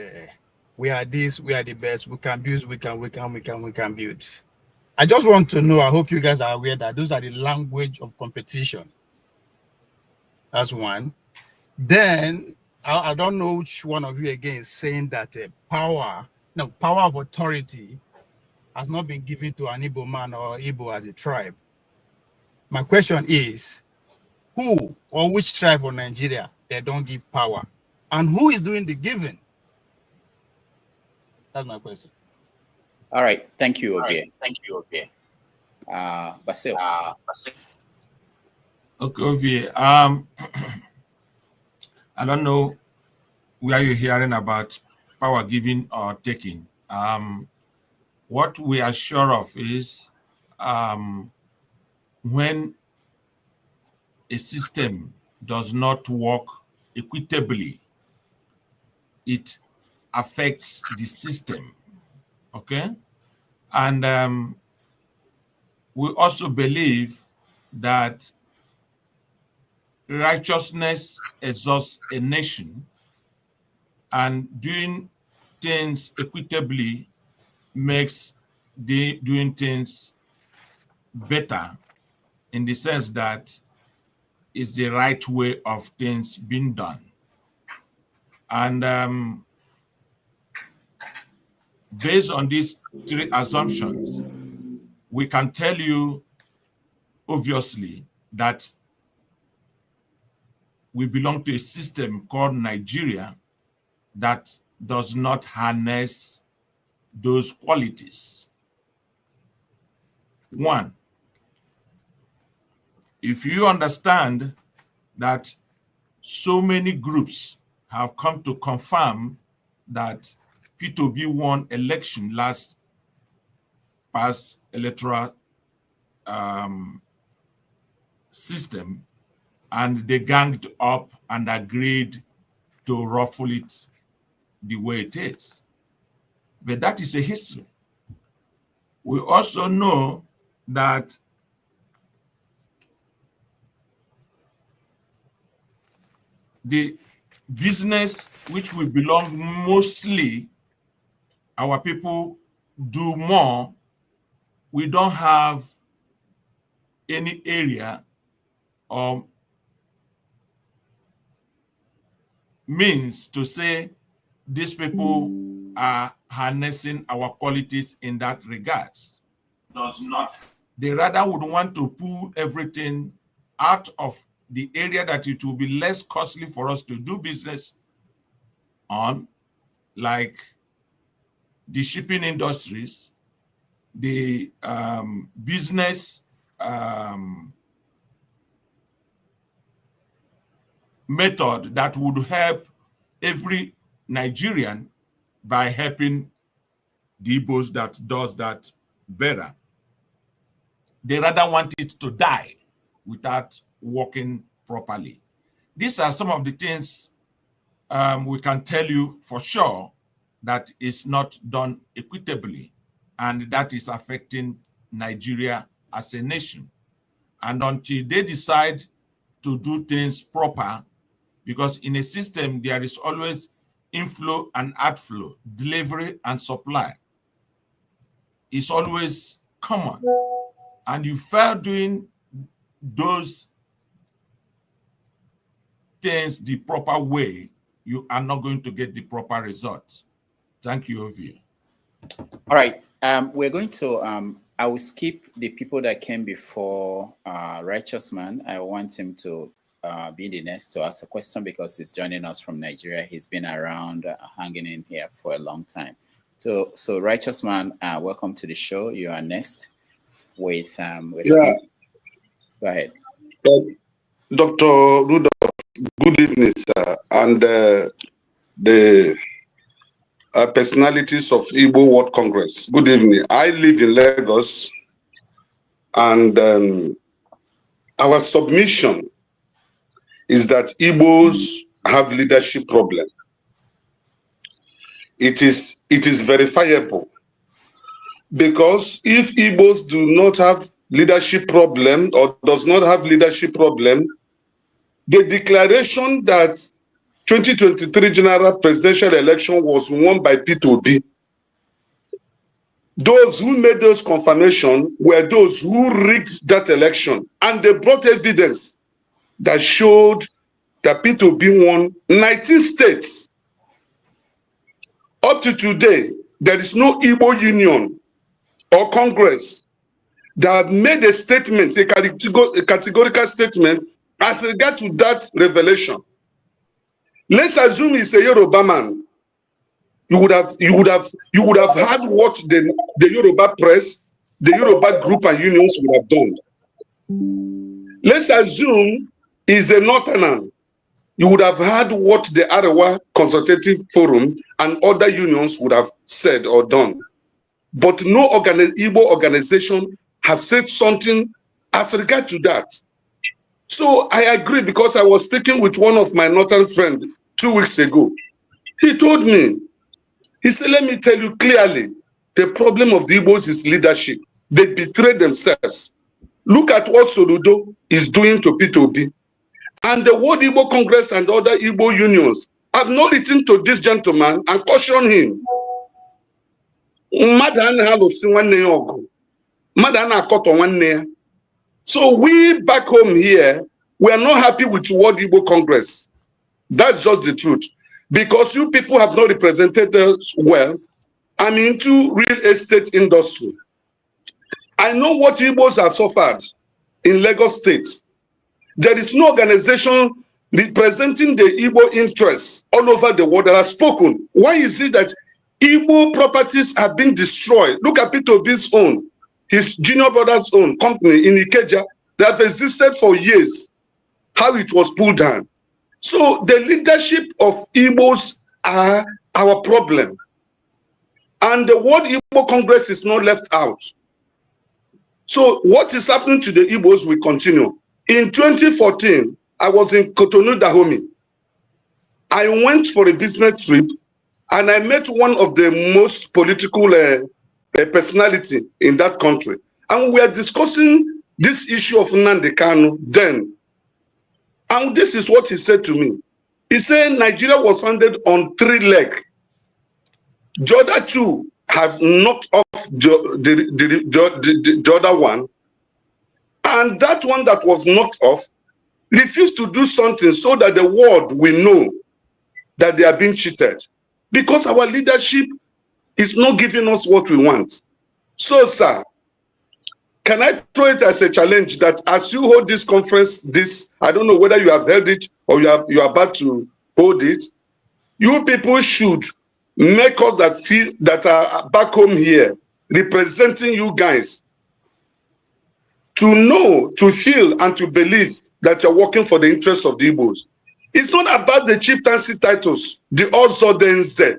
we are this, we are the best, we can build, we can build. I just want to know, I hope you guys are aware that those are the language of competition. That's one. Then, I don't know which one of you again is saying that power of authority has not been given to an Igbo man or Igbo as a tribe. My question is, who or which tribe of Nigeria they don't give power? And who is doing the giving? That's my question. All right, thank you, Ovie. Basil. Okay, Ovie. I don't know where you're hearing about power giving or taking. What we are sure of is when a system does not work equitably, it affects the system, okay? And we also believe that righteousness exhausts a nation, and doing things equitably makes doing things better, in the sense that it's the right way of things being done. And based on these three assumptions, we can tell you obviously that we belong to a system called Nigeria that does not harness those qualities. One, if you understand that so many groups have come to confirm that P2B won election past electoral system, and they ganged up and agreed to ruffle it the way it is. But that is a history. We also know that the business which we belong mostly, our people do more, we don't have any area or means to say these people are harnessing our qualities in that regards. Does not. They rather would want to pull everything out of the area that it will be less costly for us to do business on, like the shipping industries, the business method that would help every Nigerian by helping the Igbos that does that better. They rather want it to die without working properly. These are some of the things we can tell you for sure that is not done equitably, and that is affecting Nigeria as a nation. And until they decide to do things proper, because in a system there is always inflow and outflow, delivery and supply. It's always common. And you fail doing those things the proper way, you are not going to get the proper results. Thank you, Ovie. All right. We're going to, I will skip the people that came before Righteous Man. I want him to be the next to ask a question because he's joining us from Nigeria. He's been around, hanging in here for a long time. So Righteous Man, welcome to the show. You are next with yeah. Go ahead. Dr. Rudolph, good evening, sir, and the personalities of Igbo World Congress. Good evening. I live in Lagos, and our submission is that Igbos have leadership problem. It is verifiable, because if Igbos do not have leadership problem or does not have leadership problem, the declaration that 2023 general presidential election was won by P2B, those who made those confirmation were those who rigged that election, and they brought evidence that showed that P2B won 19 states. Up to today, there is no Igbo Union or Congress that have made a statement, a categorical statement as regard to that revelation. Let's assume he's a Yoruba man. You would have heard what the Yoruba press, the Yoruba group and unions would have done. Let's assume he's a northerner. You would have heard what the Arewa Consultative Forum and other unions would have said or done. But no Igbo organization has said something as regard to that. So I agree, because I was speaking with one of my northern friends 2 weeks ago. He told me, he said, let me tell you clearly, the problem of the Igbos is leadership. They betray themselves. Look at what Soludo is doing to P2B. And the World Igbo Congress and other Igbo unions have not written to this gentleman and cautioned him. So we back home here, we are not happy with World Igbo Congress. That's just the truth. Because you people have not represented us well. I'm into real estate industry. I know what Igbos have suffered in Lagos State. There is no organization representing the Igbo interests all over the world that has spoken. Why is it that Igbo properties have been destroyed? Look at P2B's own, his junior brother's own company in Ikeja that have existed for years, how it was pulled down. So the leadership of Igbos are our problem. And the World Igbo Congress is not left out. So what is happening to the Igbos will continue. In 2014, I was in Cotonou, Dahomey. I went for a business trip and I met one of the most political personality in that country. And we were discussing this issue of Nnamdi Kanu then. And this is what he said to me. He said Nigeria was founded on 3 legs. The other 2 have knocked off the other one. And that one that was knocked off refused to do something so that the world will know that they are being cheated. Because our leadership is not giving us what we want. So, sir, can I throw it as a challenge that as you hold this conference, I don't know whether you have held it or you are about to hold it, you people should make us that are back home here, representing you guys, to know, to feel, and to believe that you're working for the interests of the Igbos. It's not about the chieftaincy titles, the Ozodenze,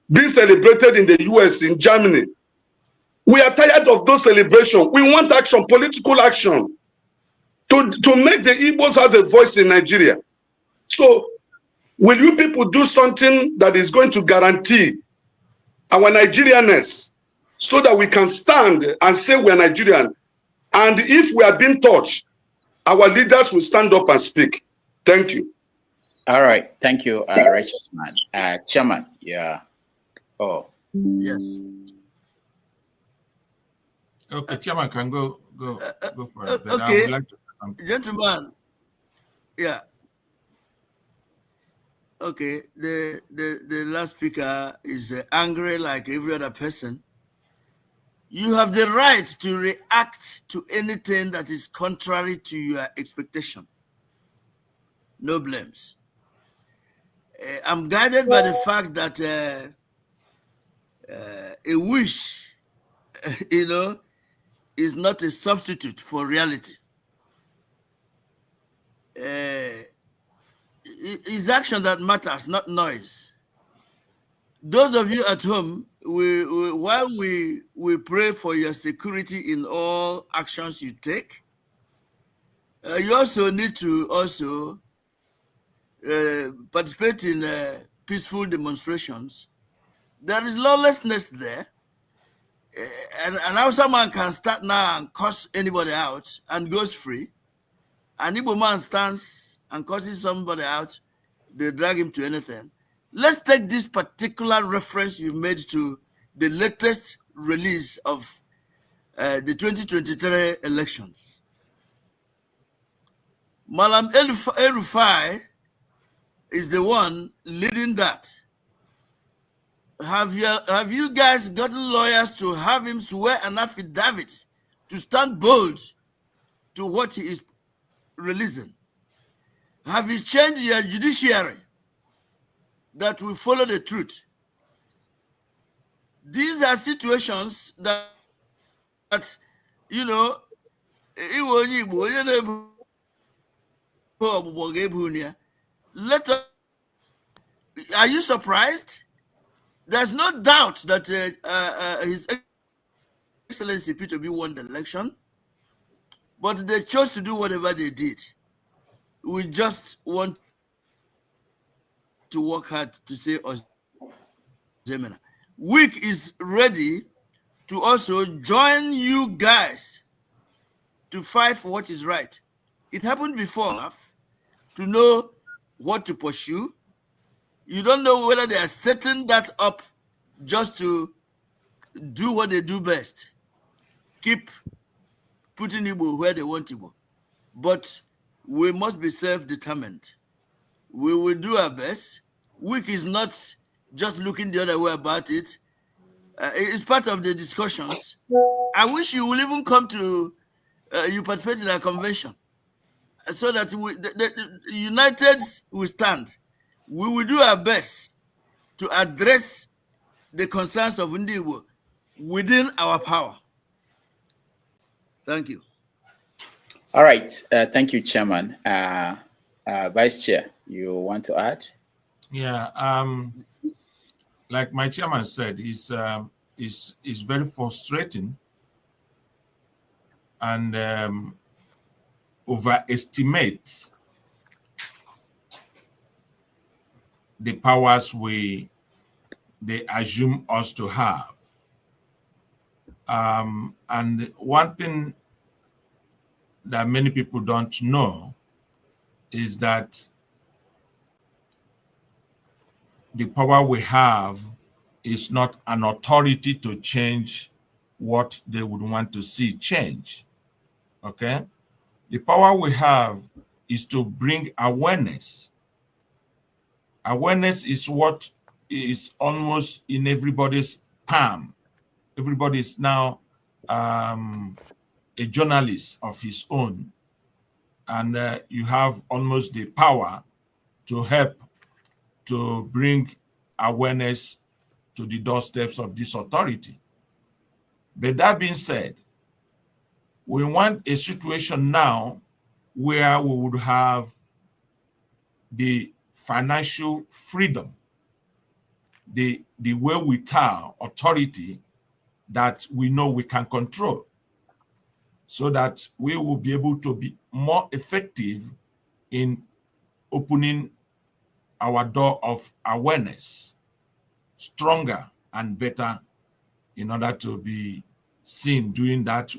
being celebrated in the US, in Germany. We are tired of those celebrations. We want action, political action, to make the Igbos have a voice in Nigeria. So, will you people do something that is going to guarantee our Nigerianness so that we can stand and say we're Nigerian? And if we are being touched, our leaders will stand up and speak. Thank you. All right. Thank you, righteous man. Chairman, yeah. Oh. Yes. Okay, Chairman can go for it. Okay, I would like to gentlemen. Yeah. Okay. The last speaker is angry like every other person. You have the right to react to anything that is contrary to your expectation. No blames. I'm guided by the fact that a wish, is not a substitute for reality. It's action that matters, not noise. Those of you at home, while we pray for your security in all actions you take, you also need to participate in peaceful demonstrations. There is lawlessness there. And now someone can start now and cuss anybody out and goes free. An Igbo man stands and cusses somebody out, they drag him to anything. Let's take this particular reference you made to the latest release of the 2023 elections. Malam El-Rufai is the one leading that. Have you guys gotten lawyers to have him swear an affidavit to stand bold to what he is releasing? Have you changed your judiciary that will follow the truth? These are situations that Let us, are you surprised? There's no doubt that His Excellency Peter B won the election, but they chose to do whatever they did. We just want to work hard to say Ozemena. WIC is ready to also join you guys to fight for what is right. It happened before enough to know what to pursue. You don't know whether they are setting that up just to do what they do best. Keep putting Igbo where they want Igbo. But we must be self-determined. We will do our best. WIC is not just looking the other way about it. It's part of the discussions. I wish you will even come to, you participate in our convention so that the united we stand. We will do our best to address the concerns of Ndibo within our power. Thank you. All right. Thank you, Chairman. Vice Chair, you want to add? Yeah. Like my chairman said, is very frustrating and overestimates the powers they assume us to have. And one thing that many people don't know is that the power we have is not an authority to change what they would want to see change, okay? The power we have is to bring awareness. Awareness is what is almost in everybody's palm. Everybody is now a journalist of his own, and you have almost the power to help to bring awareness to the doorsteps of this authority. But that being said, we want a situation now where we would have the financial freedom, the wherewithal authority that we know we can control, so that we will be able to be more effective in opening our door of awareness stronger and better in order to be seen doing that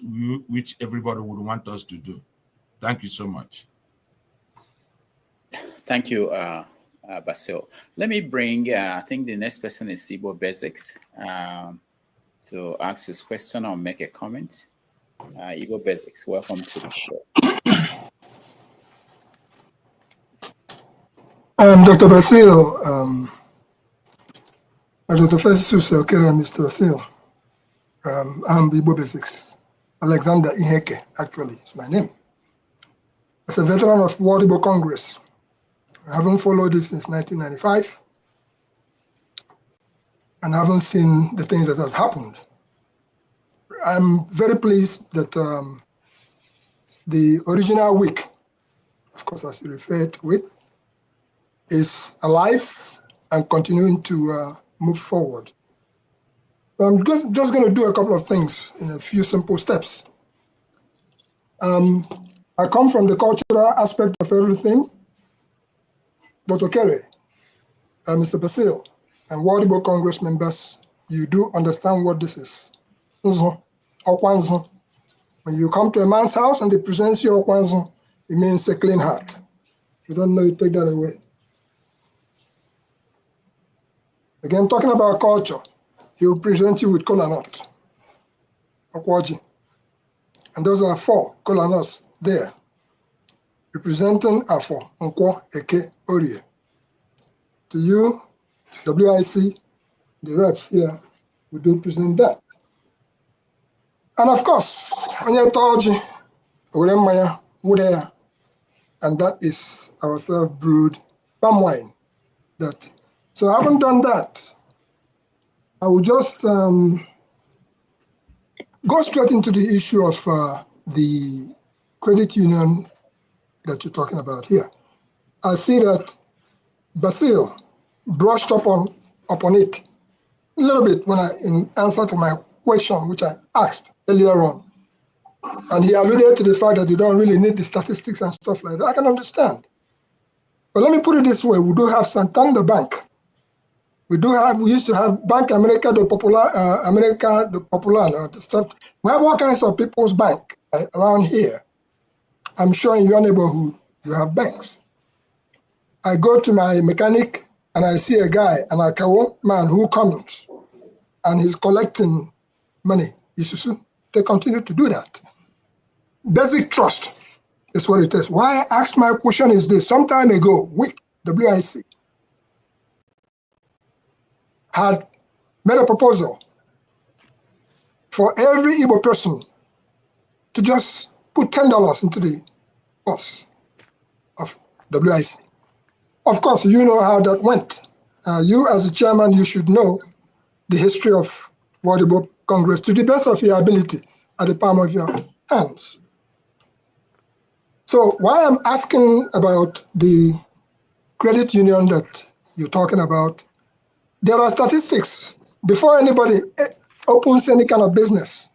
which everybody would want us to do. Thank you so much. Thank you, Basil. Let me bring, I think the next person is Igbo Basics to ask his question or make a comment. Igbo Basics, welcome to the show. Dr. Basil, Dr. Festus Okere, Mr. Basil. I'm Igbo Basics. Alexander Iheke, actually, is my name. As a veteran of World Igbo Congress, I haven't followed this since 1995, and I haven't seen the things that have happened. I'm very pleased that the original WIC, of course, as you referred to it, is alive and continuing to move forward. I'm just going to do a couple of things in a few simple steps. I come from the cultural aspect of everything. Dr. Okere, Mr. Basil, and World Igbo Congress members, you do understand what this is. When you come to a man's house and they present you Okwanzo, it means a clean heart. If you don't know, you take that away. Again, talking about culture, he will present you with kola nut, okwaji. And those are 4 kola nuts there, representing Afo, Nkwo, Eke, Orie. To you, WIC, the reps here, we do present that. And of course, Anya Toji, Uremaya, Wudea, and that is our self-brewed palm wine. So I haven't done that. I will just go straight into the issue of the credit union that you're talking about here. I see that Basil brushed upon it a little bit in answer to my question, which I asked earlier on. And he alluded to the fact that you don't really need the statistics and stuff like that. I can understand. But let me put it this way. We do have Santander Bank. We used to have Bank America the Popular, the stuff. We have all kinds of people's bank around here. I'm sure in your neighborhood, you have banks. I go to my mechanic and I see a guy, an Akawo man who comes and he's collecting money. They continue to do that. Basic trust is what it is. Why I asked my question is this. Some time ago, WIC had made a proposal for every Igbo person to just put $10 into the cost of WIC. Of course, you know how that went. You as a chairman, you should know the history of World Igbo Congress to the best of your ability at the palm of your hands. So why I'm asking about the credit union that you're talking about, there are statistics. Before anybody opens any kind of business,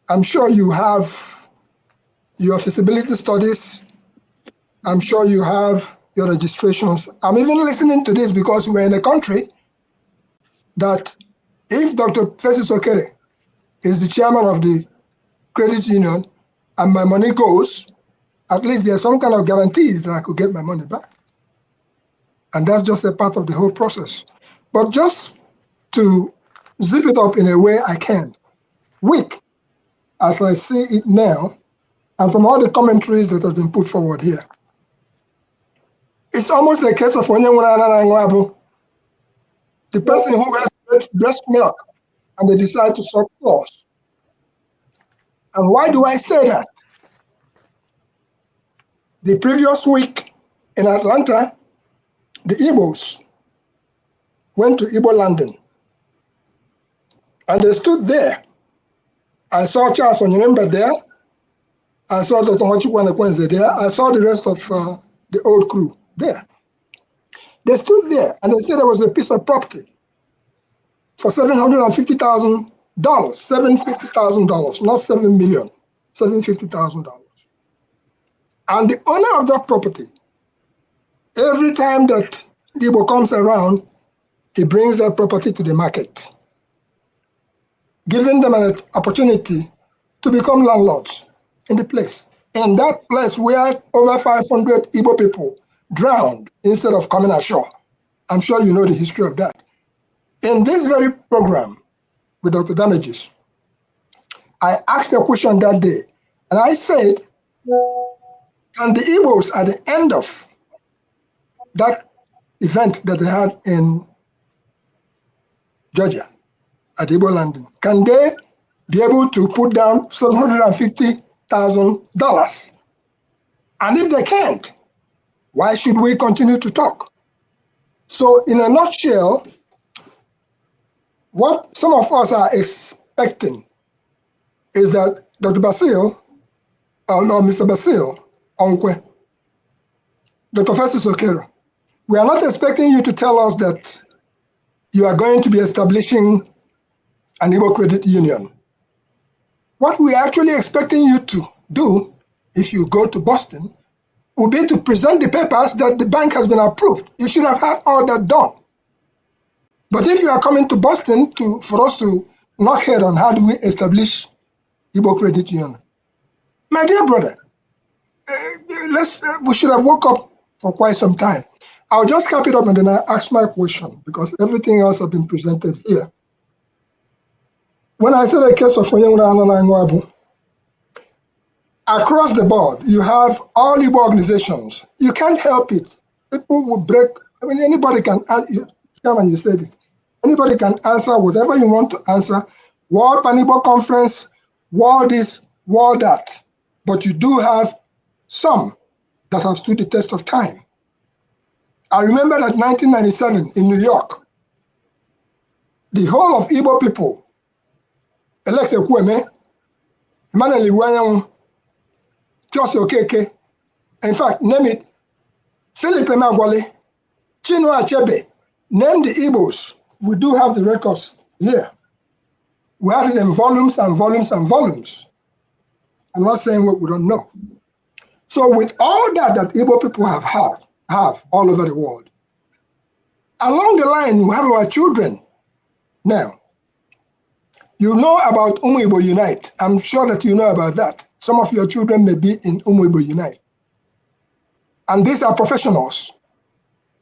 I'm sure you have your feasibility studies. I'm sure you have your registrations. I'm even listening to this because we're in a country that if Dr. Festus Okere is the chairman of the credit union and my money goes, at least there's some kind of guarantees that I could get my money back. And that's just a part of the whole process. But just to zip it up in a way I can, weak as I see it now, and from all the commentaries that have been put forward here, it's almost a case of the person who had breast milk and they decide to suck claws. And why do I say that? The previous week in Atlanta, the Igbos went to Igbo landing and they stood there. I saw Charles Onyemba there. I saw Dr. Nwachukwu there. I saw the rest of the old crew there. They stood there and they said there was a piece of property for $750,000, $750,000, not $7 million, $750,000. And the owner of that property, every time that Igbo comes around, he brings that property to the market, giving them an opportunity to become landlords in the place. In that place where over 500 Igbo people drowned instead of coming ashore. I'm sure you know the history of that. In this very program with Dr. Damages, I asked a question that day, and I said, can the Igbos at the end of that event that they had in Georgia at Igbo landing, can they be able to put down $750,000? And if they can't, why should we continue to talk? So in a nutshell, what some of us are expecting is that Dr. Basil, Mr. Basil Onwukwe, Dr. Festus Okere, we are not expecting you to tell us that you are going to be establishing an Igbo credit union. What we are actually expecting you to do, if you go to Boston, will be to present the papers that the bank has been approved. You should have had all that done. But if you are coming to Boston for us to knock head on how do we establish Igbo credit union, my dear brother, we should have woke up for quite some time. I'll just cap it up and then I ask my question because everything else has been presented here. When I said the case of Onyenwura across the board, you have all Igbo organizations. You can't help it. People will break. I mean, anybody can. You said it. Anybody can answer whatever you want to answer. World Igbo Conference, world this, world that. But you do have some that have stood the test of time. I remember that 1997 in New York, the whole of Igbo people, Alex Ekwueme, Emmanuel Iwanyanwu, Festus Okere, in fact, name it, Philip Emeagwali, Chinua Achebe, name the Igbos. We do have the records here. We have it in volumes and volumes and volumes. I'm not saying what we don't know. So with all that Igbo people have all over the world, along the line, you have our children. Now, you know about Igbo Unite. I'm sure that you know about that. Some of your children may be in Igbo Unite. And these are professionals,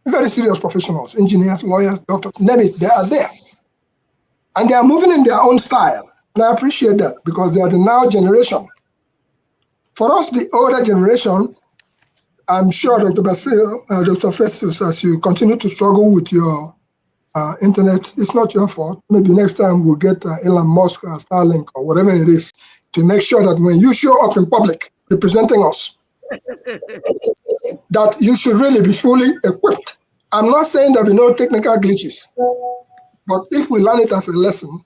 very serious professionals, engineers, lawyers, doctors, name it, they are there. And they are moving in their own style. And I appreciate that because they are the now generation. For us, the older generation, I'm sure Dr. Basil, Dr. Festus, as you continue to struggle with your internet, it's not your fault. Maybe next time we'll get Elon Musk or Starlink or whatever it is to make sure that when you show up in public representing us, that you should really be fully equipped. I'm not saying there'll be no technical glitches, but if we learn it as a lesson,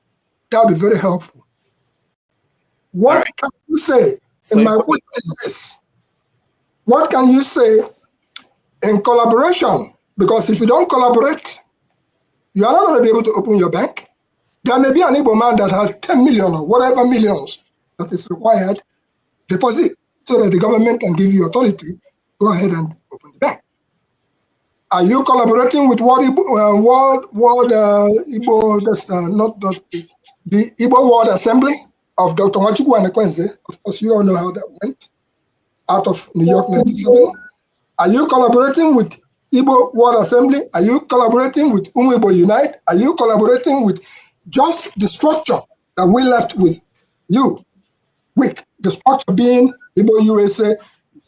that'll be very helpful. What can you say? And my question is this. What can you say in collaboration? Because if you don't collaborate, you are not going to be able to open your bank. There may be an Igbo man that has 10 million or whatever millions that is required deposit so that the government can give you authority. Go ahead and open the bank. Are you collaborating with World Igbo, the Igbo World Assembly of Dr. Nwachukwu and Ekwenze? Of course, you all know how that went out of New York 97. Are you collaborating with Igbo World Assembly? Are you collaborating with Igbo Unite? Are you collaborating with just the structure that we left with you? With the structure being Igbo USA,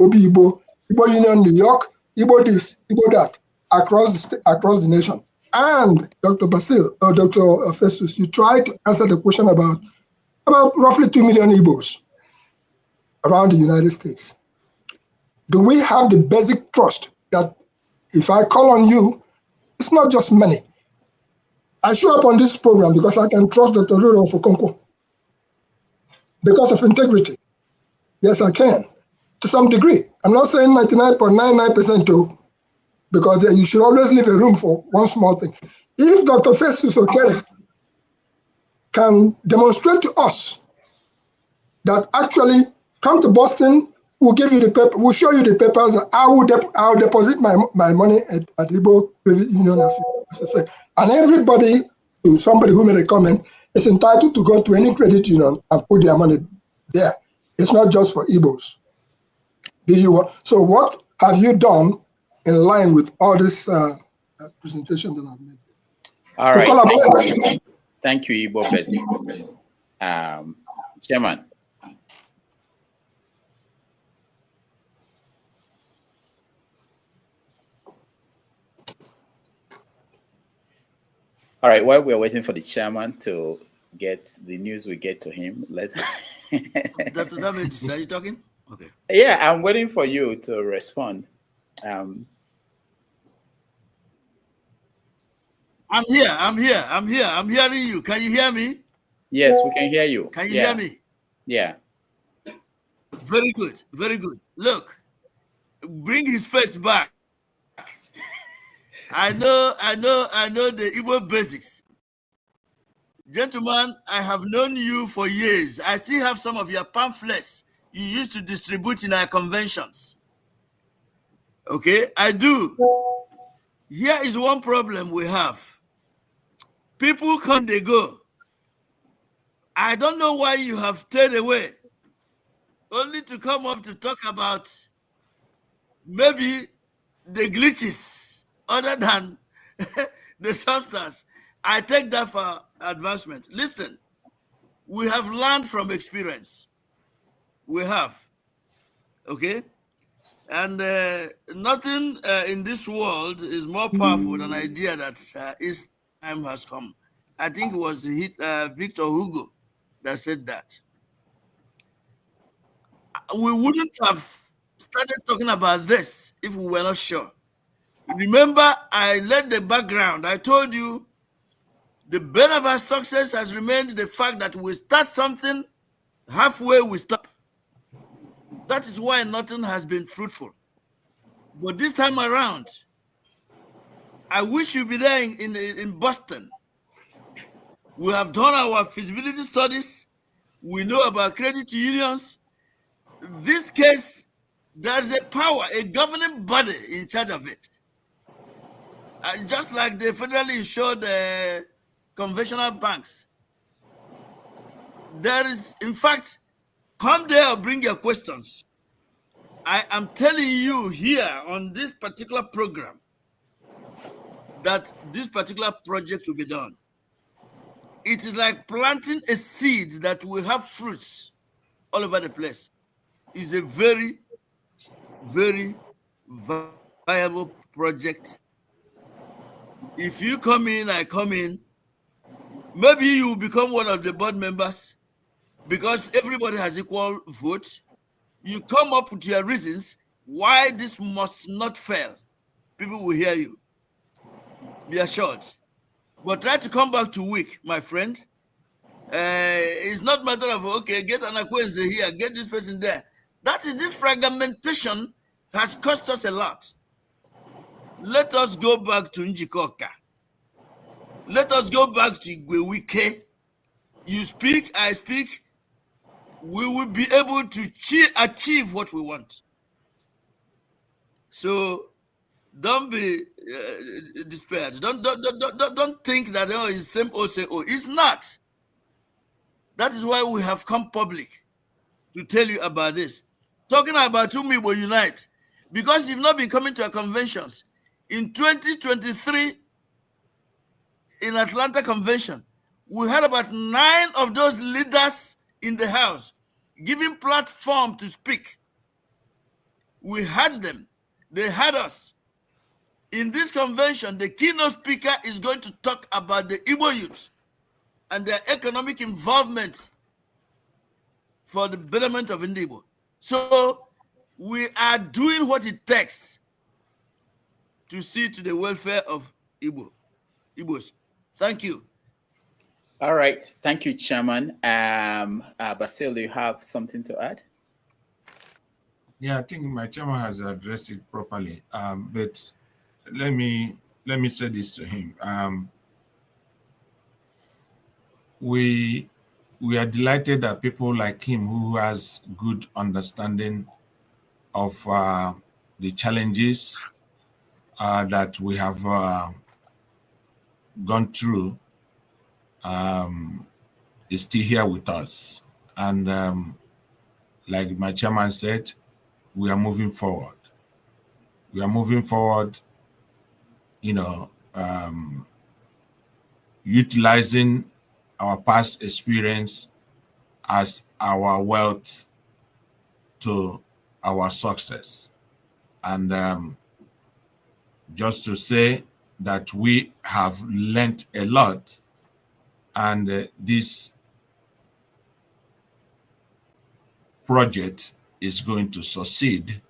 Igbo Union New York, Igbo this, Igbo that, across the nation. And Dr. Basil, or Dr. Festus, you tried to answer the question about roughly 2 million Igbos around the United States. Do we have the basic trust that if I call on you, it's not just money? I show up on this program because I can trust Dr. Ruro Fokonko because of integrity. Yes, I can, to some degree. I'm not saying 99.99% though, because you should always leave a room for one small thing. If Dr. Festus Okere can demonstrate to us that actually come to Boston, we'll give you the paper, we'll show you the papers, I'll deposit my money at Igbo Credit Union, as I say. And everybody, somebody who made a comment, is entitled to go to any credit union and put their money there. It's not just for Igbos. So what have you done in line with all this presentation that I've made? All right. Thank you, Igbo President. Chairman. All right, while we're waiting for the chairman to get the news, we get to him. Dr. David, are you talking? Okay. Yeah, I'm waiting for you to respond. I'm here. I'm hearing you. Can you hear me? Yes, we can hear you. Can you hear me? Yeah. Very good. Very good. Look, bring his face back. I know the Igbo basics. Gentlemen, I have known you for years. I still have some of your pamphlets you used to distribute in our conventions. Okay, I do. Here is one problem we have. People come, they go. I don't know why you have stayed away, only to come up to talk about maybe the glitches other than the substance. I take that for advancement. Listen, we have learned from experience. We have, okay? And nothing in this world is more powerful than the idea that its time has come. I think it was Victor Hugo that said that. We wouldn't have started talking about this if we were not sure. Remember, I laid the background. I told you the bane of our success has remained the fact that we start something, halfway we stop. That is why nothing has been fruitful. But this time around, I wish you'd be there in Boston. We have done our feasibility studies. We know about credit unions. This case, there is a power, a governing body in charge of it. Just like the federally insured conventional banks. There is, in fact, come there or bring your questions. I am telling you here on this particular program that this particular project will be done. It is like planting a seed that will have fruits all over the place. It's a very, very viable project. If you come in, I come in, maybe you will become one of the board members because everybody has equal vote. You come up with your reasons why this must not fail. People will hear you. Be assured. But try to come back to weak, my friend. It's not a matter of, okay, get an acquaintance here, get this person there. That is, this fragmentation has cost us a lot. Let us go back to Njikoka. Let us go back to Igwewike. You speak, I speak. We will be able to achieve what we want. So don't be despaired. Don't think that it's same old, same old. It's not. That is why we have come public to tell you about this. Talking about whom will unite, because you've not been coming to our conventions. In 2023, in Atlanta Convention, we had about 9 of those leaders in the house giving platform to speak. We had them. They had us. In this convention, the keynote speaker is going to talk about the Igbo youth and their economic involvement for the betterment of Igbo. So we are doing what it takes to see to the welfare of Igbos. Thank you. All right. Thank you, Chairman. Basil, do you have something to add? Yeah, I think my chairman has addressed it properly. But let me say this to him. We are delighted that people like him who has good understanding of the challenges that we have gone through is still here with us. And like my chairman said, we are moving forward. We are moving forward, utilizing our past experience as our wealth to our success. And just to say that we have learned a lot, and this project is going to succeed.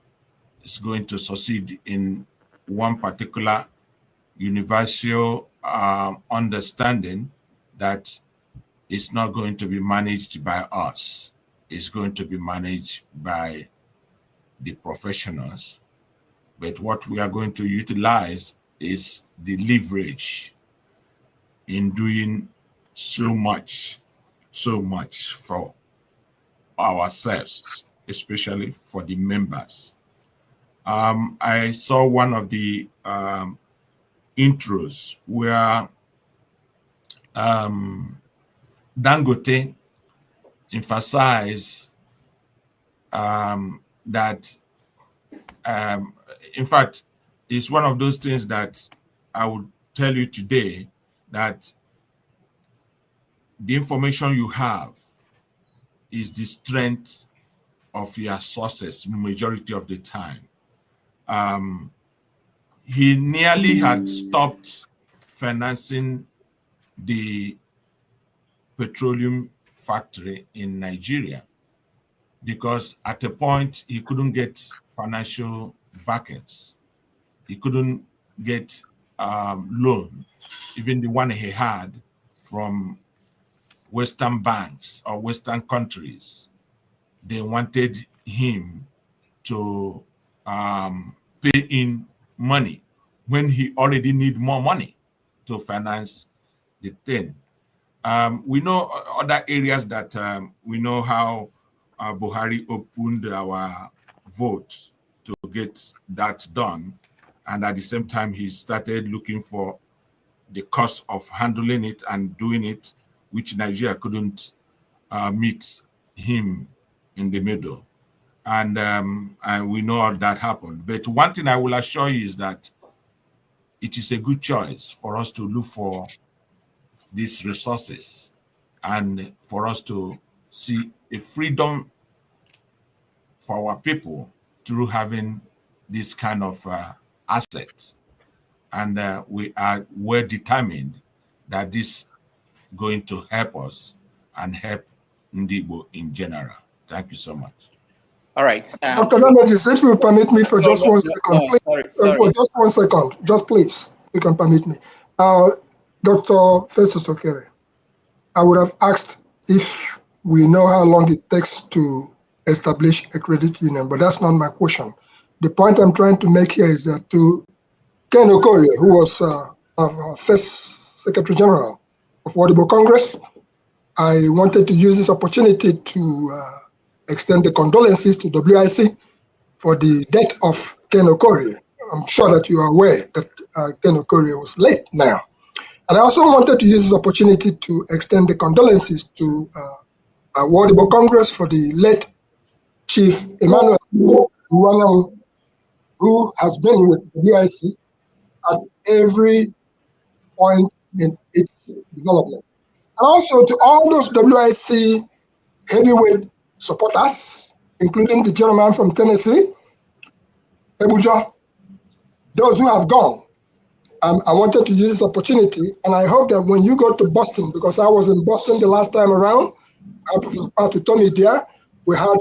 It's going to succeed in one particular universal understanding that it's not going to be managed by us. It's going to be managed by the professionals. But what we are going to utilize is the leverage in doing so much for ourselves, especially for the members. I saw one of the intros where Dangote emphasized that, in fact, it's one of those things that I would tell you today, that the information you have is the strength of your sources majority of the time. He nearly had stopped financing the petroleum factory in Nigeria because at a point he couldn't get financial backers. He couldn't get loan, even the one he had from Western banks or Western countries. They wanted him to pay in money when he already need more money to finance the thing. We know other areas that we know how Buhari opened our votes to get that done. And at the same time, he started looking for the cost of handling it and doing it, which Nigeria couldn't meet him in the middle. And we know all that happened. But one thing I will assure you is that it is a good choice for us to look for these resources and for us to see a freedom for our people through having this kind of assets. And we are well determined that this is going to help us and help Igbo in general. Thank you so much. All right. Dr. Damages, if you permit me for just 1 second, please. Sorry. For just 1 second, just please, you can permit me. Dr. Festus Okere, I would have asked if we know how long it takes to establish a credit union, but that's not my question. The point I'm trying to make here is that to Ken Okere, who was first Secretary General of World Igbo Congress, I wanted to use this opportunity to extend the condolences to WIC for the death of Ken Okere. I'm sure that you are aware that Ken Okere was late now. And I also wanted to use this opportunity to extend the condolences to World Igbo Congress for the late Chief Emmanuel Uwanam, who has been with WIC at every point in its development. And also to all those WIC heavyweight supporters, including the gentleman from Tennessee, Abuja, those who have gone. I wanted to use this opportunity, and I hope that when you go to Boston, because I was in Boston the last time around, I was to Tony there. We had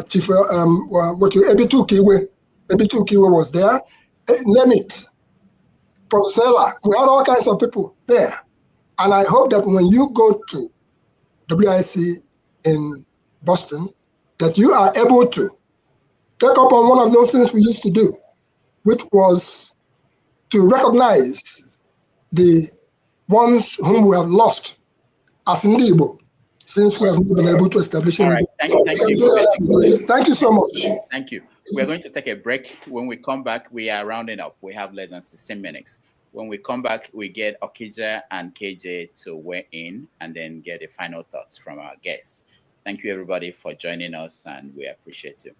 Chief Ebitu Kiwe was there. Name it. Professor Ella. We had all kinds of people there. And I hope that when you go to WIC in Boston, that you are able to take up on one of those things we used to do, which was to recognize the ones whom we have lost as Igbo, since we have not been able to establish All right. Thank you. Thank you so much. Thank you. We're going to take a break. When we come back, we are rounding up. We have less than 16 minutes. When we come back, we get Okija and KJ to weigh in and then get the final thoughts from our guests. Thank you, everybody, for joining us, and we appreciate you.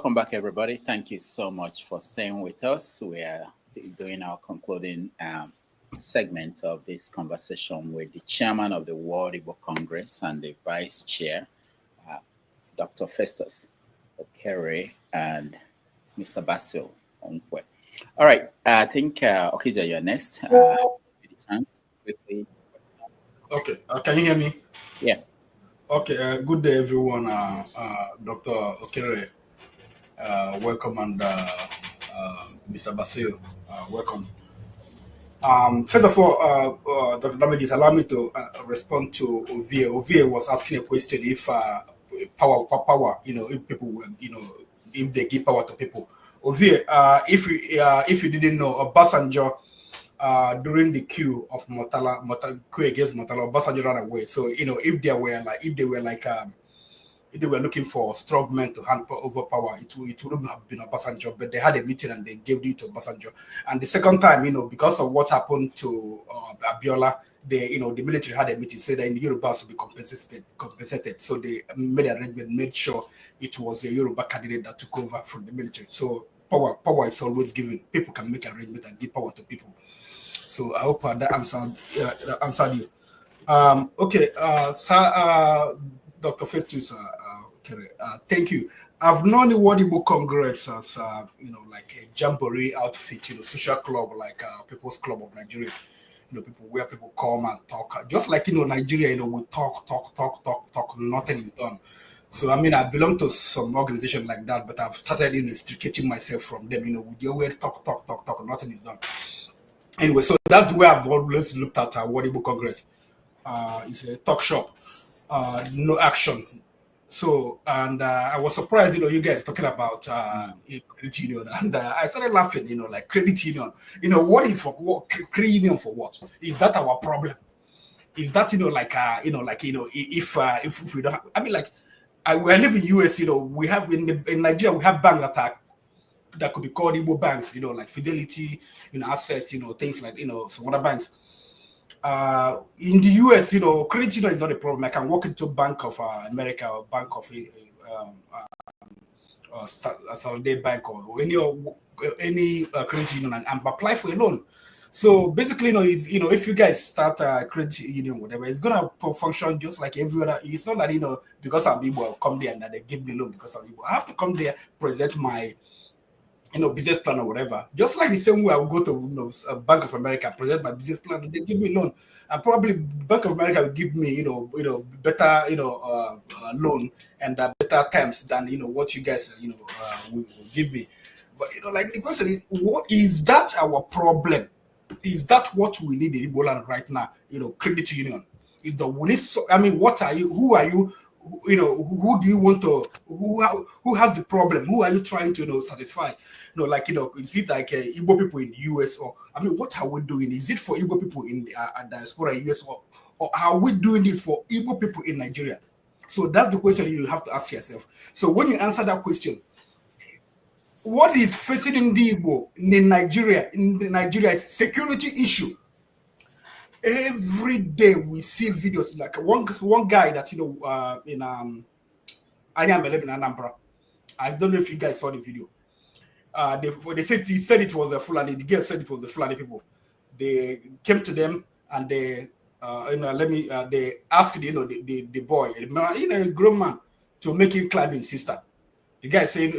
welcome back, everybody. Thank you so much for staying with us. We are doing our concluding segment of this conversation with the chairman of the World Igbo Congress and the vice chair, Dr. Festus Okere and Mr. Basil Onwukwe. All right, I think Okija, you're next. Chance quickly. Okay, can you hear me? Yeah. Okay, good day, everyone. Dr. Okere, welcome, and Mr. Basil, welcome. First of all, Dr. Damagis, allow me to respond to Ovie. Ovie was asking a question if power, if people were, if they give power to people. Ovie, if you didn't know, Obasanjo, during the queue of coup against Murtala, Obasanjo ran away. So if they were looking for strong men to hand over power, it wouldn't have been Obasanjo. But they had a meeting and they gave it to Obasanjo. And the second time, because of what happened to Abiola, the military had a meeting, said that in the Yorubas to be compensated. So they made an arrangement, made sure it was a Yoruba candidate that took over from the military. So power is always given. People can make arrangement and give power to people. So I hope that answered you. Okay, Dr. Festus Okere, thank you. I've known the World Igbo Congress as like a jamboree outfit, social club, like People's Club of Nigeria. People where people come and talk. Just like Nigeria, we talk, nothing is done. So I mean, I belong to some organization like that, but I've started extricating myself from them. We deal with talk, nothing is done. Anyway, so that's the way I've always looked at World Igbo Congress. It's a talk shop, no action. So, and I was surprised, you guys talking about credit union, and I started laughing, like credit union. What is for what? Credit union for what? Is that our problem? Is that if we don't, I mean, like I live in US, we have in Nigeria we have banks that could be called Igbo banks, like Fidelity, Access, things like some other banks. In the US, credit union is not a problem. I can walk into Bank of America or Bank of Saturday Bank or any credit union and apply for a loan. So basically, if you guys start a credit union, whatever, it's gonna function just like every other. It's not that because I'm Igbo, I'll come there and they give me loan because I'm Igbo. I have to come there, present my business plan or whatever. Just like the same way I will go to Bank of America, present my business plan, and they give me loan. And probably Bank of America will give me, better, loan and better terms than what you guys, will give me. But like the question is, what is that our problem? Is that what we need in Igbo land right now? Credit union. I mean, what are you? Who are you? Who do you want to? Who has the problem? Who are you trying to satisfy? Is it like Igbo people in the US, or I mean, what are we doing? Is it for Igbo people in Diaspora US, or are we doing it for Igbo people in Nigeria? So that's the question you have to ask yourself. So when you answer that question, what is facing in the Igbo in Nigeria? In Nigeria, is security issue. Every day we see videos like one guy that in I am 11 in Anambra. I don't know if you guys saw the video. He said it was a Fulani. The girl said it was the Fulani people. They came to them and they they asked the boy, a grown man, to make him climb his sister. The guy saying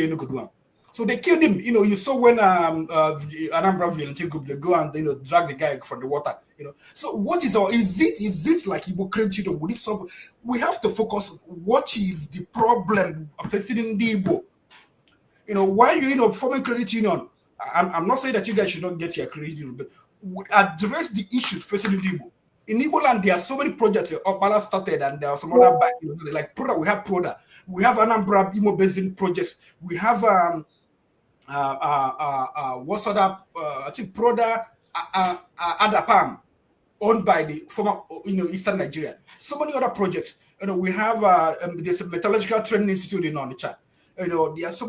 no good one. So they killed him. You saw when Anambra Vigilante group, they go and drag the guy from the water. So what is it like Igbo credit union? Would it solve? We have to focus. What is the problem facing in the Igbo? Why you forming credit union? I'm not saying that you guys should not get your credit union, but address the issues facing in the Igbo. In Igbo land, there are so many projects. Okpala started, and there are some other like Proda. We have Proda. We have Anambra Imo Basin projects. We have what's other? I think Proda Adapam, owned by the former Eastern Nigeria. So many other projects. We have there's a metallurgical training institute in Onitsha. There are so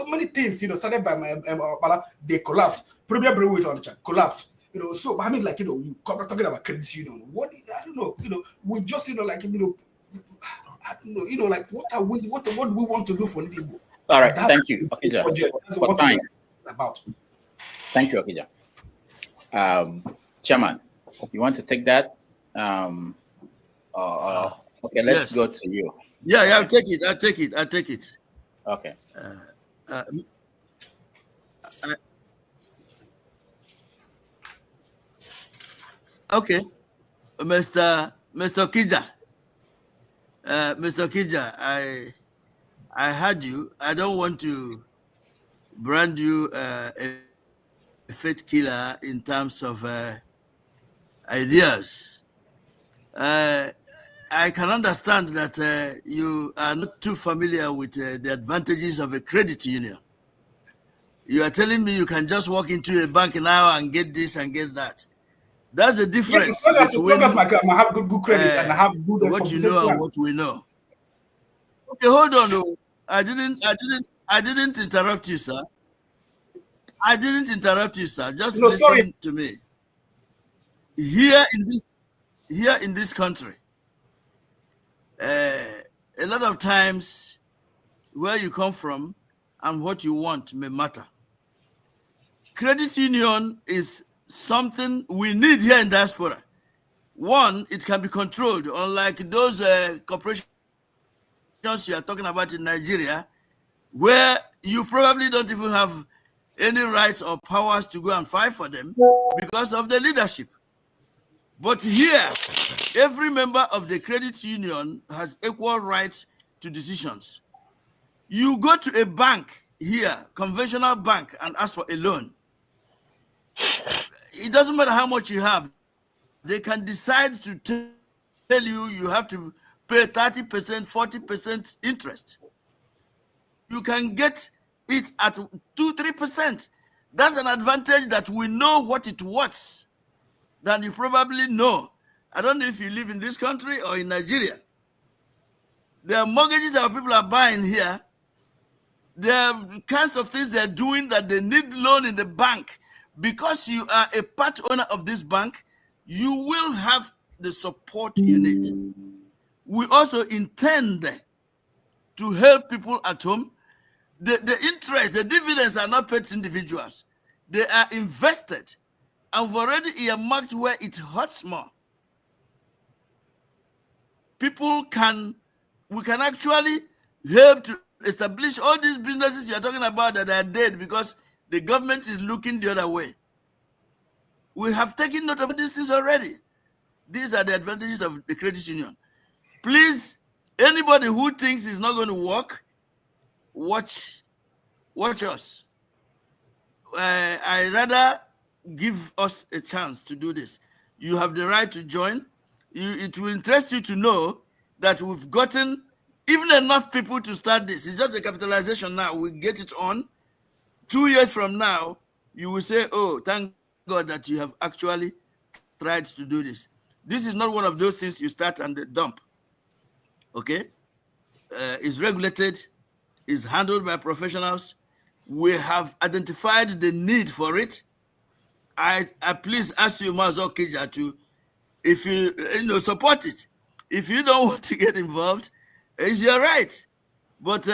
many things. Started by Okpala, they collapsed. Premier Brewery Onitsha collapsed. So I mean, like talking about credit union. What I don't know. We just I You know, like what do we want to do for Igbo? All right, thank you, Okija. That's what we're about. Thank you, Okija. Chairman, you want to take that? Okay, let's go to you. Yeah, I'll take it. Okay. Okay, Mr. Okija. Mr. Okija, I heard you. I don't want to brand you a faith killer in terms of ideas. I can understand that you are not too familiar with the advantages of a credit union. You are telling me you can just walk into a bank now and get this and get that. That's the difference. Yes, as long as I have good credit and I have good what you know and what we know. Okay, hold on. No. I didn't interrupt you, sir. I didn't interrupt you, sir. Just listen to me. Here in this country, a lot of times where you come from and what you want may matter. Credit union is something we need here in diaspora. One, it can be controlled, unlike those corporations you are talking about in Nigeria, where you probably don't even have any rights or powers to go and fight for them because of the leadership. But here, every member of the credit union has equal rights to decisions. You go to a bank here, conventional bank, and ask for a loan. It doesn't matter how much you have. They can decide to tell you have to pay 30%, 40% interest. You can get it at 2-3%. That's an advantage that we know what it was than you probably know. I don't know if you live in this country or in Nigeria. There are mortgages that people are buying here. There are kinds of things they're doing that they need loan in the bank. Because you are a part owner of this bank, you will have the support you need. We also intend to help people at home. The interest, the dividends are not paid to individuals. They are invested. And we've already earmarked where it hurts more. We can actually help to establish all these businesses you're talking about that are dead because the government is looking the other way. We have taken note of these things already. These are the advantages of the credit union. Please, anybody who thinks it's not going to work, watch us. I rather give us a chance to do this. You have the right to join. It will interest you to know that we've gotten even enough people to start this. It's just a capitalization now. We get it on. 2 years from now, you will say, oh, thank God that you have actually tried to do this. This is not one of those things you start and dump. Okay? It's regulated. It's handled by professionals. We have identified the need for it. I please ask you, Basil Onwukwe, to, if you support it. If you don't want to get involved, it's your right. But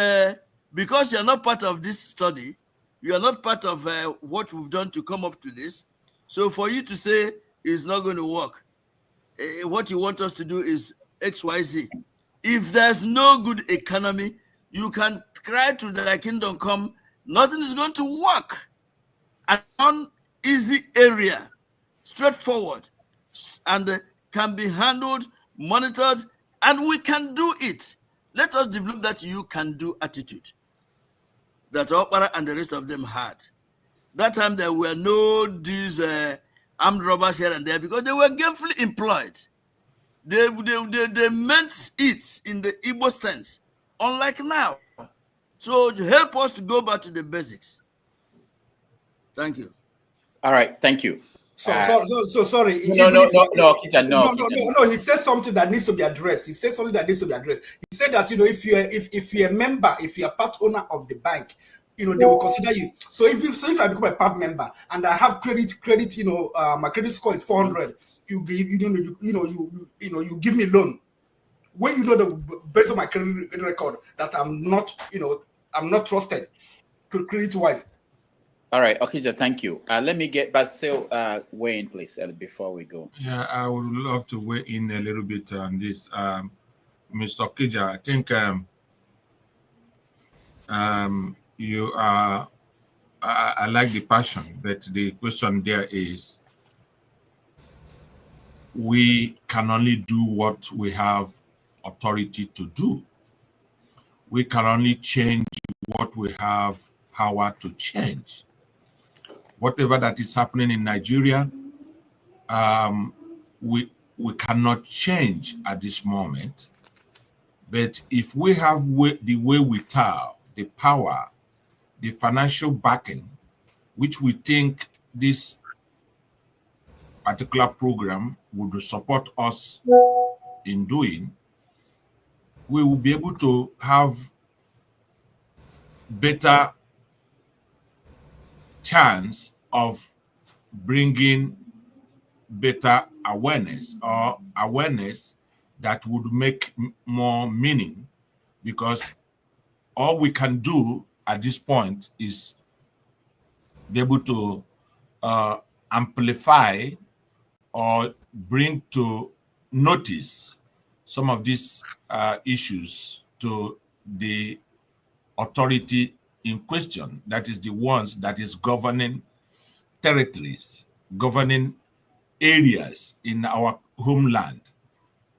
because you're not part of this study, you are not part of what we've done to come up to this. So for you to say it's not going to work, what you want us to do is XYZ. If there's no good economy, you can cry to the kingdom come, nothing is going to work. An easy area, straightforward, and can be handled, monitored, and we can do it. Let us develop that you can do attitude that Okpala and the rest of them had. That time there were no these armed robbers here and there because they were gainfully employed. They meant it in the Igbo sense, unlike now. So help us to go back to the basics. Thank you. All right, thank you. So sorry. No. He said something that needs to be addressed. He said that if you're a member, if you're a part owner of the bank, they will consider you. So if I become a part member and I have credit, my credit score is 400, you give me loan. when you know that based on my credit record that I'm not, I'm not trusted credit-wise. All right, Okija, thank you. Let me get Basil weigh in, please, before we go. Yeah, I would love to weigh in a little bit on this. Mr. Okija, I think you are, I like the passion, but the question there is, we can only do what we have authority to do. We can only change what we have power to change. Whatever that is happening in Nigeria, we cannot change at this moment. But if we have the wherewithal, the power, the financial backing, which we think this particular program would support us in doing, we will be able to have better chance of bringing better awareness, or awareness that would make more meaning, because all we can do at this point is be able to amplify or bring to notice some of these issues to the authority in question, that is the ones that is governing territories, governing areas in our homeland.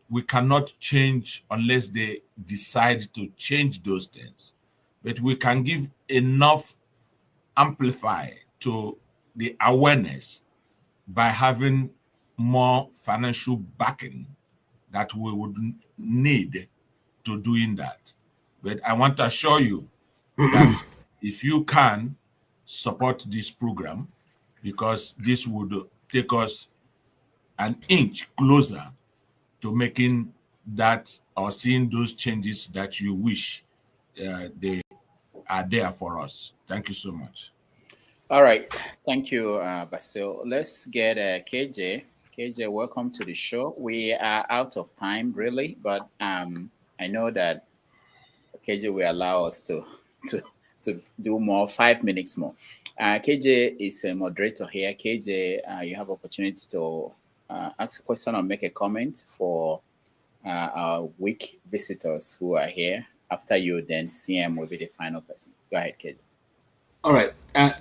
We cannot change unless they decide to change those things. But we can give enough amplify to the awareness by having more financial backing that we would need to doing that. But I want to assure you that if you can support this program, because this would take us an inch closer to making that or seeing those changes that you wish they are there for us. Thank you so much. All right. Thank you, Basil. Let's get KJ. KJ, welcome to the show. We are out of time, really, but I know that KJ will allow us to do more, 5 minutes more. KJ is a moderator here. KJ, you have opportunity to ask a question or make a comment for our week visitors who are here. After you, then CM will be the final person. Go ahead, KJ. All right.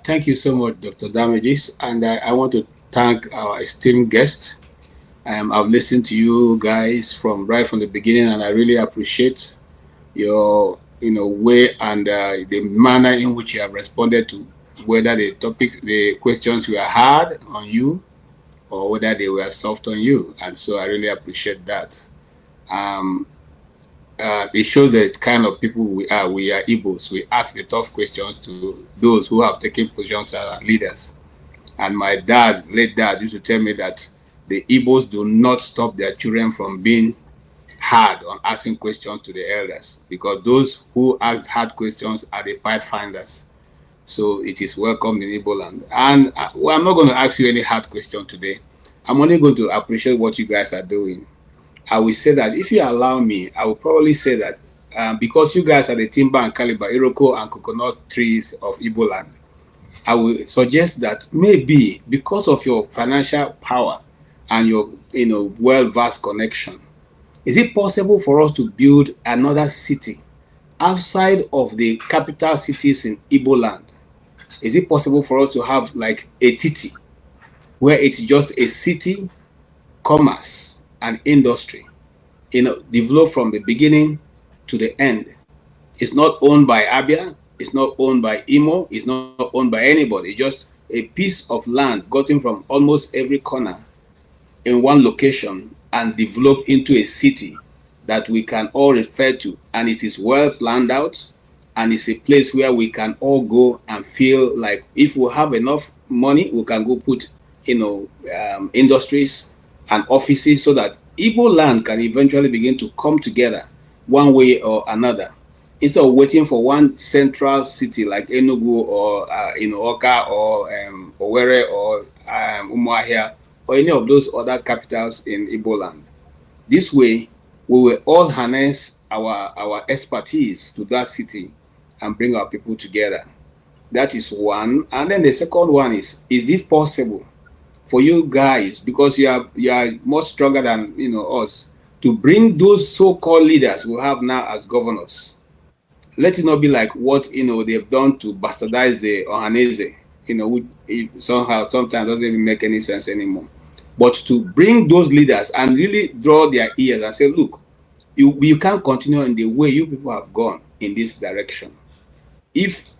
Thank you so much, Dr. Damages. And I want to thank our esteemed guest. I've listened to you guys right from the beginning, and I really appreciate your way and the manner in which you have responded to whether the questions were hard on you or whether they were soft on you. And so I really appreciate that. It shows the kind of people we are. We are Igbos. We ask the tough questions to those who have taken positions as leaders. And my late dad, used to tell me that the Igbos do not stop their children from being hard on asking questions to the elders, because those who ask hard questions are the pathfinders. So it is welcome in Igbo land. And I'm not going to ask you any hard question today. I'm only going to appreciate what you guys are doing. I will say that if you allow me, I will probably say that because you guys are the timber and caliber, Iroko and coconut trees of Igbo land, I will suggest that maybe because of your financial power and your well-versed connection, is it possible for us to build another city outside of the capital cities in Igbo land? Is it possible for us to have like a titi where it's just a city, commerce, and industry, developed from the beginning to the end? It's not owned by Abia, it's not owned by Imo, it's not owned by anybody. It's just a piece of land gotten from almost every corner in one location and developed into a city that we can all refer to, and it is well planned out, and it's a place where we can all go and feel like if we have enough money, we can go put industries and offices so that Igbo land can eventually begin to come together one way or another, instead of waiting for one central city like Enugu or Oka or Owerri or Umuahia or any of those other capitals in Igbo land. This way, we will all harness our expertise to that city and bring our people together. That is one. And then the second one is this possible for you guys, because you are much stronger than us, to bring those so-called leaders we have now as governors? Let it not be like what they've done to bastardize the Ohanese, which somehow sometimes doesn't even make any sense anymore. But to bring those leaders and really draw their ears and say, look, you can't continue in the way you people have gone in this direction. If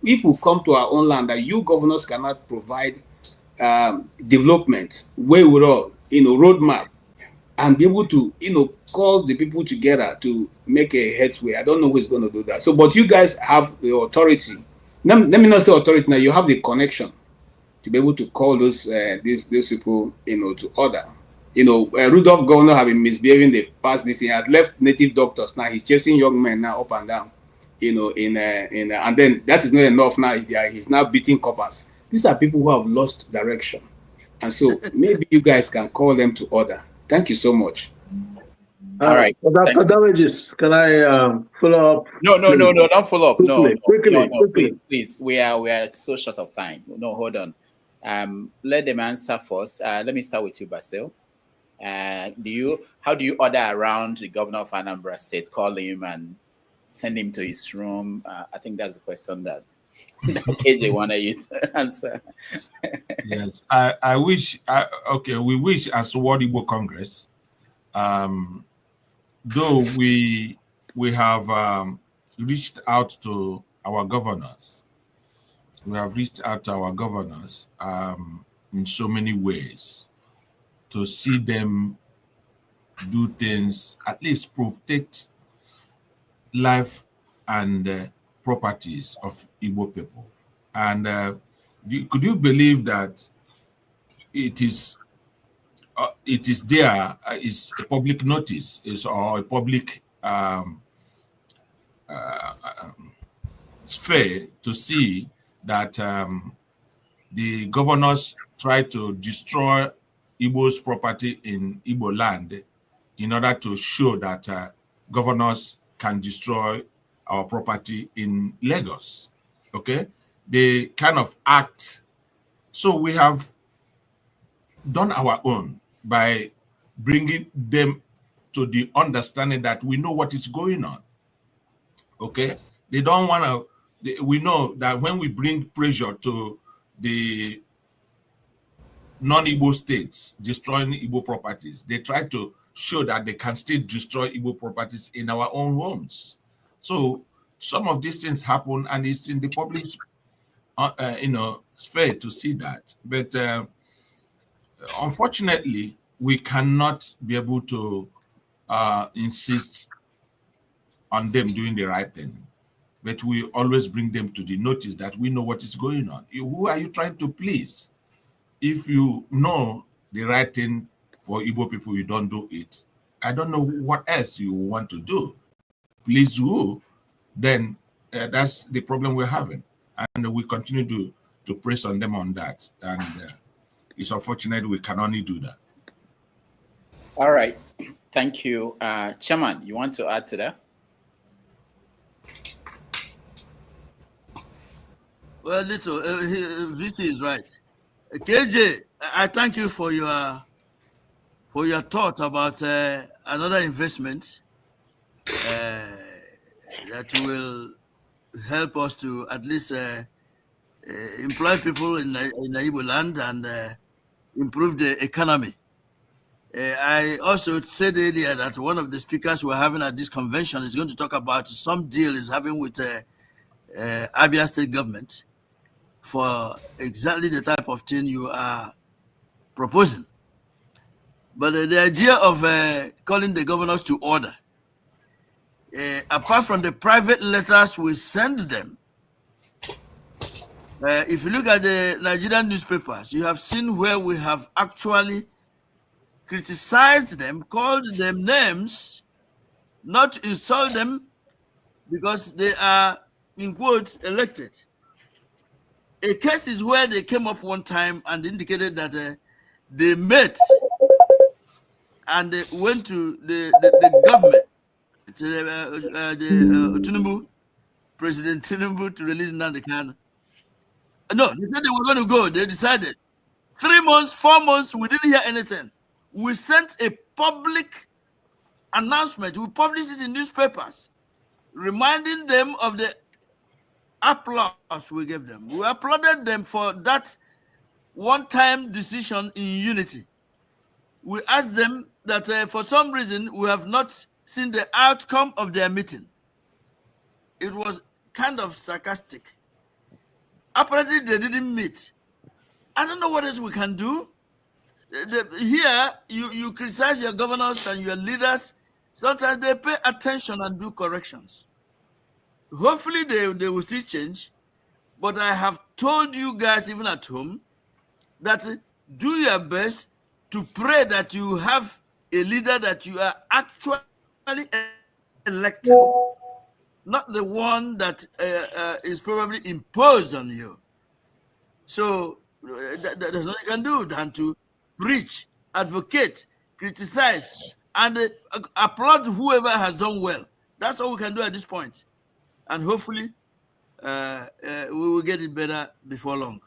if we come to our own land that you governors cannot provide development, way with all, roadmap, and be able to, call the people together to make a headway, I don't know who is going to do that. So, but you guys have the authority. Let me not say authority now. You have the connection to be able to call those these people, to order. Rudolph governor have been misbehaving the past this year. He had left native doctors. Now he's chasing young men now up and down. And then that is not enough. Now he's now beating coppers. These are people who have lost direction, and so maybe you guys can call them to order. Thank you so much. All right. Dr. Damages, can I follow up? No, don't follow up. Quickly. Please. We are so short of time. No, hold on. Let them answer first. Let me start with you, Basil. How do you order around the governor of Anambra State, call him and send him to his room? I think that's the question that they wanted you to answer. Yes, I wish. We wish as World Igbo Congress, though we have reached out to our governors. We have reached out to our governors in so many ways to see them do things, at least protect life and properties of Igbo people. And could you believe that it is there, is a public notice, or a public sphere to see that the governors try to destroy Igbo's property in Igbo land in order to show that governors can destroy our property in Lagos. Okay? They kind of act. So we have done our own by bringing them to the understanding that we know what is going on. Okay? They don't want to, we know that when we bring pressure to the non-Igbo states destroying Igbo properties, they try to show that they can still destroy Igbo properties in our own homes. So some of these things happen, and it's in the public, sphere to see that. But unfortunately, we cannot be able to insist on them doing the right thing. But we always bring them to the notice that we know what is going on. Who are you trying to please? If you know the right thing for Igbo people, you don't do it. I don't know what else you want to do. Please who? Then that's the problem we're having. And we continue to press on them on that. And it's unfortunate we can only do that. All right. Thank you. Chairman, you want to add to that? Well, little, VC is right. KJ, I thank you for your thought about another investment that will help us to at least employ people in the Igbo land and improve the economy. I also said earlier that one of the speakers we're having at this convention is going to talk about some deal is having with Abia State government for exactly the type of thing you are proposing. But the idea of calling the governors to order, apart from the private letters we send them, if you look at the Nigerian newspapers, you have seen where we have actually criticized them, called them names, not to insult them because they are, in quotes, elected. A case is where they came up one time and indicated that They met and they went to the government, to Tinubu, President Tinubu, to release Nnamdi Kanu. No, they said they were going to go. They decided. 3 months, 4 months, we didn't hear anything. We sent a public announcement. We published it in newspapers, reminding them of the applause we gave them. We applauded them for that one-time decision in unity. We asked them that for some reason we have not seen the outcome of their meeting. It was kind of sarcastic. Apparently they didn't meet. I don't know what else we can do. Here, you criticize your governors and your leaders. Sometimes they pay attention and do corrections. Hopefully they will see change. But I have told you guys, even at home, that do your best to pray that you have a leader that you are actually elected, not the one that is probably imposed on you. So there's nothing you can do than to preach, advocate, criticize, and applaud whoever has done well. That's all we can do at this point. And hopefully we will get it better before long.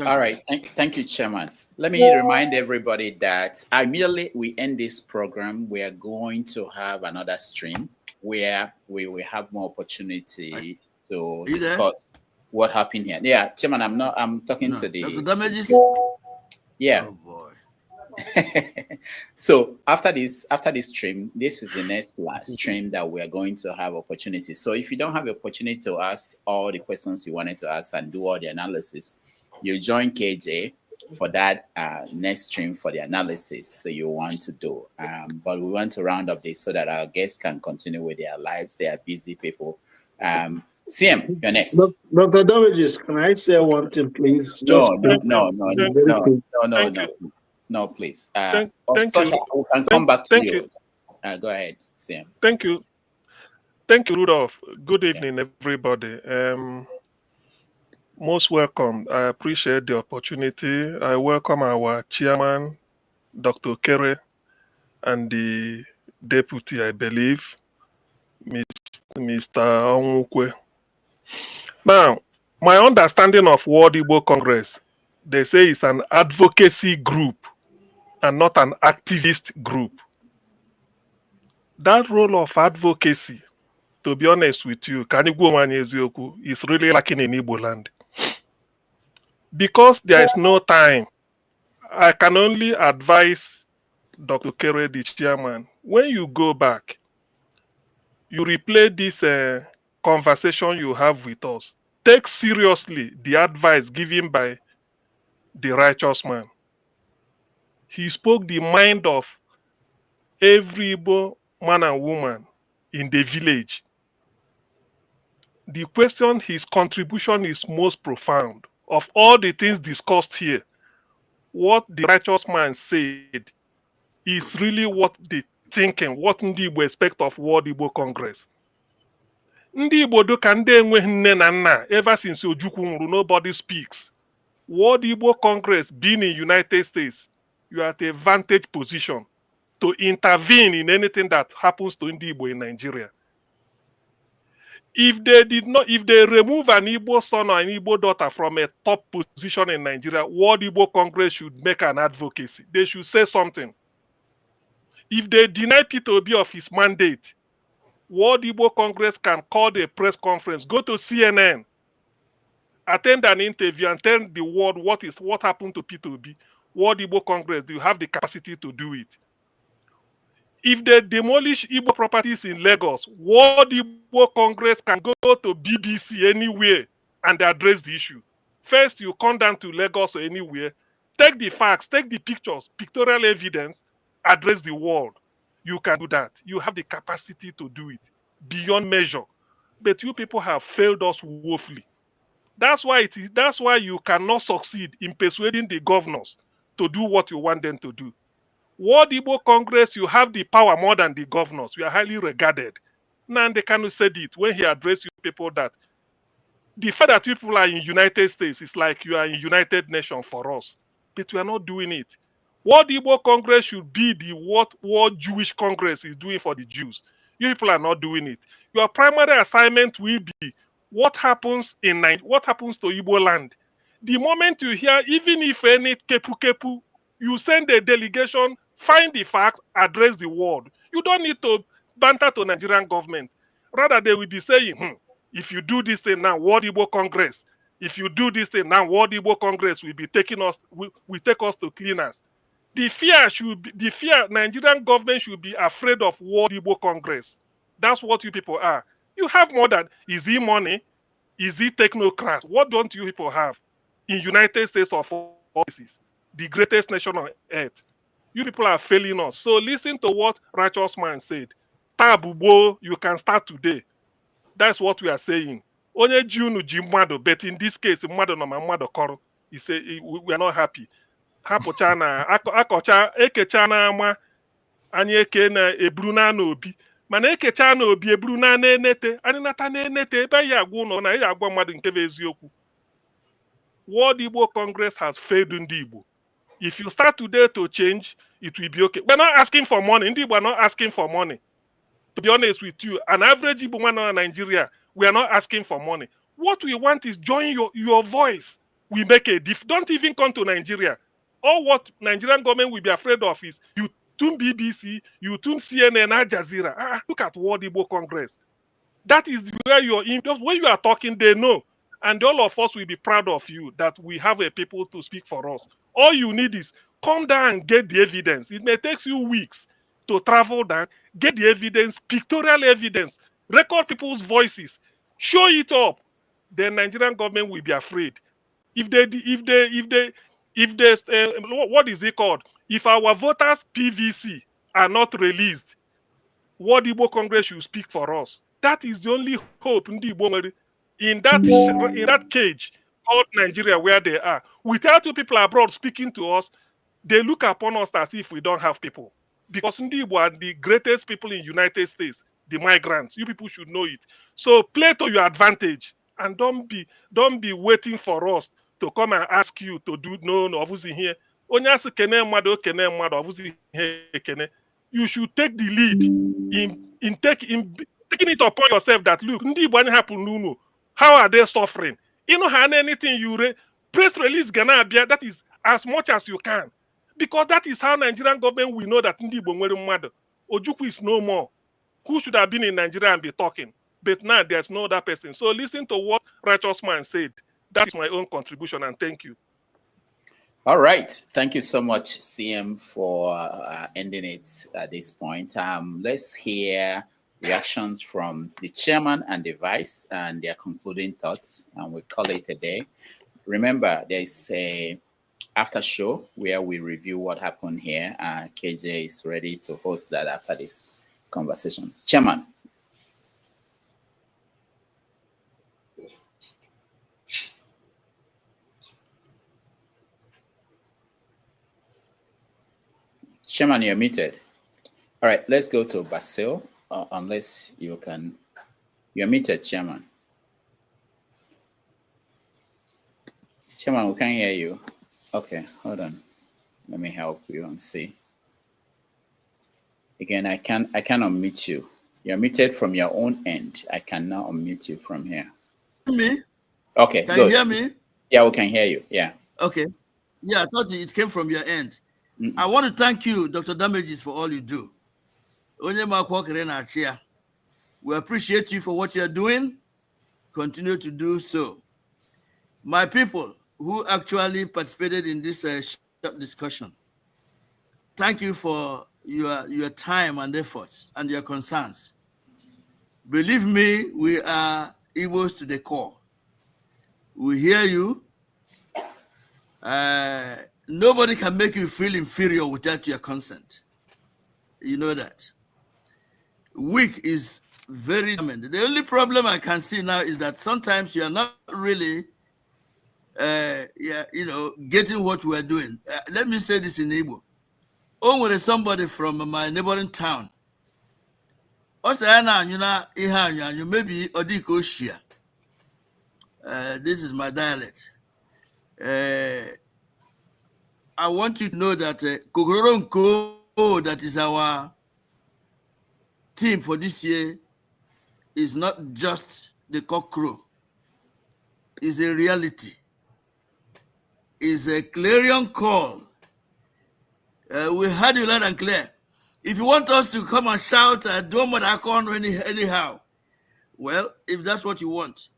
All right. Thank you, Chairman. Let me remind everybody that immediately we end this program, we are going to have another stream where we will have more opportunity to discuss what happened here. Yeah, Chairman, I'm talking to the damages. Yeah. Oh boy. So after this stream, this is the next last stream that we are going to have opportunity. So if you don't have the opportunity to ask all the questions you wanted to ask and do all the analysis, you join KJ for that next stream for the analysis so you want to do. But we want to round up this so that our guests can continue with their lives. They are busy people. CM, you're next. Dr. Damages, can I say one thing, please? No, please. Thank we can come back to you. Go ahead, CM. Thank you. Thank you, Rudolph. Good evening, everybody. Most welcome. I appreciate the opportunity. I welcome our chairman, Dr. Okere, and the deputy, I believe, Mr. Onwukwe. Now, my understanding of World Igbo Congress, they say it's an advocacy group and not an activist group. That role of advocacy, to be honest with you, is really lacking in Igbo land. Because there is no time, I can only advise Dr. Okere, the chairman, when you go back, you replay this conversation you have with us. Take seriously the advice given by the righteous man. He spoke the mind of every Igbo man and woman in the village. The question, his contribution is most profound. Of all the things discussed here, what the righteous man said is really what the thinking, what Ndi Igbo expect of World Igbo Congress. Ndi Igbo do ka ndị enweghị nne na nna, ever since Ojukwu nwụrụ, nobody speaks. World Igbo Congress being in United States, you are at a vantage position to intervene in anything that happens to Ndi Igbo in Nigeria. If they remove an Igbo son or an Igbo daughter from a top position in Nigeria, World Igbo Congress should make an advocacy. They should say something. If they deny Peter Obi of his mandate, World Igbo Congress can call a press conference, go to CNN, attend an interview and tell the world what happened to Peter Obi. World Igbo Congress, do you have the capacity to do it? If they demolish Igbo properties in Lagos, World Igbo Congress can go to BBC anywhere and address the issue. First, you come down to Lagos or anywhere, take the facts, take the pictures, pictorial evidence, address the world. You can do that. You have the capacity to do it beyond measure. But you people have failed us woefully. That's why you cannot succeed in persuading the governors to do what you want them to do. World Igbo Congress, you have the power more than the governors. You are highly regarded. Nnamdi Kanu said it when he addressed you people that the fact that people are in United States is like you are in United Nations for us. but we are not doing it. World Igbo Congress should be the what World Jewish Congress is doing for the Jews. You people are not doing it. Your primary assignment will be what happens to Igbo land. The moment you hear, even if any kepu, you send a delegation, find the facts, address the world. You don't need to banter to Nigerian government. Rather, they will be saying, if you do this thing now, World Igbo Congress. If you do this thing now, World Igbo Congress will be taking us, will take us to cleaners. The fear Nigerian government should be afraid of World Igbo Congress. That's what you people are. You have more than, is he money? Is he technocrat? What don't you people have in United States of all places, the greatest nation on earth? You people are failing us. So listen to what Righteous Man said. Tabubo, you can start today. That's what we are saying. Onye Junu Jimado, but in this case, Mado no Mado Koro. He said we are not happy. Hapocha na akocha ekecha na ama anyị eke na eburu na obi mana ekecha na obi eburu na enete anyị nata na enete ebe ya agwa ụlọ na ya agwa mmadụ nke bụ eziokwu. World Igbo Congress has failed ndị Igbo. If you start today to change, it will be okay. We're not asking for money. Ndị Igbo are not asking for money. To be honest with you, an average Igbo man in Nigeria, we are not asking for money. What we want is join your voice. We make a difference. Don't even come to Nigeria. All what Nigerian government will be afraid of is you tune BBC, you tune CNN, Al Jazeera. Look at World Igbo Congress. That is where you're in. When you are talking, they know. And all of us will be proud of you that we have a people to speak for us. All you need is come down and get the evidence. It may take you weeks to travel down, get the evidence, pictorial evidence, record people's voices, show it up. The Nigerian government will be afraid. If what is it called? If our voters PVC are not released, World Igbo Congress should speak for us. That is the only hope in that cage called Nigeria where they are. Without you people abroad speaking to us, they look upon us as if we don't have people. Because Ndi Igbo are the greatest people in United States, the migrants. You people should know it. So play to your advantage and don't be waiting for us to come and ask you to do no here. You should take the lead in taking it upon yourself that look, Ndi Igbo happen. How are they suffering? You know, anything you press release Ghana, that is as much as you can. Because that is how Nigerian government will know that Ndi Igbo nwere mmadụ. Ojukwu is no more. Who should have been in Nigeria and be talking? But now there's no other person. So listen to what Righteous Man said. That is my own contribution, and thank you. All right. Thank you so much, CM, for ending it at this point. Let's hear reactions from the chairman and the vice and their concluding thoughts, and we'll call it a day. Remember, there's a after show where we review what happened here. KJ is ready to host that after this conversation. Chairman. Chairman, you're muted. All right, let's go to Basil, unless you can. You're muted, Chairman. Chairman, we can't hear you. Okay, hold on. Let me help you and see. Again, I can't unmute you. You're muted from your own end. I cannot unmute you from here. Me? Okay, Can good. you hear me? Yeah, we can hear you. Yeah. Okay. Yeah, I thought it came from your end. I want to thank you, Dr. Damages, for all you do. We appreciate you for what you're doing. Continue to do so. My people who actually participated in this short discussion, thank you for your time and efforts and your concerns. Believe me, we are Igbos to the core. We hear you. Nobody can make you feel inferior without your consent. You know that. Weak is very common. The only problem I can see now is that sometimes you are not really getting what we are doing. Let me say this in Igbo. When somebody from my neighboring town, maybe Odiko Shia. This is my dialect. I want you to know that Kogoronko, that is our team for this year, is not just the cockcrow. It's a reality. It's a clarion call. We heard you loud and clear. If you want us to come and shout, don't anyhow, well, if that's what you want.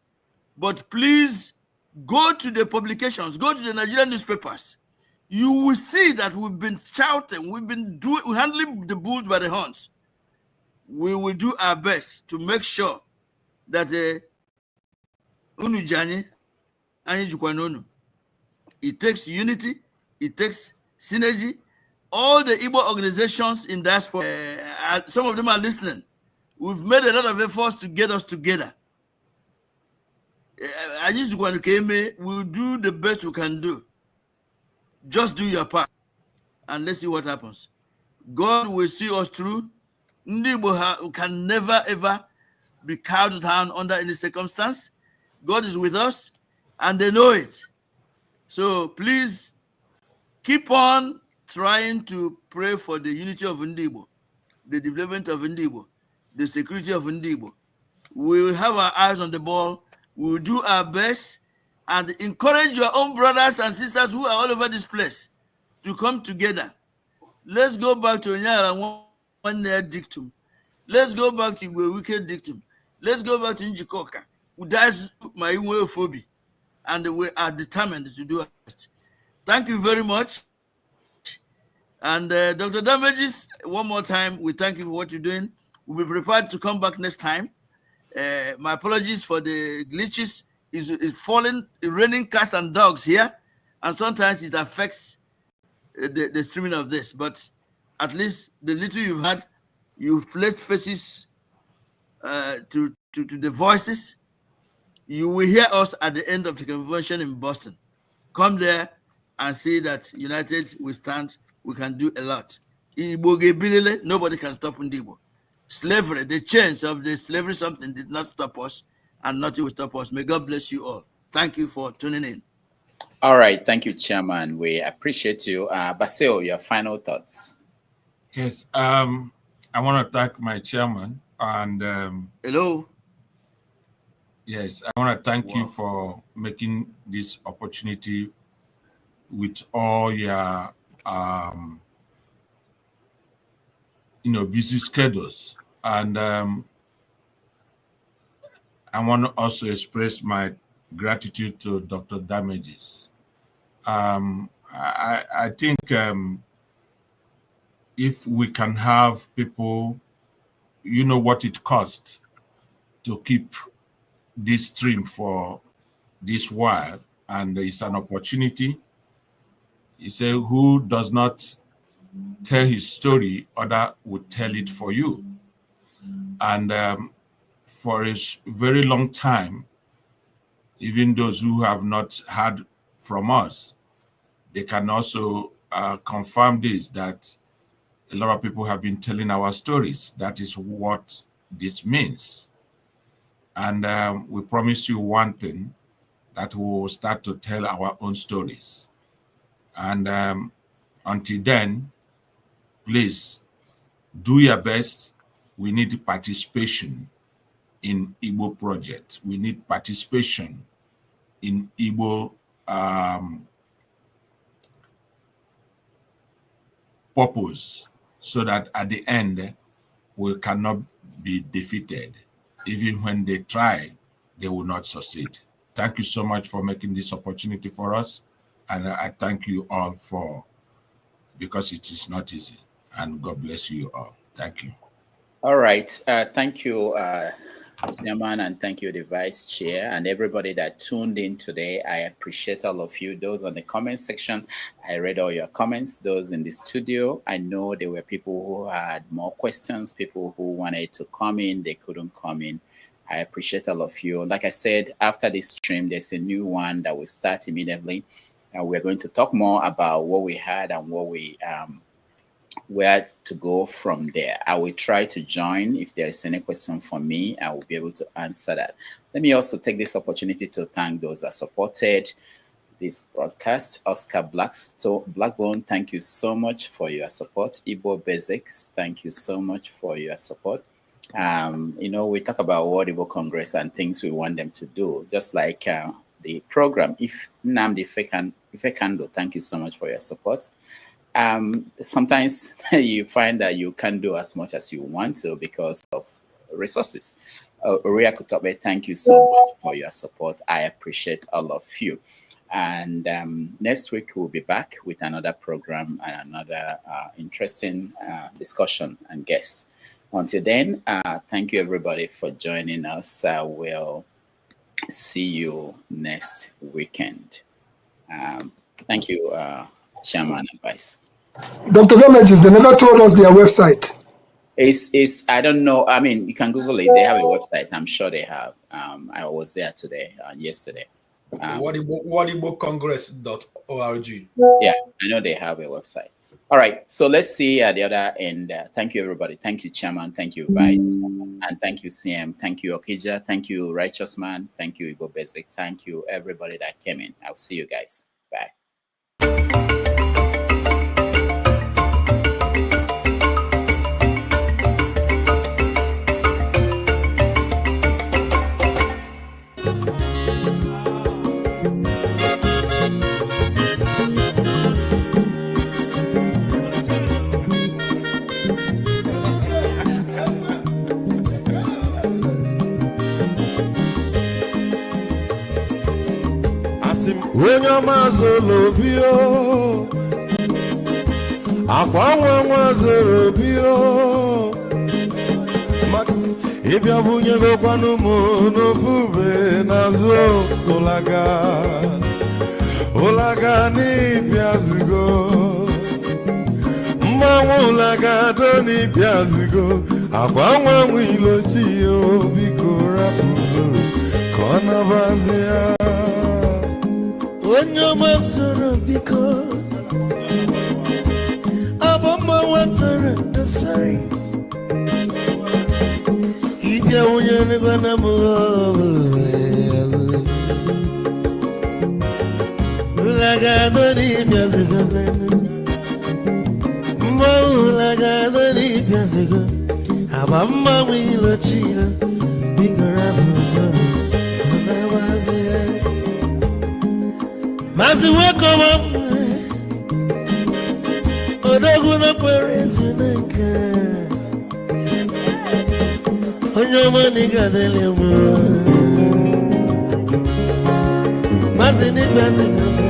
But please go to the publications, go to the Nigerian newspapers. You will see that we've been shouting, we're handling the bulls by the horns. We will do our best to make sure that it takes unity, it takes synergy. All the Igbo organizations in diaspora, some of them are listening. We've made a lot of efforts to get us together. We'll do the best we can do. Just do your part, and let's see what happens. God will see us through. Ndibo can never ever be cowed down under any circumstance. God is with us, and they know it. So please keep on trying to pray for the unity of Ndibo, the development of Ndibo, the security of Ndibo. We will have our eyes on the ball. We will do our best and encourage your own brothers and sisters who are all over this place to come together. Let's go back to Nyara one dictum. Let's go back to a wicked dictum. Let's go back to Njikoka, who does my phobia, and we are determined to do it. Thank you very much. And Dr. Damages, one more time, we thank you for what you're doing. We'll be prepared to come back next time. My apologies for the glitches. It's falling, raining cats and dogs here, and sometimes it affects the streaming of this. But at least the little you've had, you've placed faces to the voices. You will hear us at the end of the convention in Boston. Come there and see that united we stand. We can do a lot. Nobody can stop Ndibo. Slavery, the chains of the slavery, something did not stop us, and nothing will stop us. May God bless you all. Thank you for tuning in. All right. Thank you, Chairman. We appreciate you. Basil, your final thoughts. Yes. I want to thank my chairman and hello. Yes, I want to thank you for making this opportunity with all your busy schedules. And I want to also express my gratitude to Dr. Damages. I think if we can have people, what it costs to keep this stream for this while, and it's an opportunity. You say, who does not tell his story, other would tell it for you. And for a very long time, even those who have not heard from us, they can also confirm this, that a lot of people have been telling our stories. That is what this means. And we promise you one thing, that we will start to tell our own stories. And until then, please do your best. We need participation in Igbo project. We need participation in Igbo purpose, so that at the end, we cannot be defeated. Even when they try, they will not succeed. Thank you so much for making this opportunity for us. And I thank you all because it is not easy. And God bless you all. Thank you. All right. Thank you, Chairman, and thank you, the Vice Chair, and everybody that tuned in today. I appreciate all of you. Those on the comment section, I read all your comments. Those in the studio, I know there were people who had more questions, people who wanted to come in, they couldn't come in. I appreciate all of you. Like I said, after this stream, there's a new one that will start immediately. And we're going to talk more about what we had and what we where to go from there. I will try to join. If there is any question for me, I will be able to answer that. Let me also take this opportunity to thank those that supported this broadcast. Oscar Blackbone, thank you so much for your support. Igbo Basics, thank you so much for your support. We talk about World Igbo Congress and things we want them to do, just like the program. If Nnamdi Ifekando, thank you so much for your support. Sometimes you find that you can't do as much as you want to because of resources. Oria Kutobe, thank you so much for your support. I appreciate all of you. And next week we'll be back with another program and another interesting discussion and guests. Until then, thank you everybody for joining us. We'll see you next weekend. Thank you, Chairman and Vice. Dr. Damages, they never told us their website. It's I don't know. I mean, you can Google it. They have a website. I'm sure they have. I was there today and yesterday. WorldIgboCongress.org. Yeah, I know they have a website. All right, so let's see at the other end. Thank you, everybody. Thank you, Chairman. Thank you, Vice. And thank you, CM. Thank you, Okija. Thank you, Righteous Man. Thank you, Igbo Basic. Thank you, everybody that came in. I'll see you guys. Bye. Onye ọma zoro obi o, akwa nwa zoro obi o, Max ịbịa bunye gokwanụ m n'ofube n'azụ ụlaga n'ịbịa zigo, mmanwụ ụlaga do n'ịbịa zigo, akwa nwa ilochi o, biko rapụ zoro ka ọ nabazi ya. Onye ọma zoro biko, abọmma watara ndosari, ịbịa onye nịgwana m ụlagado n'ịbịa zigo, mma ụlagado n'ịbịa zigo, abọmma nwe ilochila, biko rapụ zoro ọ na-abazi ya. Mazi welcome up. Odogu no kwere zineka. Onyo mani gadele mo. Mazi ni bazi ngame.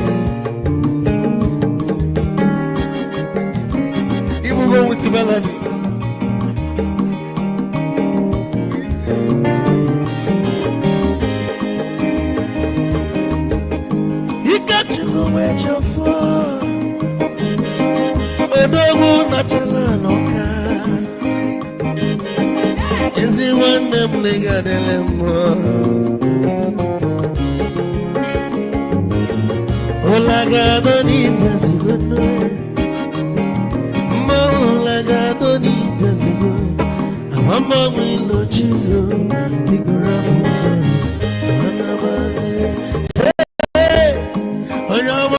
Ibu go with melody. Where's your phone? Odogu nachala noka. Is it one them nigga delemo? Olaga ni pesigo no. Ma olaga ni pesigo. Amama